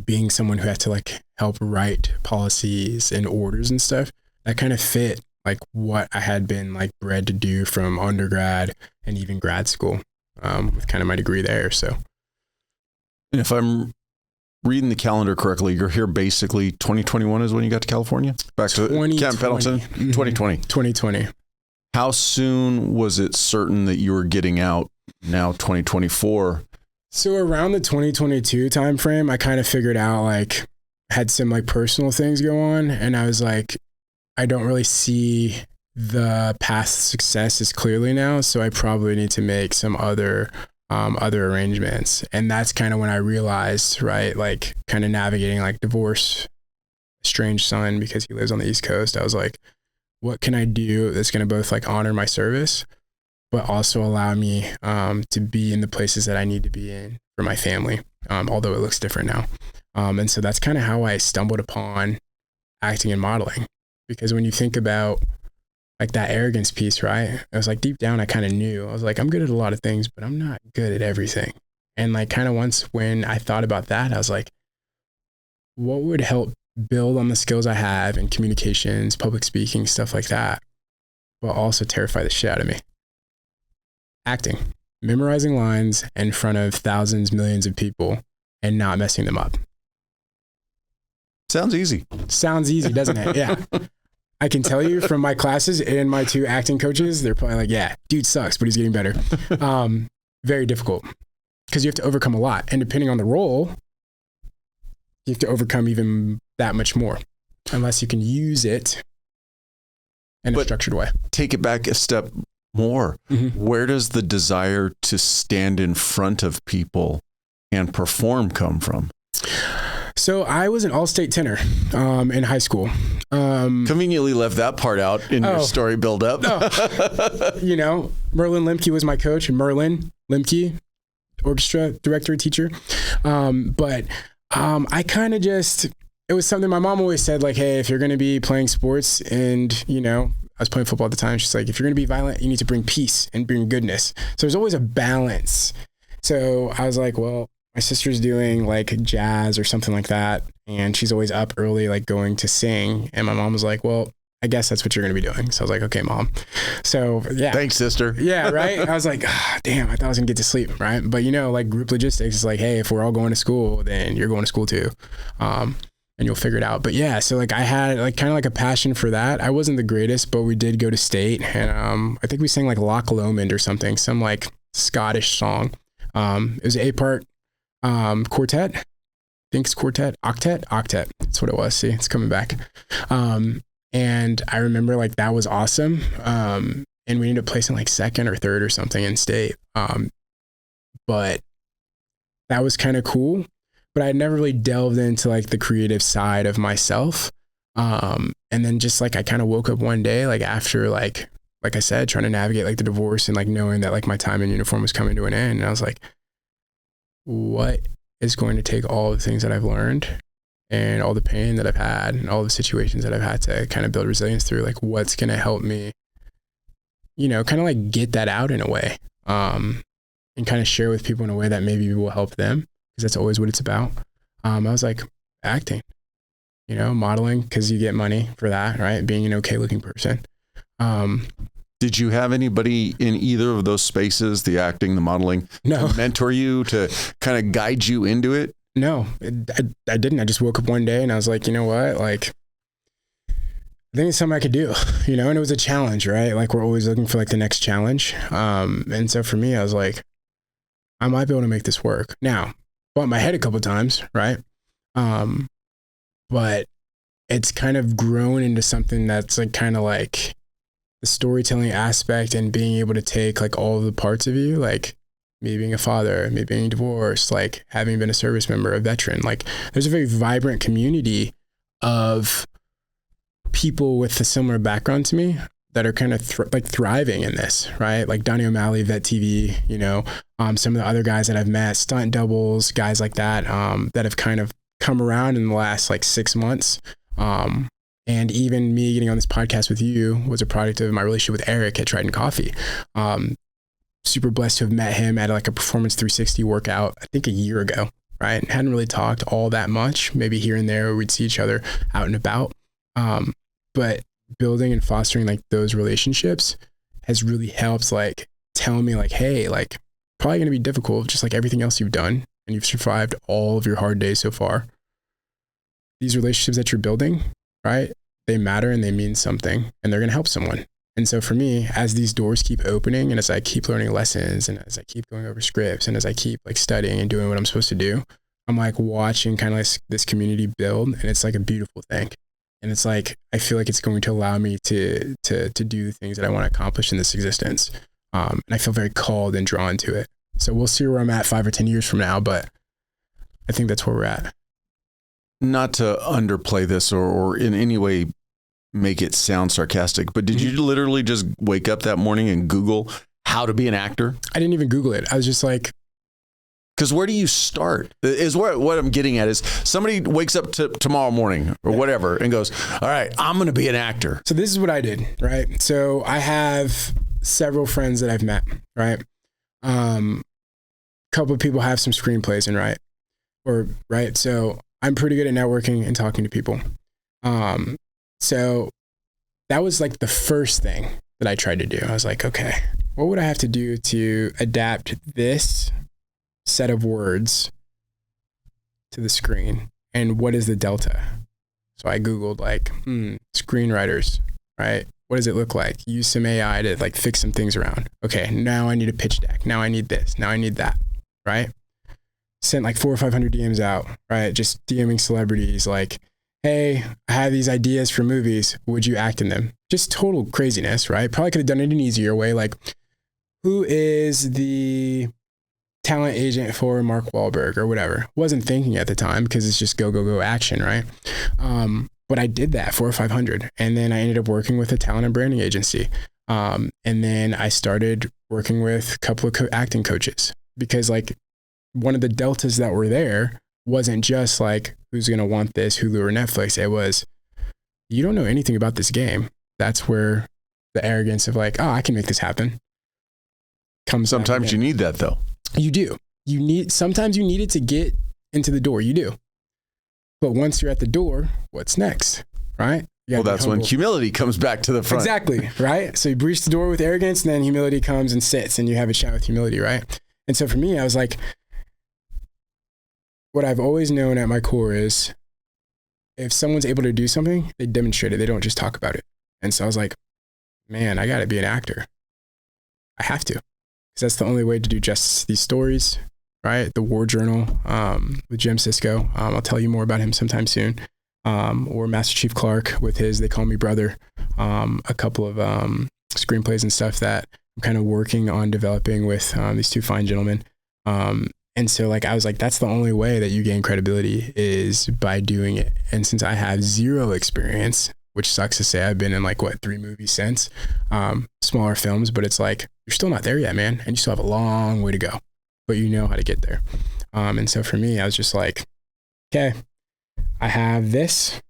being someone who had to like help write policies and orders and stuff, that kind of fit like what I had been like bred to do from undergrad and even grad school, with kind of my degree there. So, and if I'm reading the calendar correctly, you're here basically 2021 is when you got to California? Back to Camp Pendleton? 2020. 2020. How soon was it certain that you were getting out now 2024? So around the 2022 timeframe, I kind of figured out like had some like personal things go on, and I was like, I don't really see the path to success as clearly now, so I probably need to make some other arrangements. And that's kind of when I realized, right, like kind of navigating like divorce, estranged son because he lives on the East Coast. I was like, what can I do that's going to both like honor my service, but also allow me to be in the places that I need to be in for my family, although it looks different now. And so that's kind of how I stumbled upon acting and modeling. Because when you think about like that arrogance piece, right? I was like, deep down, I kind of knew. I was like, I'm good at a lot of things, but I'm not good at everything. And like kind of once when I thought about that, I was like, what would help build on the skills I have in communications, public speaking, stuff like that, but also terrify the shit out of me? Acting, memorizing lines in front of thousands, millions of people and not messing them up. Sounds easy. Sounds easy, doesn't it? Yeah. I can tell you from my classes and my 2 acting coaches, they're probably like, yeah, dude sucks, but he's getting better. Very difficult because you have to overcome a lot. And depending on the role, you have to overcome even that much more unless you can use it in a structured way. Take it back a step more. Mm-hmm. Where does the desire to stand in front of people and perform come from? So I was an all-state tenor in high school. Conveniently left that part out in your story build-up. You know, Merlin Lemke was my coach. Merlin Lemke, orchestra director, teacher. But I kind of just, it was something my mom always said, like, hey, if you're going to be playing sports and, you know, I was playing football at the time. She's like, if you're going to be violent, you need to bring peace and bring goodness. So there's always a balance. So I was like, well, my sister's doing like jazz or something like that. And she's always up early, like going to sing. And my mom was like, well, I guess that's what you're going to be doing. So I was like, okay, mom. So yeah. Thanks, sister. Yeah. Right. I was like, damn, I thought I was gonna get to sleep. Right. But you know, like group logistics is like, hey, if we're all going to school, then you're going to school too. And you'll figure it out. But yeah, so like I had like kind of like a passion for that. I wasn't the greatest, but we did go to state. And I think we sang like Loch Lomond or something, some like Scottish song. It was an 8-part quartet. I think it's octet. That's what it was. See, it's coming back. And I remember like that was awesome. And we ended up placing like 2nd or 3rd or something in state. But that was kind of cool. But I never really delved into like the creative side of myself. And then just like I kind of woke up one day, like after like like I said, trying to navigate like the divorce and like knowing that like my time in uniform was coming to an end. And I was like, what is going to take all the things that I've learned and all the pain that I've had and all the situations that I've had to kind of build resilience through, like what's going to help me, you know, kind of like get that out in a way, and kind of share with people in a way that maybe will help them, because that's always what it's about. I was like, acting, you know, modeling, because you get money for that, right? Being an okay looking person. Did you have anybody in either of those spaces, the acting, the modeling, no, to mentor you, to kind of guide you into it? No, I didn't. I just woke up one day and I was like, you know what? Like, I think it's something I could do, you know, and it was a challenge, right? Like we're always looking for like the next challenge. And so for me, I was like, I might be able to make this work. Now, bumped my head a couple of times, right? But it's kind of grown into something that's like kind of like the storytelling aspect and being able to take like all of the parts of you, like me being a father, me being divorced, like having been a service member, a veteran. Like there's a very vibrant community of people with a similar background to me that are kind of thriving in this, right? Like Donnie O'Malley, Vet TV, you know, some of the other guys that I've met, stunt doubles, guys like that, that have kind of come around in the last like 6 months. And even me getting on this podcast with you was a product of my relationship with Eric at Trident Coffee. Super blessed to have met him at like a Performance 360 workout, I think a year ago, right? Hadn't really talked all that much, maybe here and there we'd see each other out and about. But building and fostering like those relationships has really helped like tell me like, hey, like probably going to be difficult, just like everything else you've done, and you've survived all of your hard days so far. These relationships that you're building, right? They matter and they mean something, and they're going to help someone. And so for me, as these doors keep opening and as I keep learning lessons and as I keep going over scripts and as I keep like studying and doing what I'm supposed to do, I'm like watching kind of like this community build, and it's like a beautiful thing. And it's like, I feel like it's going to allow me to do the things that I want to accomplish in this existence. And I feel very called and drawn to it. So we'll see where I'm at 5 or 10 years from now, but I think that's where we're at. Not to underplay this or in any way make it sound sarcastic, but did you literally just wake up that morning and Google how to be an actor? I didn't even Google it. I was just like, because where do you start is what I'm getting at is somebody wakes up tomorrow morning or whatever and goes, all right, I'm going to be an actor. So this is what I did, right? So I have several friends that I've met, right? Couple of people have some screenplays in, right? So I'm pretty good at networking and talking to people. So that was like the first thing that I tried to do. I was like, okay, what would I have to do to adapt this set of words to the screen? And what is the delta? So I Googled like, screenwriters, right? What does it look like? Use some AI to like fix some things around. Okay, now I need a pitch deck. Now I need this. Now I need that, right? Sent like 400 or 500 DMs out, right? Just DMing celebrities like, hey, I have these ideas for movies. Would you act in them? Just total craziness, right? Probably could have done it in an easier way. Like, who is the talent agent for Mark Wahlberg or whatever? Wasn't thinking at the time because it's just go action, right? But I did that 400 or 500. And then I ended up working with a talent and branding agency. And then I started working with a couple of acting coaches, because like one of the deltas that were there wasn't just like, who's going to want this, Hulu or Netflix. It was, you don't know anything about this game. That's where the arrogance of like, oh, I can make this happen comes. Sometimes you need that though. You do. Sometimes you need it to get into the door. You do. But once you're at the door, what's next? Right? Well, that's when humility comes back to the front. Exactly. Right? So you breach the door with arrogance, and then humility comes and sits, and you have a chat with humility, right? And so for me, I was like, what I've always known at my core is if someone's able to do something, they demonstrate it. They don't just talk about it. And so I was like, man, I got to be an actor. I have to, because that's the only way to do justice to these stories, right? The War Journal with Jim Sisko. I'll tell you more about him sometime soon. Or Master Chief Clark with his They Call Me Brother. A couple of screenplays and stuff that I'm kind of working on developing with these two fine gentlemen. And so like, I was like, that's the only way that you gain credibility is by doing it. And since I have zero experience which sucks to say. I've been in like 3 movies since, smaller films, but it's like, you're still not there yet, man. And you still have a long way to go, but you know how to get there. And so for me, I was just like, okay, I have this.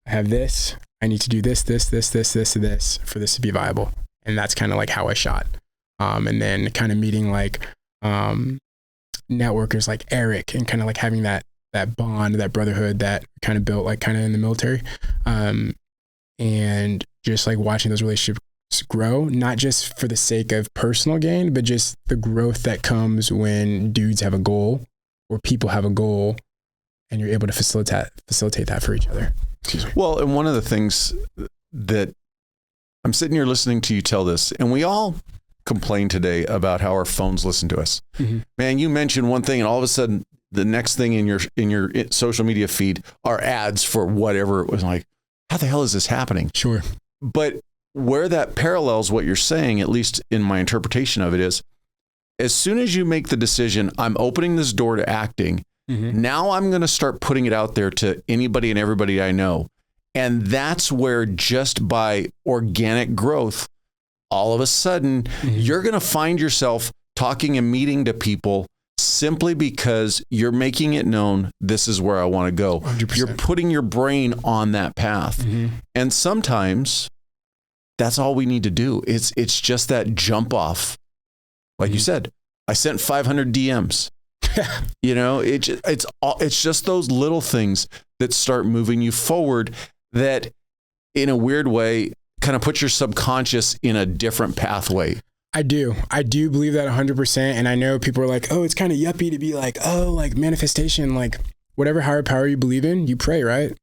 I need to do this for this to be viable. And that's kind of like how I shot. And then kind of meeting like networkers like Eric, and kind of like having that bond, that brotherhood that kind of built like kind of in the military. And just like watching those relationships grow, not just for the sake of personal gain, but just the growth that comes when dudes have a goal or people have a goal, and you're able to facilitate that for each other. Well, and one of the things that I'm sitting here listening to you tell this, and we all complain today about how our phones listen to us. Mm-hmm. Man, you mention one thing and all of a sudden the next thing in your social media feed are ads for whatever. It was like, how the hell is this happening? Sure. But where that parallels what you're saying, at least in my interpretation of it, is as soon as you make the decision, I'm opening this door to acting, now I'm going to start putting it out there to anybody and everybody I know. And that's where, just by organic growth, all of a sudden, you're going to find yourself talking and meeting to people simply because you're making it known, this is where I want to go. 100%. You're putting your brain on that path. And sometimes that's all we need to do. It's just that jump off. Like you said, I sent 500 DMs. You know, it's just those little things that start moving you forward, that in a weird way kind of put your subconscious in a different pathway. I do believe that 100%. And I know people are like, oh, it's kind of yuppie to be like, oh, like manifestation, like whatever higher power you believe in, you pray, right?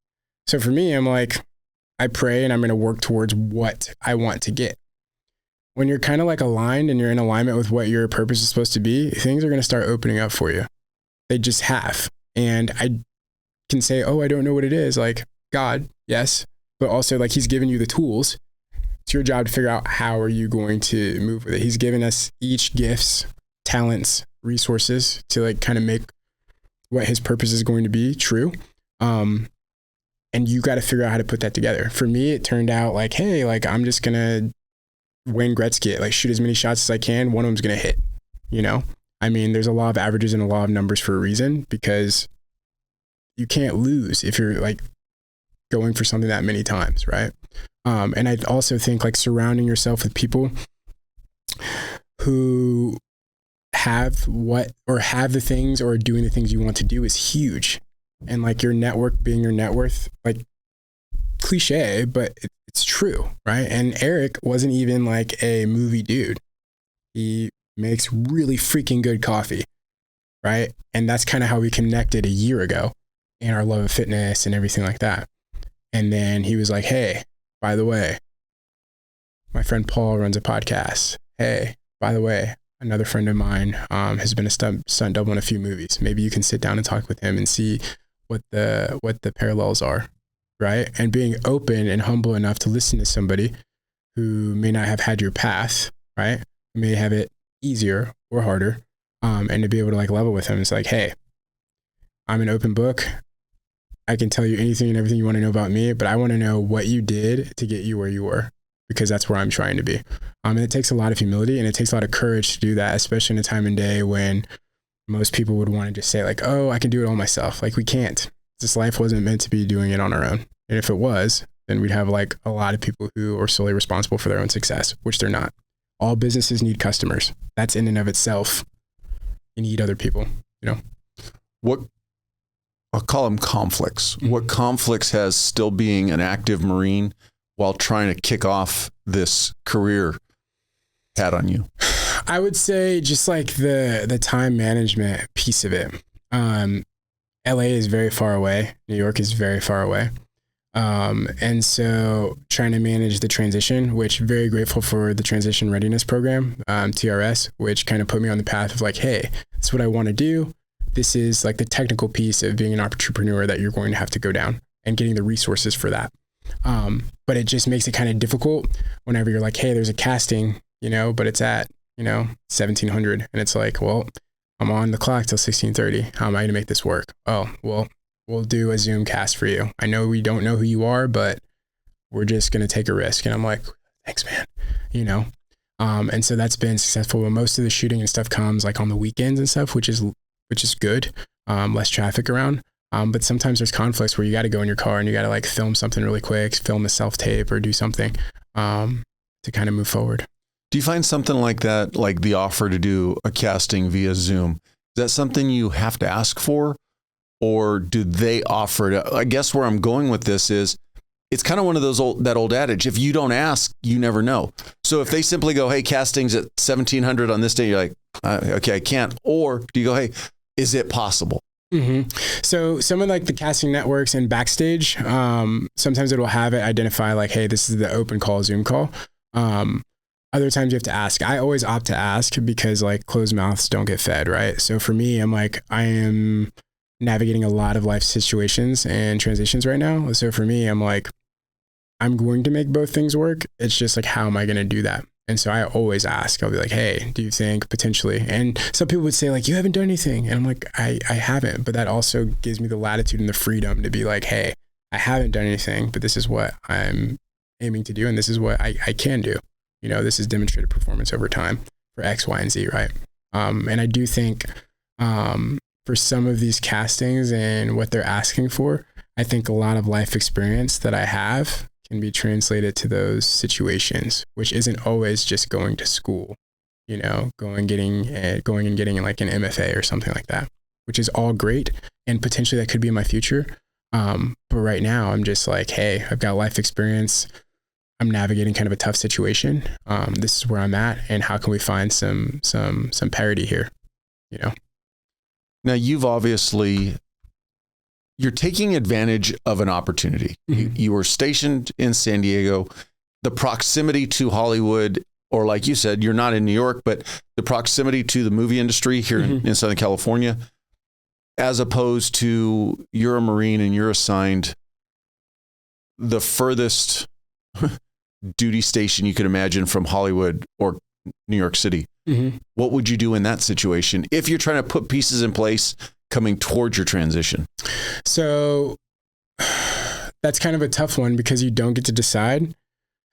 So for me, I'm like, I pray and I'm going to work towards what I want to get. When you're kind of like aligned and you're in alignment with what your purpose is supposed to be, things are going to start opening up for you. They just have. And I can say, oh, I don't know what it is. Like God, yes. But also like he's given you the tools. It's your job to figure out how are you going to move with it. He's given us each gifts, talents, resources to like kind of make what his purpose is going to be true. And you got to figure out how to put that together. For me, it turned out like, hey, like I'm just going to Wayne Gretzky it, like shoot as many shots as I can. One of them's going to hit, you know? I mean, there's a law of averages and a law of numbers for a reason, because you can't lose if you're like going for something that many times, right? And I also think like surrounding yourself with people who have the things or are doing the things you want to do is huge. And like your network being your net worth, like cliche, but it's true, right? And Eric wasn't even like a movie dude. He makes really freaking good coffee, right? And that's kind of how we connected a year ago in our love of fitness and everything like that. And then he was like, hey, by the way, my friend Paul runs a podcast. Hey, by the way, another friend of mine has been a stunt double in a few movies. Maybe you can sit down and talk with him and see what the parallels are, right? And being open and humble enough to listen to somebody who may not have had your path, right? Who may have it easier or harder, and to be able to like level with him. It's like, hey, I'm an open book. I can tell you anything and everything you want to know about me, but I want to know what you did to get you where you were, because that's where I'm trying to be. And it takes a lot of humility and it takes a lot of courage to do that, especially in a time and day when most people would want to just say like, oh, I can do it all myself. Like we can't. This life wasn't meant to be doing it on our own. And if it was, then we'd have like a lot of people who are solely responsible for their own success, which they're not. All businesses need customers. That's in and of itself. You need other people, you know? What I'll call them conflicts. What conflicts has still being an active Marine while trying to kick off this career had on you? I would say just like the time management piece of it. LA is very far away. New York is very far away. And so trying to manage the transition, which very grateful for the transition readiness program, TRS, which kind of put me on the path of like, hey, this is what I want to do. This is like the technical piece of being an entrepreneur that you're going to have to go down and getting the resources for that. But it just makes it kind of difficult whenever you're like, hey, there's a casting, you know, but it's at, you know, 1700. And it's like, well, I'm on the clock till 1630. How am I going to make this work? Oh, well, we'll do a Zoom cast for you. I know we don't know who you are, but we're just going to take a risk. And I'm like, thanks, man. You know? And so that's been successful. But most of the shooting and stuff comes like on the weekends and stuff, which is good. Less traffic around. But sometimes there's conflicts where you got to go in your car and you got to like film something really quick, film a self-tape or do something to kind of move forward. Do you find something like that, like the offer to do a casting via Zoom, is that something you have to ask for, or do they offer it? I guess where I'm going with this is it's kind of one of those that old adage, if you don't ask, you never know. So if they simply go, hey, casting's at 1700 on this day, you're like, okay, I can't. Or do you go, hey, is it possible? Mm-hmm. So some of like the casting networks and Backstage, sometimes it will have it identify like, hey, this is the open call Zoom call. Other times you have to ask. I always opt to ask because like closed mouths don't get fed, right? So for me, I'm like, I am navigating a lot of life situations and transitions right now. So for me, I'm like, I'm going to make both things work. It's just like, how am I going to do that? And so I always ask, I'll be like, hey, do you think potentially? And some people would say like, you haven't done anything. And I'm like, I haven't, but that also gives me the latitude and the freedom to be like, hey, I haven't done anything, but this is what I'm aiming to do. And this is what I can do. You know, this is demonstrated performance over time for X, Y, and Z, right? And I do think for some of these castings and what they're asking for, I think a lot of life experience that I have can be translated to those situations, which isn't always just going to school, you know, going and getting like an MFA or something like that, which is all great. And potentially that could be in my future. But right now I'm just like, hey, I've got life experience. I'm navigating kind of a tough situation. This is where I'm at, and how can we find some parity here, you know? Now you're taking advantage of an opportunity. Mm-hmm. You were stationed in San Diego, the proximity to Hollywood, or like you said, you're not in New York, but the proximity to the movie industry here in Southern California, as opposed to you're a Marine and you're assigned the furthest duty station you could imagine from Hollywood or New York City. Mm-hmm. What would you do in that situation if you're trying to put pieces in place coming towards your transition? So that's kind of a tough one because you don't get to decide.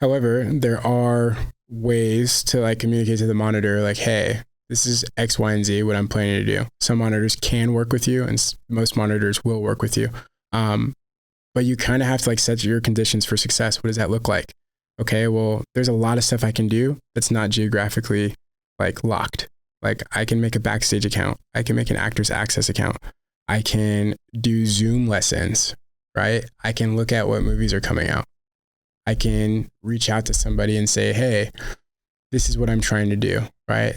However, there are ways to like communicate to the monitor, like, hey, this is X, Y, and Z, what I'm planning to do. Some monitors can work with you and most monitors will work with you. But you kind of have to like set your conditions for success. What does that look like? Okay, well, there's a lot of stuff I can do that's not geographically like locked. Like I can make a Backstage account. I can make an Actors Access account. I can do Zoom lessons, right? I can look at what movies are coming out. I can reach out to somebody and say, hey, this is what I'm trying to do, right?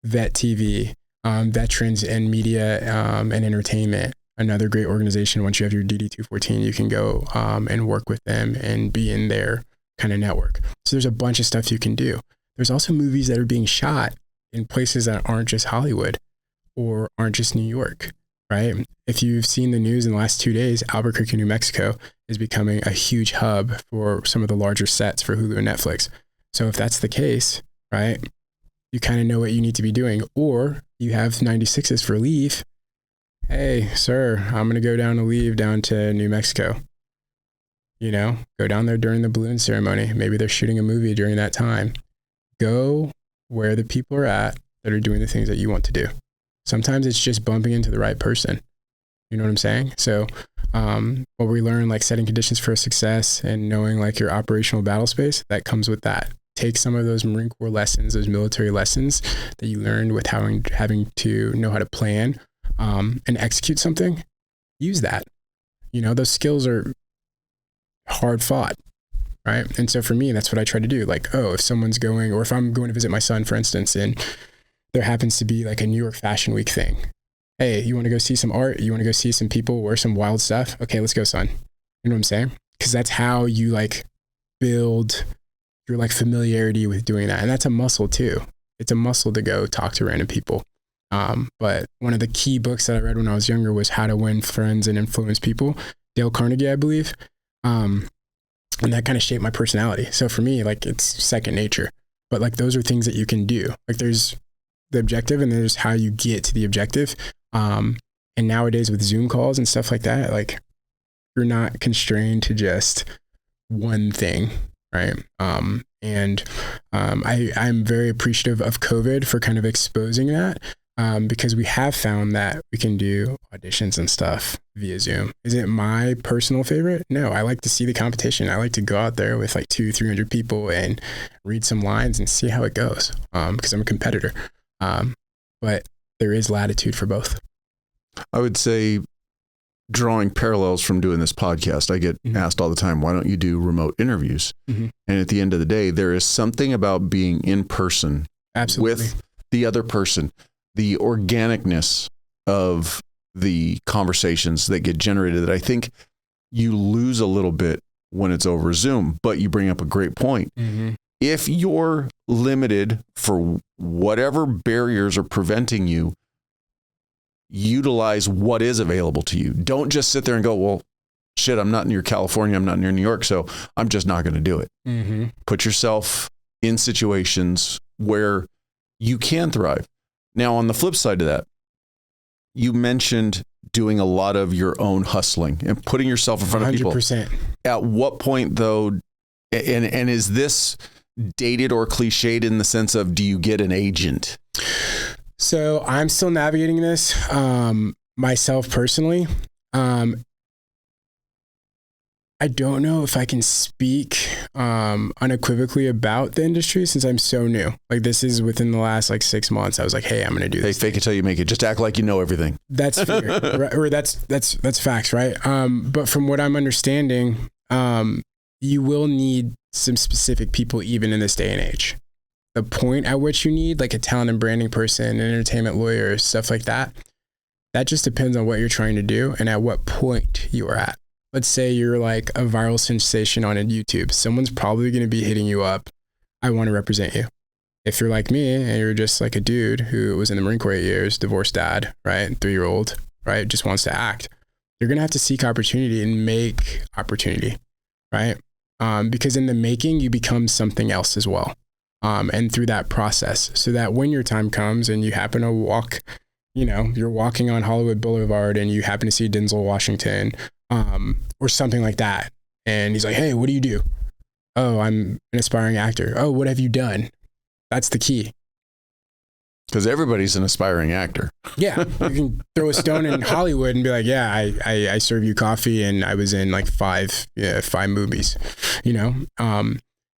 Vet TV, Veterans and Media and Entertainment, another great organization. Once you have your DD-214, you can go and work with them and be in their kind of network. So there's a bunch of stuff you can do. There's also movies that are being shot in places that aren't just Hollywood or aren't just New York, right? If you've seen the news in the last 2 days, Albuquerque, New Mexico is becoming a huge hub for some of the larger sets for Hulu and Netflix. So if that's the case, right, you kind of know what you need to be doing. Or you have 96s for leave. Hey, sir, I'm going to go down to leave down to New Mexico. You know, go down there during the balloon ceremony. Maybe they're shooting a movie during that time. Go where the people are at that are doing the things that you want to do. Sometimes it's just bumping into the right person. You know what I'm saying? So what we learn, like setting conditions for success and knowing like your operational battle space, that comes with that. Take some of those Marine Corps lessons, those military lessons that you learned with having to know how to plan and execute something. Use that. You know, those skills are hard fought, right? And so for me, that's what I try to do. Like, oh, if someone's going, or if I'm going to visit my son, for instance, and there happens to be like a New York Fashion Week thing. Hey, you want to go see some art? You want to go see some people wear some wild stuff? Okay, let's go, son. You know what I'm saying? Because that's how you like build your like familiarity with doing that. And that's a muscle too. It's a muscle to go talk to random people. But one of the key books that I read when I was younger was How to Win Friends and Influence People, Dale Carnegie, I believe. And that kind of shaped my personality. So for me, like it's second nature, but like those are things that you can do. Like there's the objective and there's how you get to the objective. And nowadays with Zoom calls and stuff like that, like you're not constrained to just one thing, right? I'm very appreciative of COVID for kind of exposing that, because we have found that we can do auditions and stuff via Zoom. Is it my personal favorite? No, I like to see the competition. I like to go out there with like 200-300 people and read some lines and see how it goes, because I'm a competitor. But there is latitude for both. I would say, drawing parallels from doing this podcast, I get asked all the time, why don't you do remote interviews? And at the end of the day, there is something about being in person with the other person, the organicness of the conversations that get generated that I think you lose a little bit when it's over Zoom. But you bring up a great point. If you're limited for whatever barriers are preventing you, utilize what is available to you. Don't just sit there and go, well, shit, I'm not near California, I'm not near New York, so I'm just not going to do it. Put yourself in situations where you can thrive. Now, on the flip side of that, you mentioned doing a lot of your own hustling and putting yourself in front of people. 100%. At what point, though, and is this dated or cliched in the sense of, do you get an agent? So I'm still navigating this myself personally. I don't know if I can speak unequivocally about the industry since I'm so new. Like, this is within the last like 6 months. I was like, hey, I'm going to do this. Hey, fake it till you make it. Just act like you know everything. That's fair. Right? Or that's facts, right? But from what I'm understanding, you will need some specific people even in this day and age. The point at which you need like a talent and branding person, an entertainment lawyer, stuff like that, that just depends on what you're trying to do and at what point you are at. Let's say you're like a viral sensation on YouTube. Someone's probably going to be hitting you up. I want to represent you. If you're like me and you're just like a dude who was in the Marine Corps 8 years, divorced dad, right? 3-year-old, right? Just wants to act. You're going to have to seek opportunity and make opportunity, right? Because in the making, you become something else as well. And through that process, so that when your time comes and you happen to walk, you're walking on Hollywood Boulevard and you happen to see Denzel Washington, or something like that. And he's like, hey, what do you do? Oh, I'm an aspiring actor. Oh, what have you done? That's the key. Because everybody's an aspiring actor. Yeah. You can throw a stone in Hollywood and be like, yeah, I serve you coffee and I was in like 5 movies,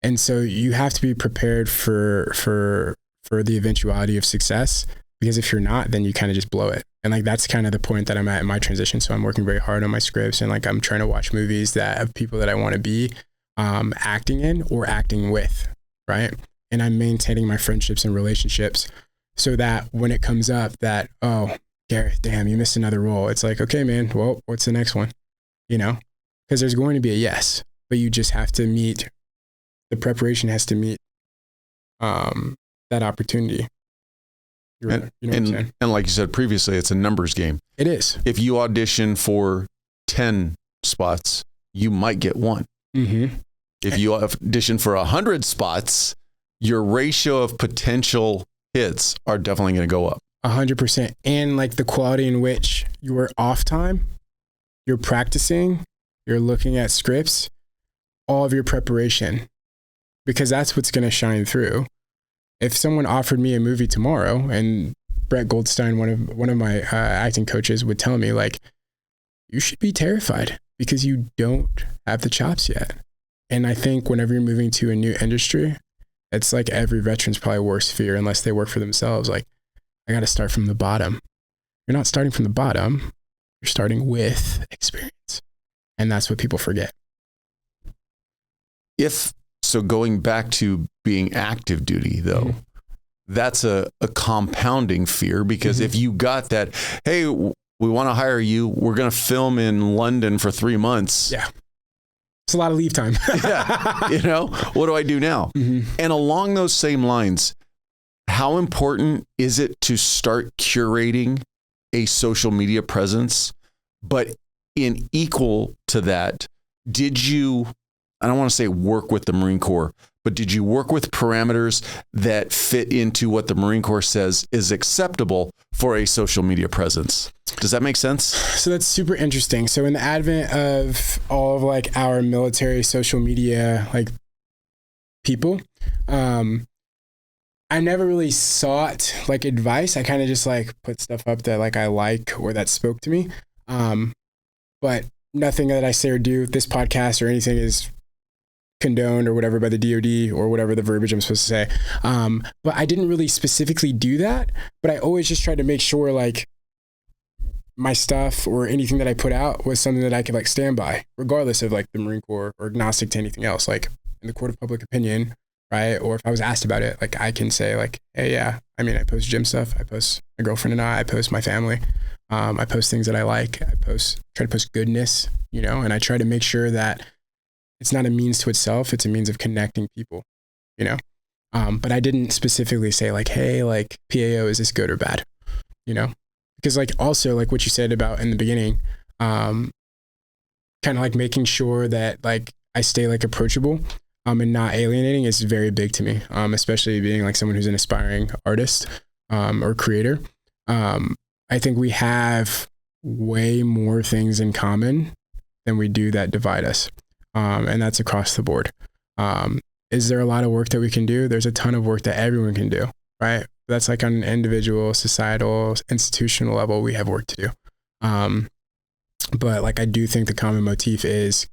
And so you have to be prepared for the eventuality of success, because if you're not, then you kind of just blow it. And like, that's kind of the point that I'm at in my transition. So I'm working very hard on my scripts and like, I'm trying to watch movies that have people that I want to be acting in or acting with. Right. And I'm maintaining my friendships and relationships so that when it comes up that, oh, Garyth, damn, you missed another role. It's like, okay, man, well, what's the next one? Because there's going to be a yes, but you just have to meet. The preparation has to meet that opportunity. And like you said previously, it's a numbers game. It is. If you audition for 10 spots, you might get 1. If you audition for 100 spots, your ratio of potential hits are definitely going to go up. 100%. And like the quality in which you are off time, you're practicing, you're looking at scripts, all of your preparation. Because that's what's going to shine through. If someone offered me a movie tomorrow, and Brett Goldstein, one of my acting coaches, would tell me like, you should be terrified because you don't have the chops yet. And I think whenever you're moving to a new industry, it's like every veteran's probably worst fear, unless they work for themselves. Like, I got to start from the bottom. You're not starting from the bottom. You're starting with experience. And that's what people forget. So going back to being active duty, though, that's a compounding fear, because if you got that, hey, we want to hire you, we're going to film in London for 3 months. Yeah. It's a lot of leave time. Yeah. What do I do now? And along those same lines, how important is it to start curating a social media presence? But in equal to that, did you, I don't want to say work with the Marine Corps, but did you work with parameters that fit into what the Marine Corps says is acceptable for a social media presence. Does that make sense? So that's super interesting. So in the advent of all of like our military social media, like people, I never really sought like advice. I kind of just like put stuff up that like I like or that spoke to me. But nothing that I say or do, this podcast or anything is condoned or whatever by the DOD or whatever the verbiage I'm supposed to say. But I didn't really specifically do that, but I always just tried to make sure like my stuff or anything that I put out was something that I could like stand by, regardless of like the Marine Corps or agnostic to anything else, like in the court of public opinion, right? Or if I was asked about it, like I can say like, hey, yeah, I mean, I post gym stuff. I post my girlfriend and I post my family. I post things that I like. Try to post goodness, you know, and I try to make sure that it's not a means to itself. It's a means of connecting people, you know? But I didn't specifically say like, hey, like PAO, is this good or bad? You know? Because like also like what you said about in the beginning, kind of like making sure that like I stay like approachable and not alienating is very big to me, especially being like someone who's an aspiring artist or creator. I think we have way more things in common than we do that divide us. And that's across the board. Is there a lot of work that we can do? There's a ton of work that everyone can do, right? That's like on an individual, societal, institutional level, we have work to do. But like, I do think the common motif is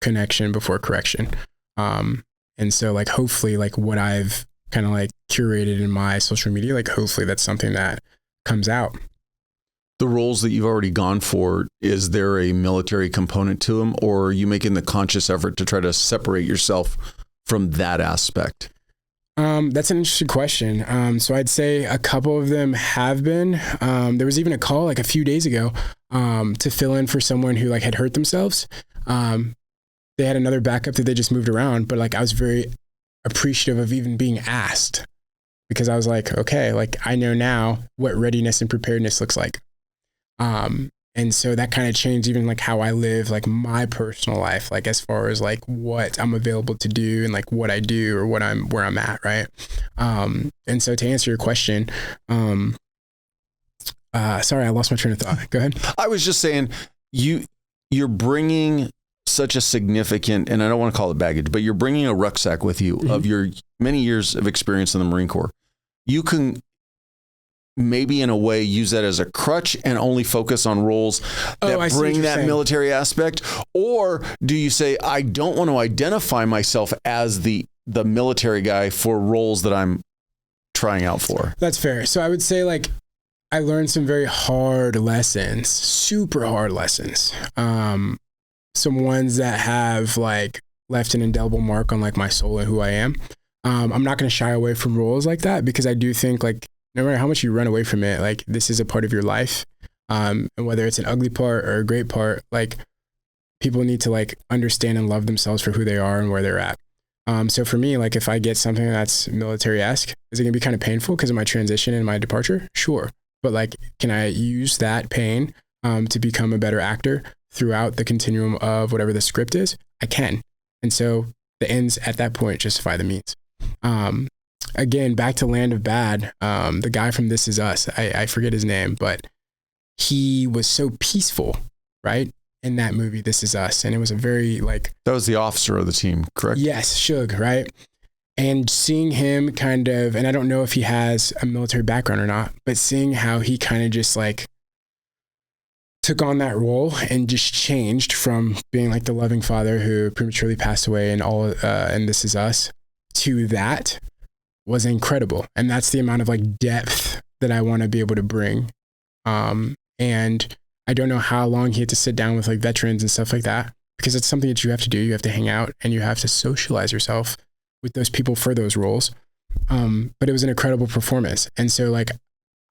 connection before correction. And so like, hopefully like what I've kind of like curated in my social media, like hopefully that's something that comes out. The roles that you've already gone for, is there a military component to them, or are you making the conscious effort to try to separate yourself from that aspect? That's an interesting question. So I'd say a couple of them have been. There was even a call like a few days ago to fill in for someone who like had hurt themselves. They had another backup that they just moved around, but like I was very appreciative of even being asked, because I was like, okay, like I know now what readiness and preparedness looks like. And so that kind of changed even like how I live, like my personal life, like as far as like what I'm available to do and like what I do or where I'm at. Right. And so to answer your question, sorry, I lost my train of thought. Go ahead. I was just saying you're bringing such a significant, and I don't want to call it baggage, but you're bringing a rucksack with you of your many years of experience in the Marine Corps. You can maybe in a way use that as a crutch and only focus on roles that bring that military aspect? Or do you say, I don't want to identify myself as the military guy for roles that I'm trying out for? That's fair. So I would say like, I learned some very hard lessons, super hard lessons. Some ones that have like left an indelible mark on like my soul and who I am. I'm not going to shy away from roles like that, because I do think like, no matter how much you run away from it, like this is a part of your life. And whether it's an ugly part or a great part, like people need to like understand and love themselves for who they are and where they're at. So for me, like if I get something that's military-esque, is it gonna be kind of painful because of my transition and my departure? Sure. But like, can I use that pain to become a better actor throughout the continuum of whatever the script is? I can. And so the ends at that point justify the means. Again, back to Land of Bad, the guy from This Is Us, I forget his name, but he was so peaceful, right? In that movie, This Is Us. And it was a very like... That was the officer of the team, correct? Yes, Shug, right? And seeing him kind of, and I don't know if he has a military background or not, but seeing how he kind of just like took on that role and just changed from being like the loving father who prematurely passed away and all, and This Is Us, to that was incredible. And that's the amount of like depth that I want to be able to bring. And I don't know how long he had to sit down with like veterans and stuff like that, because it's something that you have to do. You have to hang out and you have to socialize yourself with those people for those roles. But it was an incredible performance. And so like,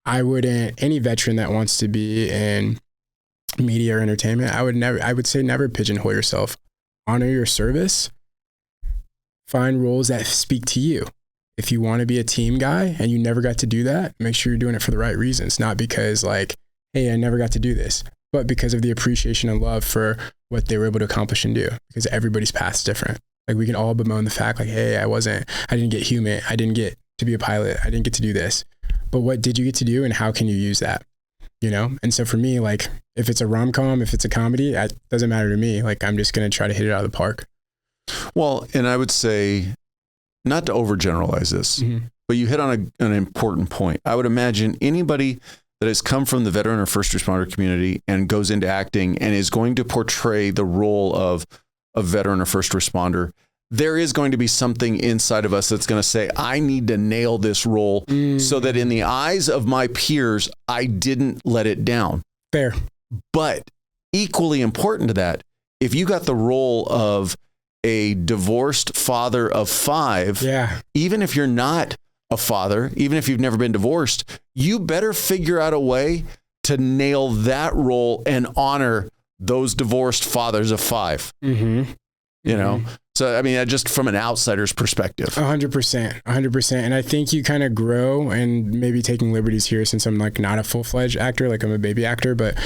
any veteran that wants to be in media or entertainment, I would say never pigeonhole yourself. Honor your service. Find roles that speak to you. If you want to be a team guy and you never got to do that, make sure you're doing it for the right reasons. Not because like, hey, I never got to do this, but because of the appreciation and love for what they were able to accomplish and do, because everybody's path is different. Like we can all bemoan the fact like, hey, I didn't get human. I didn't get to be a pilot. I didn't get to do this. but what did you get to do and how can you use that? You know? And so for me, like if it's a rom-com, if it's a comedy, it doesn't matter to me. Like I'm just going to try to hit it out of the park. Well, and I would say, not to overgeneralize this, but you hit on an important point. I would imagine anybody that has come from the veteran or first responder community and goes into acting and is going to portray the role of a veteran or first responder, there is going to be something inside of us that's going to say, I need to nail this role so that in the eyes of my peers, I didn't let it down. Fair. But equally important to that, if you got the role of a divorced father of 5, even if you're not a father, even if you've never been divorced, you better figure out a way to nail that role and honor those divorced fathers of 5. You know? So, I mean, just from an outsider's perspective. 100%. And I think you kind of grow, and maybe taking liberties here since I'm like not a full-fledged actor, like I'm a baby actor, but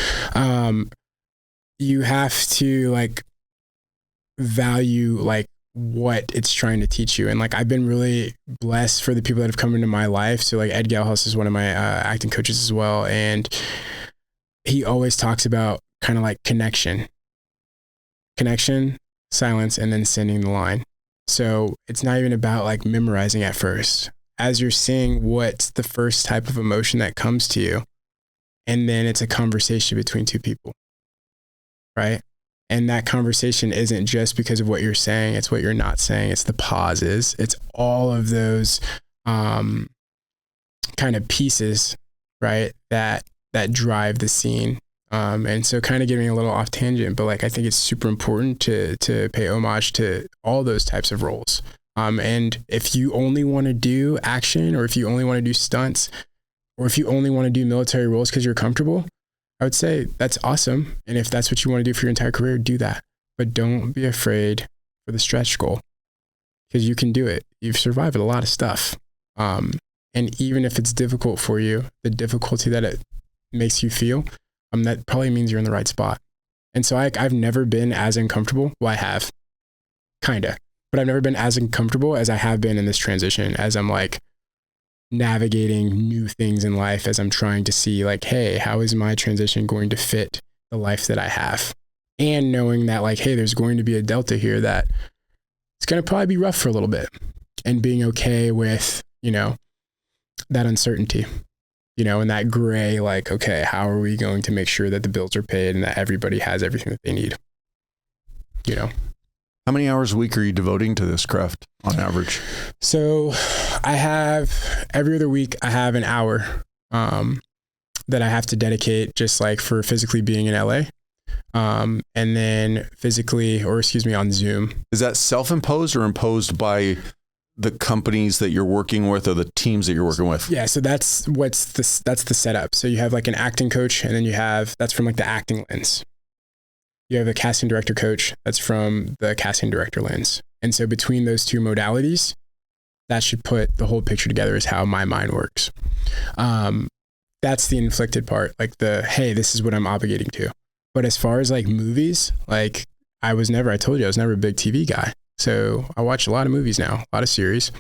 you have to like value like what it's trying to teach you. And like I've been really blessed for the people that have come into my life. So like Ed Galhouse is one of my acting coaches as well. And he always talks about kind of like connection, silence, and then sending the line. So it's not even about like memorizing at first. As you're seeing what's the first type of emotion that comes to you, and then it's a conversation between two people, right? And that conversation isn't just because of what you're saying, it's what you're not saying, it's the pauses, it's all of those kind of pieces, right, that drive the scene. And so kind of getting a little off tangent, but like I think it's super important to pay homage to all those types of roles. And if you only want to do action, or if you only want to do stunts, or if you only want to do military roles because you're comfortable, I would say that's awesome. And if that's what you want to do for your entire career, do that. But don't be afraid for the stretch goal, because you can do it. You've survived a lot of stuff. And even if it's difficult for you, the difficulty that it makes you feel, that probably means you're in the right spot. And so I've never been as uncomfortable. Well, I have, kind of, but I've never been as uncomfortable as I have been in this transition, as I'm like navigating new things in life, as I'm trying to see like, hey, how is my transition going to fit the life that I have? And knowing that like, hey, there's going to be a delta here that it's going to probably be rough for a little bit, and being okay with, you know, that uncertainty. You know, and that gray, like, okay, how are we going to make sure that the bills are paid and that everybody has everything that they need? You know, how many hours a week are you devoting to this craft on average? So I have every other week, I have an hour that I have to dedicate just like for physically being in LA. And then on Zoom. Is that self-imposed or imposed by the companies that you're working with, or the teams that you're working with? Yeah. So that's the setup. So you have like an acting coach, and then that's from like the acting lens. You have a casting director coach that's from the casting director lens. And so between those two modalities, that should put the whole picture together, is how my mind works. That's the inflicted part, like hey, this is what I'm obligating to. But as far as like movies, like I told you I was never a big TV guy. So I watch a lot of movies now, a lot of series.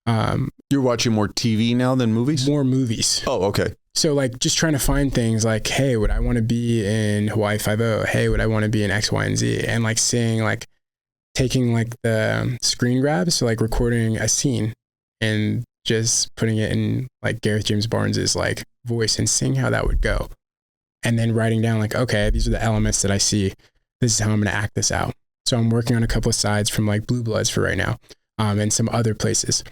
You're watching more TV now than movies? More movies. Oh, okay. So like just trying to find things like, hey, would I want to be in Hawaii Five-0? Hey, would I want to be in X, Y, and Z? And like seeing like taking like the screen grabs, so like recording a scene and just putting it in like Garyth Barnes's like voice and seeing how that would go. And then writing down like, okay, these are the elements that I see. This is how I'm going to act this out. So I'm working on a couple of sides from like Blue Bloods for right now, and some other places,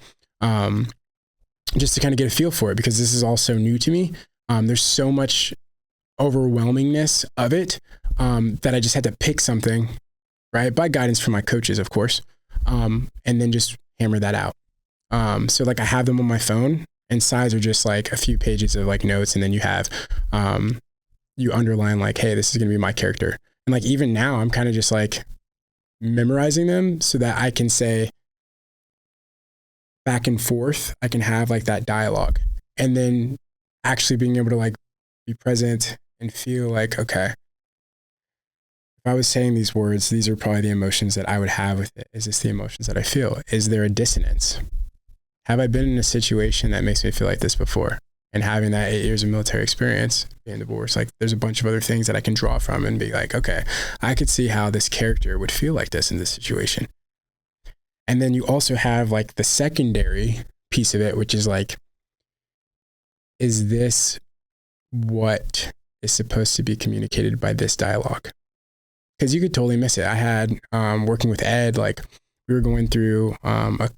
just to kind of get a feel for it, because this is all so new to me. There's so much overwhelmingness of it, that I just had to pick something, right? By guidance from my coaches, of course. And then just hammer that out. So like I have them on my phone, and sides are just like a few pages of like notes. And then you have, you underline like, hey, this is going to be my character. And like, even now I'm kind of just like memorizing them so that I can say back and forth, I can have like that dialogue, and then actually being able to like be present and feel like, okay, if I was saying these words, these are probably the emotions that I would have with it. Is this the emotions that I feel? Is there a dissonance? Have I been in a situation that makes me feel like this before? and having that 8 years of military experience, being divorced, like there's a bunch of other things that I can draw from and be like, okay, I could see how this character would feel like this in this situation. And then you also have like the secondary piece of it, which is like, is this what is supposed to be communicated by this dialogue? Because you could totally miss it. I had, working with Ed, like we were going through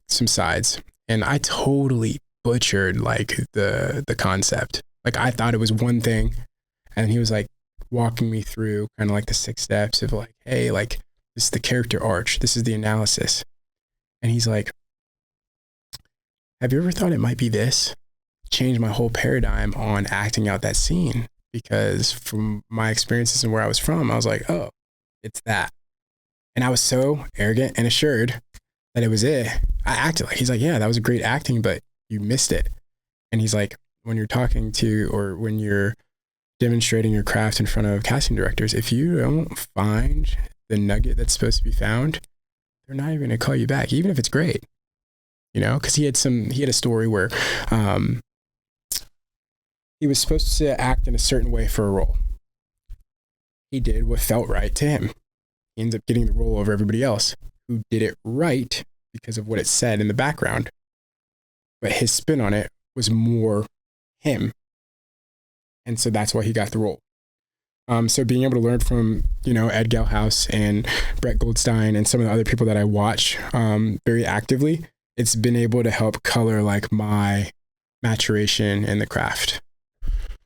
some sides, and I totally butchered like the concept. Like I thought it was one thing, and he was like walking me through kind of like the 6 steps of like, hey, like this is the character arch, this is the analysis. And he's like, have you ever thought it might be this? Changed my whole paradigm on acting out that scene, because from my experiences and where I was from, I was like, oh, it's that. And I was so arrogant and assured that it was it. I acted like, he's like, yeah, that was great acting, but you missed it. And he's like, when you're talking to, or when you're demonstrating your craft in front of casting directors, if you don't find the nugget that's supposed to be found, they're not even gonna call you back, even if it's great, you know? Cause he had a story where, he was supposed to act in a certain way for a role. He did what felt right to him. He ends up getting the role over everybody else who did it right because of what it said in the background. But his spin on it was more him. And so that's why he got the role. So being able to learn from, you know, Ed Galhouse and Brett Goldstein and some of the other people that I watch very actively, it's been able to help color like my maturation in the craft.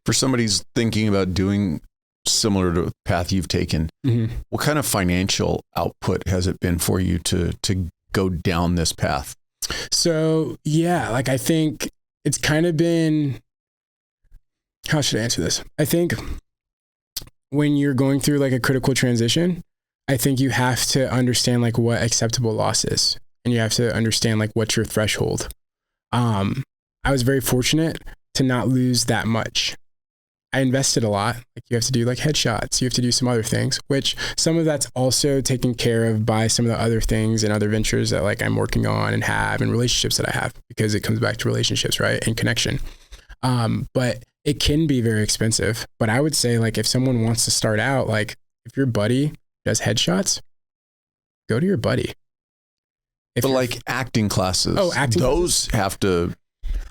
For somebody who's thinking about doing similar to the path you've taken, what kind of financial output has it been for you to go down this path? So yeah, like I think it's kind of been, how should I answer this? I think when you're going through like a critical transition, I think you have to understand like what acceptable loss is, and you have to understand like what's your threshold. I was very fortunate to not lose that much. I invested a lot. Like you have to do like headshots. You have to do some other things, which some of that's also taken care of by some of the other things and other ventures that like I'm working on and have, and relationships that I have, because it comes back to relationships, right? And connection. But it can be very expensive. But I would say like if someone wants to start out, like if your buddy does headshots, go to your buddy. But like acting classes, those have to,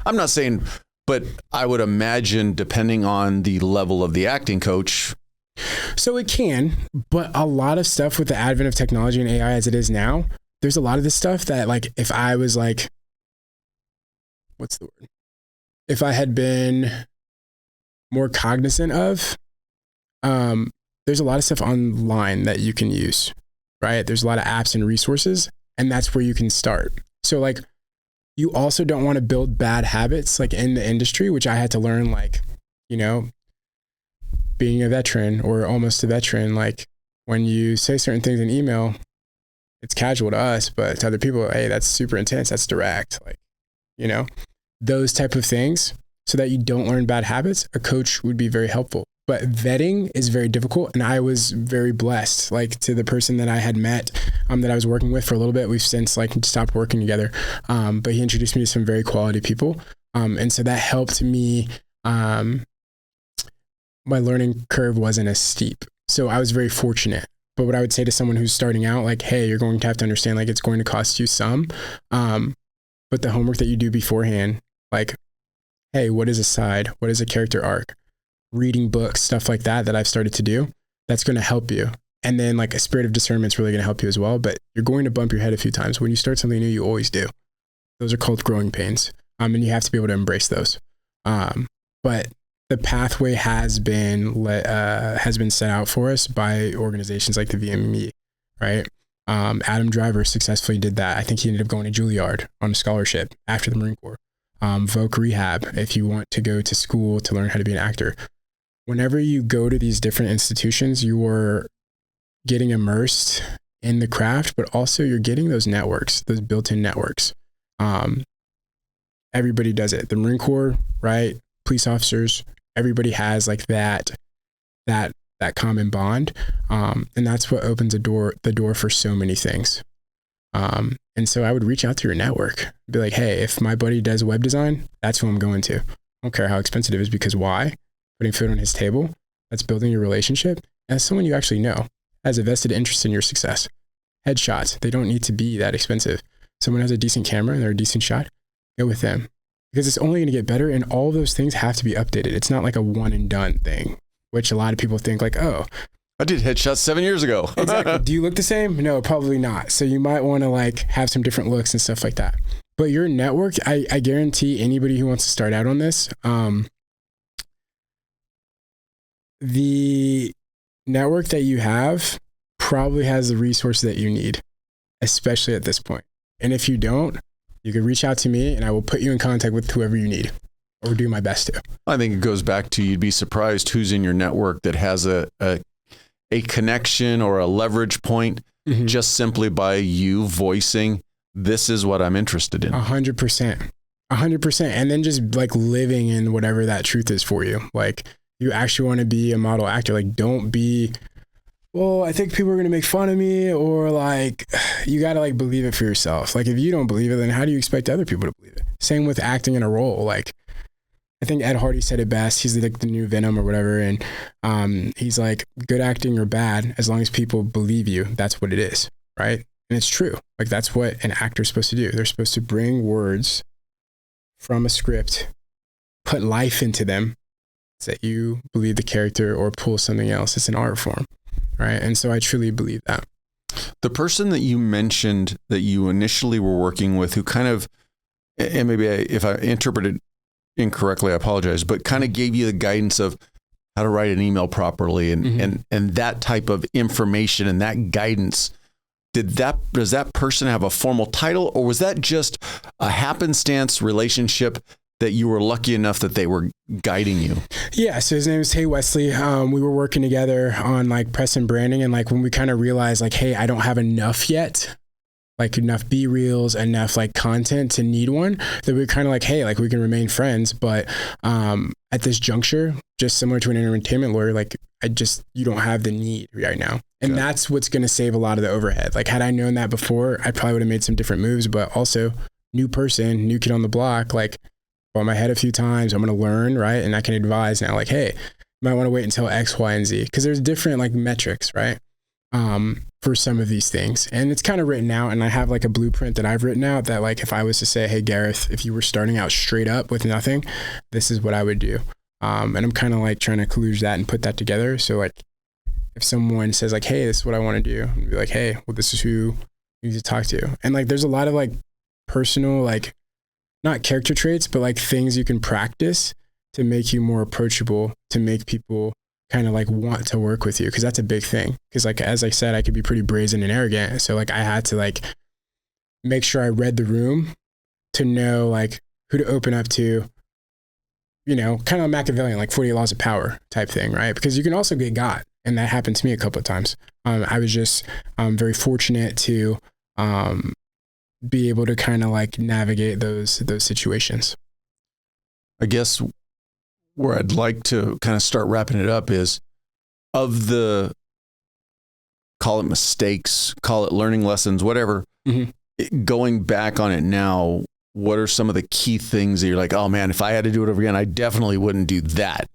I'm not saying, but I would imagine depending on the level of the acting coach. So it can, but a lot of stuff with the advent of technology and AI as it is now, there's a lot of this stuff that like, if I was like, what's the word? If I had been more cognizant of, there's a lot of stuff online that you can use, right? There's a lot of apps and resources, and that's where you can start. So like, you also don't want to build bad habits like in the industry, which I had to learn, like, you know, being a veteran or almost a veteran, like when you say certain things in email, it's casual to us, but to other people, hey, that's super intense. That's direct. Like, you know, those type of things, so that you don't learn bad habits, a coach would be very helpful. But vetting is very difficult. And I was very blessed, like to the person that I had met, that I was working with for a little bit. We've since like stopped working together. But he introduced me to some very quality people. And so that helped me. My learning curve wasn't as steep. So I was very fortunate. But what I would say to someone who's starting out, like, hey, you're going to have to understand, like, it's going to cost you some. But the homework that you do beforehand, like, hey, what is a side? What is a character arc? Reading books, stuff like that I've started to do, that's going to help you. And then like a spirit of discernment is really going to help you as well. But you're going to bump your head a few times. When you start something new, you always do. Those are called growing pains. And you have to be able to embrace those. But the pathway has been set out for us by organizations like the VME, right? Adam Driver successfully did that. I think he ended up going to Juilliard on a scholarship after the Marine Corps. Voc Rehab, if you want to go to school to learn how to be an actor. Whenever you go to these different institutions, you are getting immersed in the craft, but also you're getting those networks, those built-in networks. Everybody does it. The Marine Corps, right? Police officers, everybody has like that common bond. And that's what opens the door for so many things. And so I would reach out to your network, be like, hey, if my buddy does web design, that's who I'm going to. I don't care how expensive it is, because why? Putting food on his table, that's building your relationship. And as someone you actually know has a vested interest in your success. Headshots, they don't need to be that expensive. Someone has a decent camera and they're a decent shot, go with them, because it's only going to get better. And all of those things have to be updated. It's not like a one and done thing, which a lot of people think like, oh, I did headshots 7 years ago. exactly. Do you look the same? No, probably not. So you might want to like have some different looks and stuff like that. But your network, I guarantee anybody who wants to start out on this, the network that you have probably has the resources that you need, especially at this point. And if you don't, you can reach out to me and I will put you in contact with whoever you need, or do my best to. I think it goes back to, you'd be surprised who's in your network that has a connection or a leverage point, just simply by you voicing, this is what I'm interested in. 100%. 100%. And then just like living in whatever that truth is for you. Like, you actually want to be a model actor. Like, don't be, well, I think people are going to make fun of me, or like, you got to like believe it for yourself. Like, if you don't believe it, then how do you expect other people to believe it? Same with acting in a role. Like, I think Ed Hardy said it best. He's like the new Venom or whatever. And he's like, good acting or bad, as long as people believe you, that's what it is. Right. And it's true. Like, that's what an actor's supposed to do. They're supposed to bring words from a script, put life into them, so that you believe the character, or pull something else. It's an art form. Right. And so I truly believe that. The person that you mentioned that you initially were working with, who kind of, and maybe if I interpreted incorrectly, I apologize, but kind of gave you the guidance of how to write an email properly and that type of information and that guidance. Does that person have a formal title, or was that just a happenstance relationship that you were lucky enough that they were guiding you? Yeah. So his name is Tay Wesley. We were working together on like press and branding. And like, when we kind of realized like, hey, I don't have enough yet, like enough B-reels, enough like content to need one, that we were kind of like, hey, like we can remain friends. But at this juncture, just similar to an entertainment lawyer, like you don't have the need right now. And that's what's going to save a lot of the overhead. Like, had I known that before, I probably would have made some different moves. But also, new person, new kid on the block, like, bump my head a few times, I'm going to learn, right? And I can advise now, like, hey, you might want to wait until X, Y, and Z. Because there's different like metrics, right? For some of these things. And it's kind of written out. And I have like a blueprint that I've written out that like, if I was to say, hey, Garyth, if you were starting out straight up with nothing, this is what I would do. And I'm kind of like trying to kludge that and put that together. So like, if someone says like, hey, this is what I want to do, I'd be like, hey, well, this is who you need to talk to. And like, there's a lot of like personal, like, not character traits, but like things you can practice to make you more approachable, to make people kind of like want to work with you. Cause that's a big thing. Cause like, as I said, I could be pretty brazen and arrogant. So like, I had to like make sure I read the room to know like who to open up to, you know, kind of Machiavellian, like 48 laws of power type thing. Right. Because you can also get got. And that happened to me a couple of times. I was just very fortunate to be able to kind of like navigate those situations. I guess where I'd like to kind of start wrapping it up is, of the, call it mistakes, call it learning lessons, whatever, going back on it now, what are some of the key things that you're like, oh man, if I had to do it over again, I definitely wouldn't do that?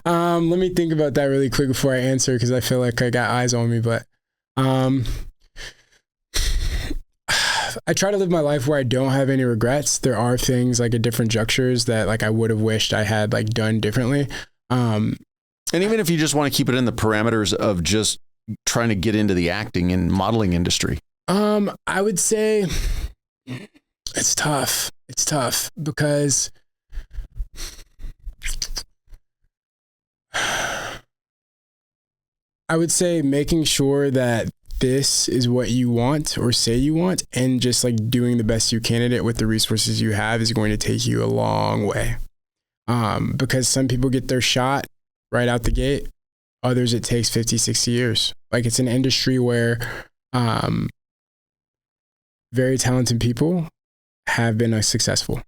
Let me think about that really quick before I answer, because I feel like I got eyes on me. But I try to live my life where I don't have any regrets. There are things like at different junctures that like I would have wished I had like done differently. And even if you just want to keep it in the parameters of just trying to get into the acting and modeling industry, I would say it's tough. It's tough because I would say making sure that this is what you want or say you want, and just like doing the best you can at it with the resources you have is going to take you a long way. Because some people get their shot right out the gate. Others, it takes 50, 60 years. Like, it's an industry where very talented people have been successful.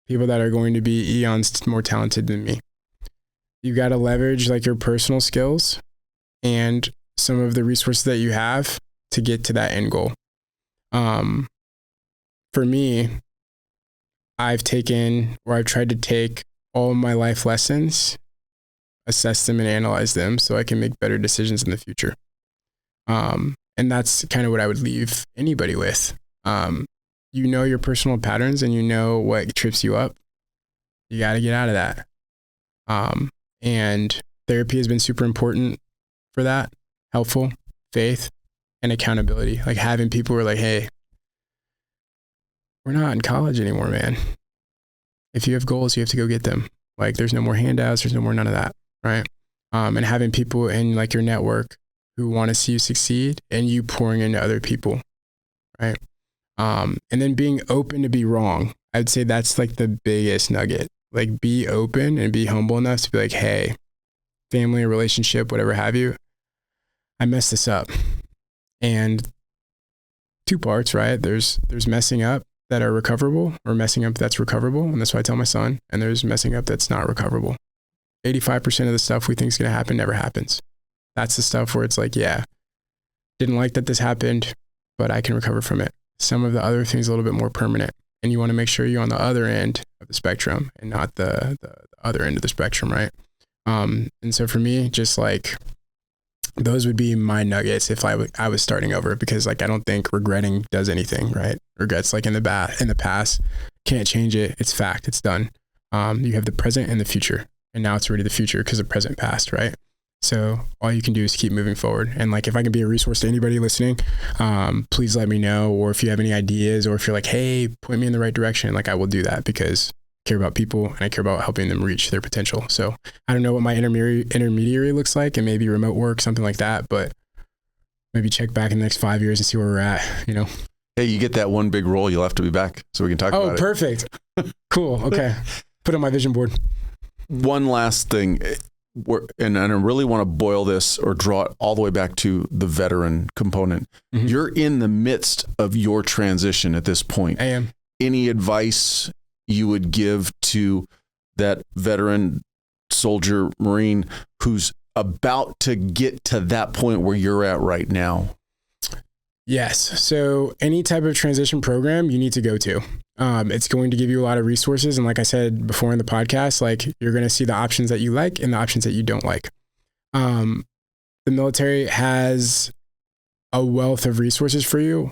People that are going to be eons more talented than me. You got to leverage like your personal skills and some of the resources that you have to get to that end goal. For me, I've taken, or I've tried to take all of my life lessons, assess them and analyze them so I can make better decisions in the future. And that's kind of what I would leave anybody with. You know your personal patterns and you know what trips you up. You got to get out of that. And therapy has been super important for that. Helpful, faith, and accountability. Like having people who are like, hey, we're not in college anymore, man. If you have goals, you have to go get them. Like there's no more handouts. There's no more none of that. Right. And having people in like your network who want to see you succeed and you pouring into other people. Right. And then being open to be wrong. I'd say that's like the biggest nugget. Like be open and be humble enough to be like, hey, family, relationship, whatever have you, I messed this up. And two parts, right? There's messing up that are recoverable, or messing up that's recoverable. And that's what I tell my son. And there's messing up that's not recoverable. 85% of the stuff we think is going to happen never happens. That's the stuff where it's like, yeah, didn't like that this happened, but I can recover from it. Some of the other things a little bit more permanent. And you want to make sure you're on the other end of the spectrum and not the other end of the spectrum, right? And so for me, just like those would be my nuggets if I was starting over, because like I don't think regretting does anything, right? Regrets like in the past, can't change it. It's fact. It's done. You have the present and the future, and now it's already the future because the present passed, right? So all you can do is keep moving forward. And like, if I can be a resource to anybody listening, please let me know. Or if you have any ideas, or if you're like, hey, point me in the right direction, like I will do that because I care about people and I care about helping them reach their potential. So I don't know what my intermediary looks like, and maybe remote work, something like that, but maybe check back in the next 5 years and see where we're at, you know? Hey, you get that one big role, you'll have to be back so we can talk about it. Oh, perfect. Cool. Okay. Put it on my vision board. One last thing. And I really want to boil this or draw it all the way back to the veteran component. Mm-hmm. You're in the midst of your transition at this point. I am. Any advice you would give to that veteran soldier, Marine, who's about to get to that point where you're at right now? Yes. So any type of transition program you need to go to. It's going to give you a lot of resources. And like I said before in the podcast, like you're going to see the options that you like and the options that you don't like. The military has a wealth of resources for you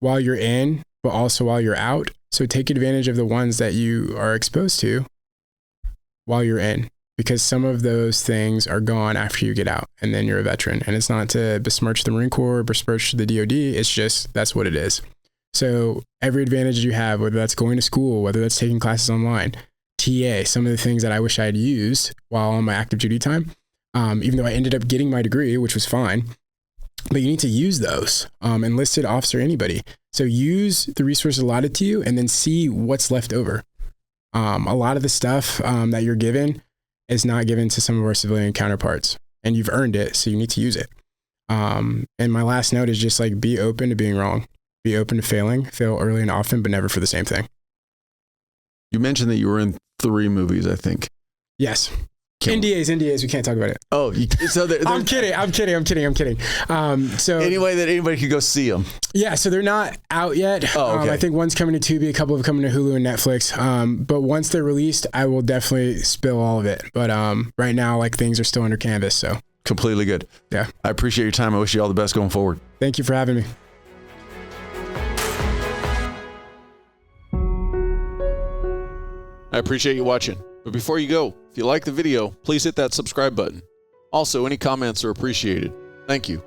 while you're in, but also while you're out. So take advantage of the ones that you are exposed to while you're in, because some of those things are gone after you get out and then you're a veteran. And it's not to besmirch the Marine Corps, or besmirch the DOD. It's just, that's what it is. So every advantage you have, whether that's going to school, whether that's taking classes online, TA, some of the things that I wish I had used while on my active duty time, even though I ended up getting my degree, which was fine, but you need to use those, enlisted officer, anybody. So use the resources allotted to you and then see what's left over. A lot of the stuff that you're given is not given to some of our civilian counterparts, and you've earned it, so you need to use it. And my last note is just like, be open to being wrong. Be open to failing, fail early and often, but never for the same thing. You mentioned that you were in 3 movies, I think. Yes. NDAs, we can't talk about it. Oh, so I'm kidding. So any way that anybody could go see them. Yeah, so they're not out yet. Oh, okay. I think one's coming to Tubi, a couple of coming to Hulu and Netflix. But once they're released, I will definitely spill all of it. But right now, like, things are still under canvas, so. Completely good. Yeah. I appreciate your time. I wish you all the best going forward. Thank you for having me. I appreciate you watching. But before you go, if you like the video, please hit that subscribe button. Also, any comments are appreciated. Thank you.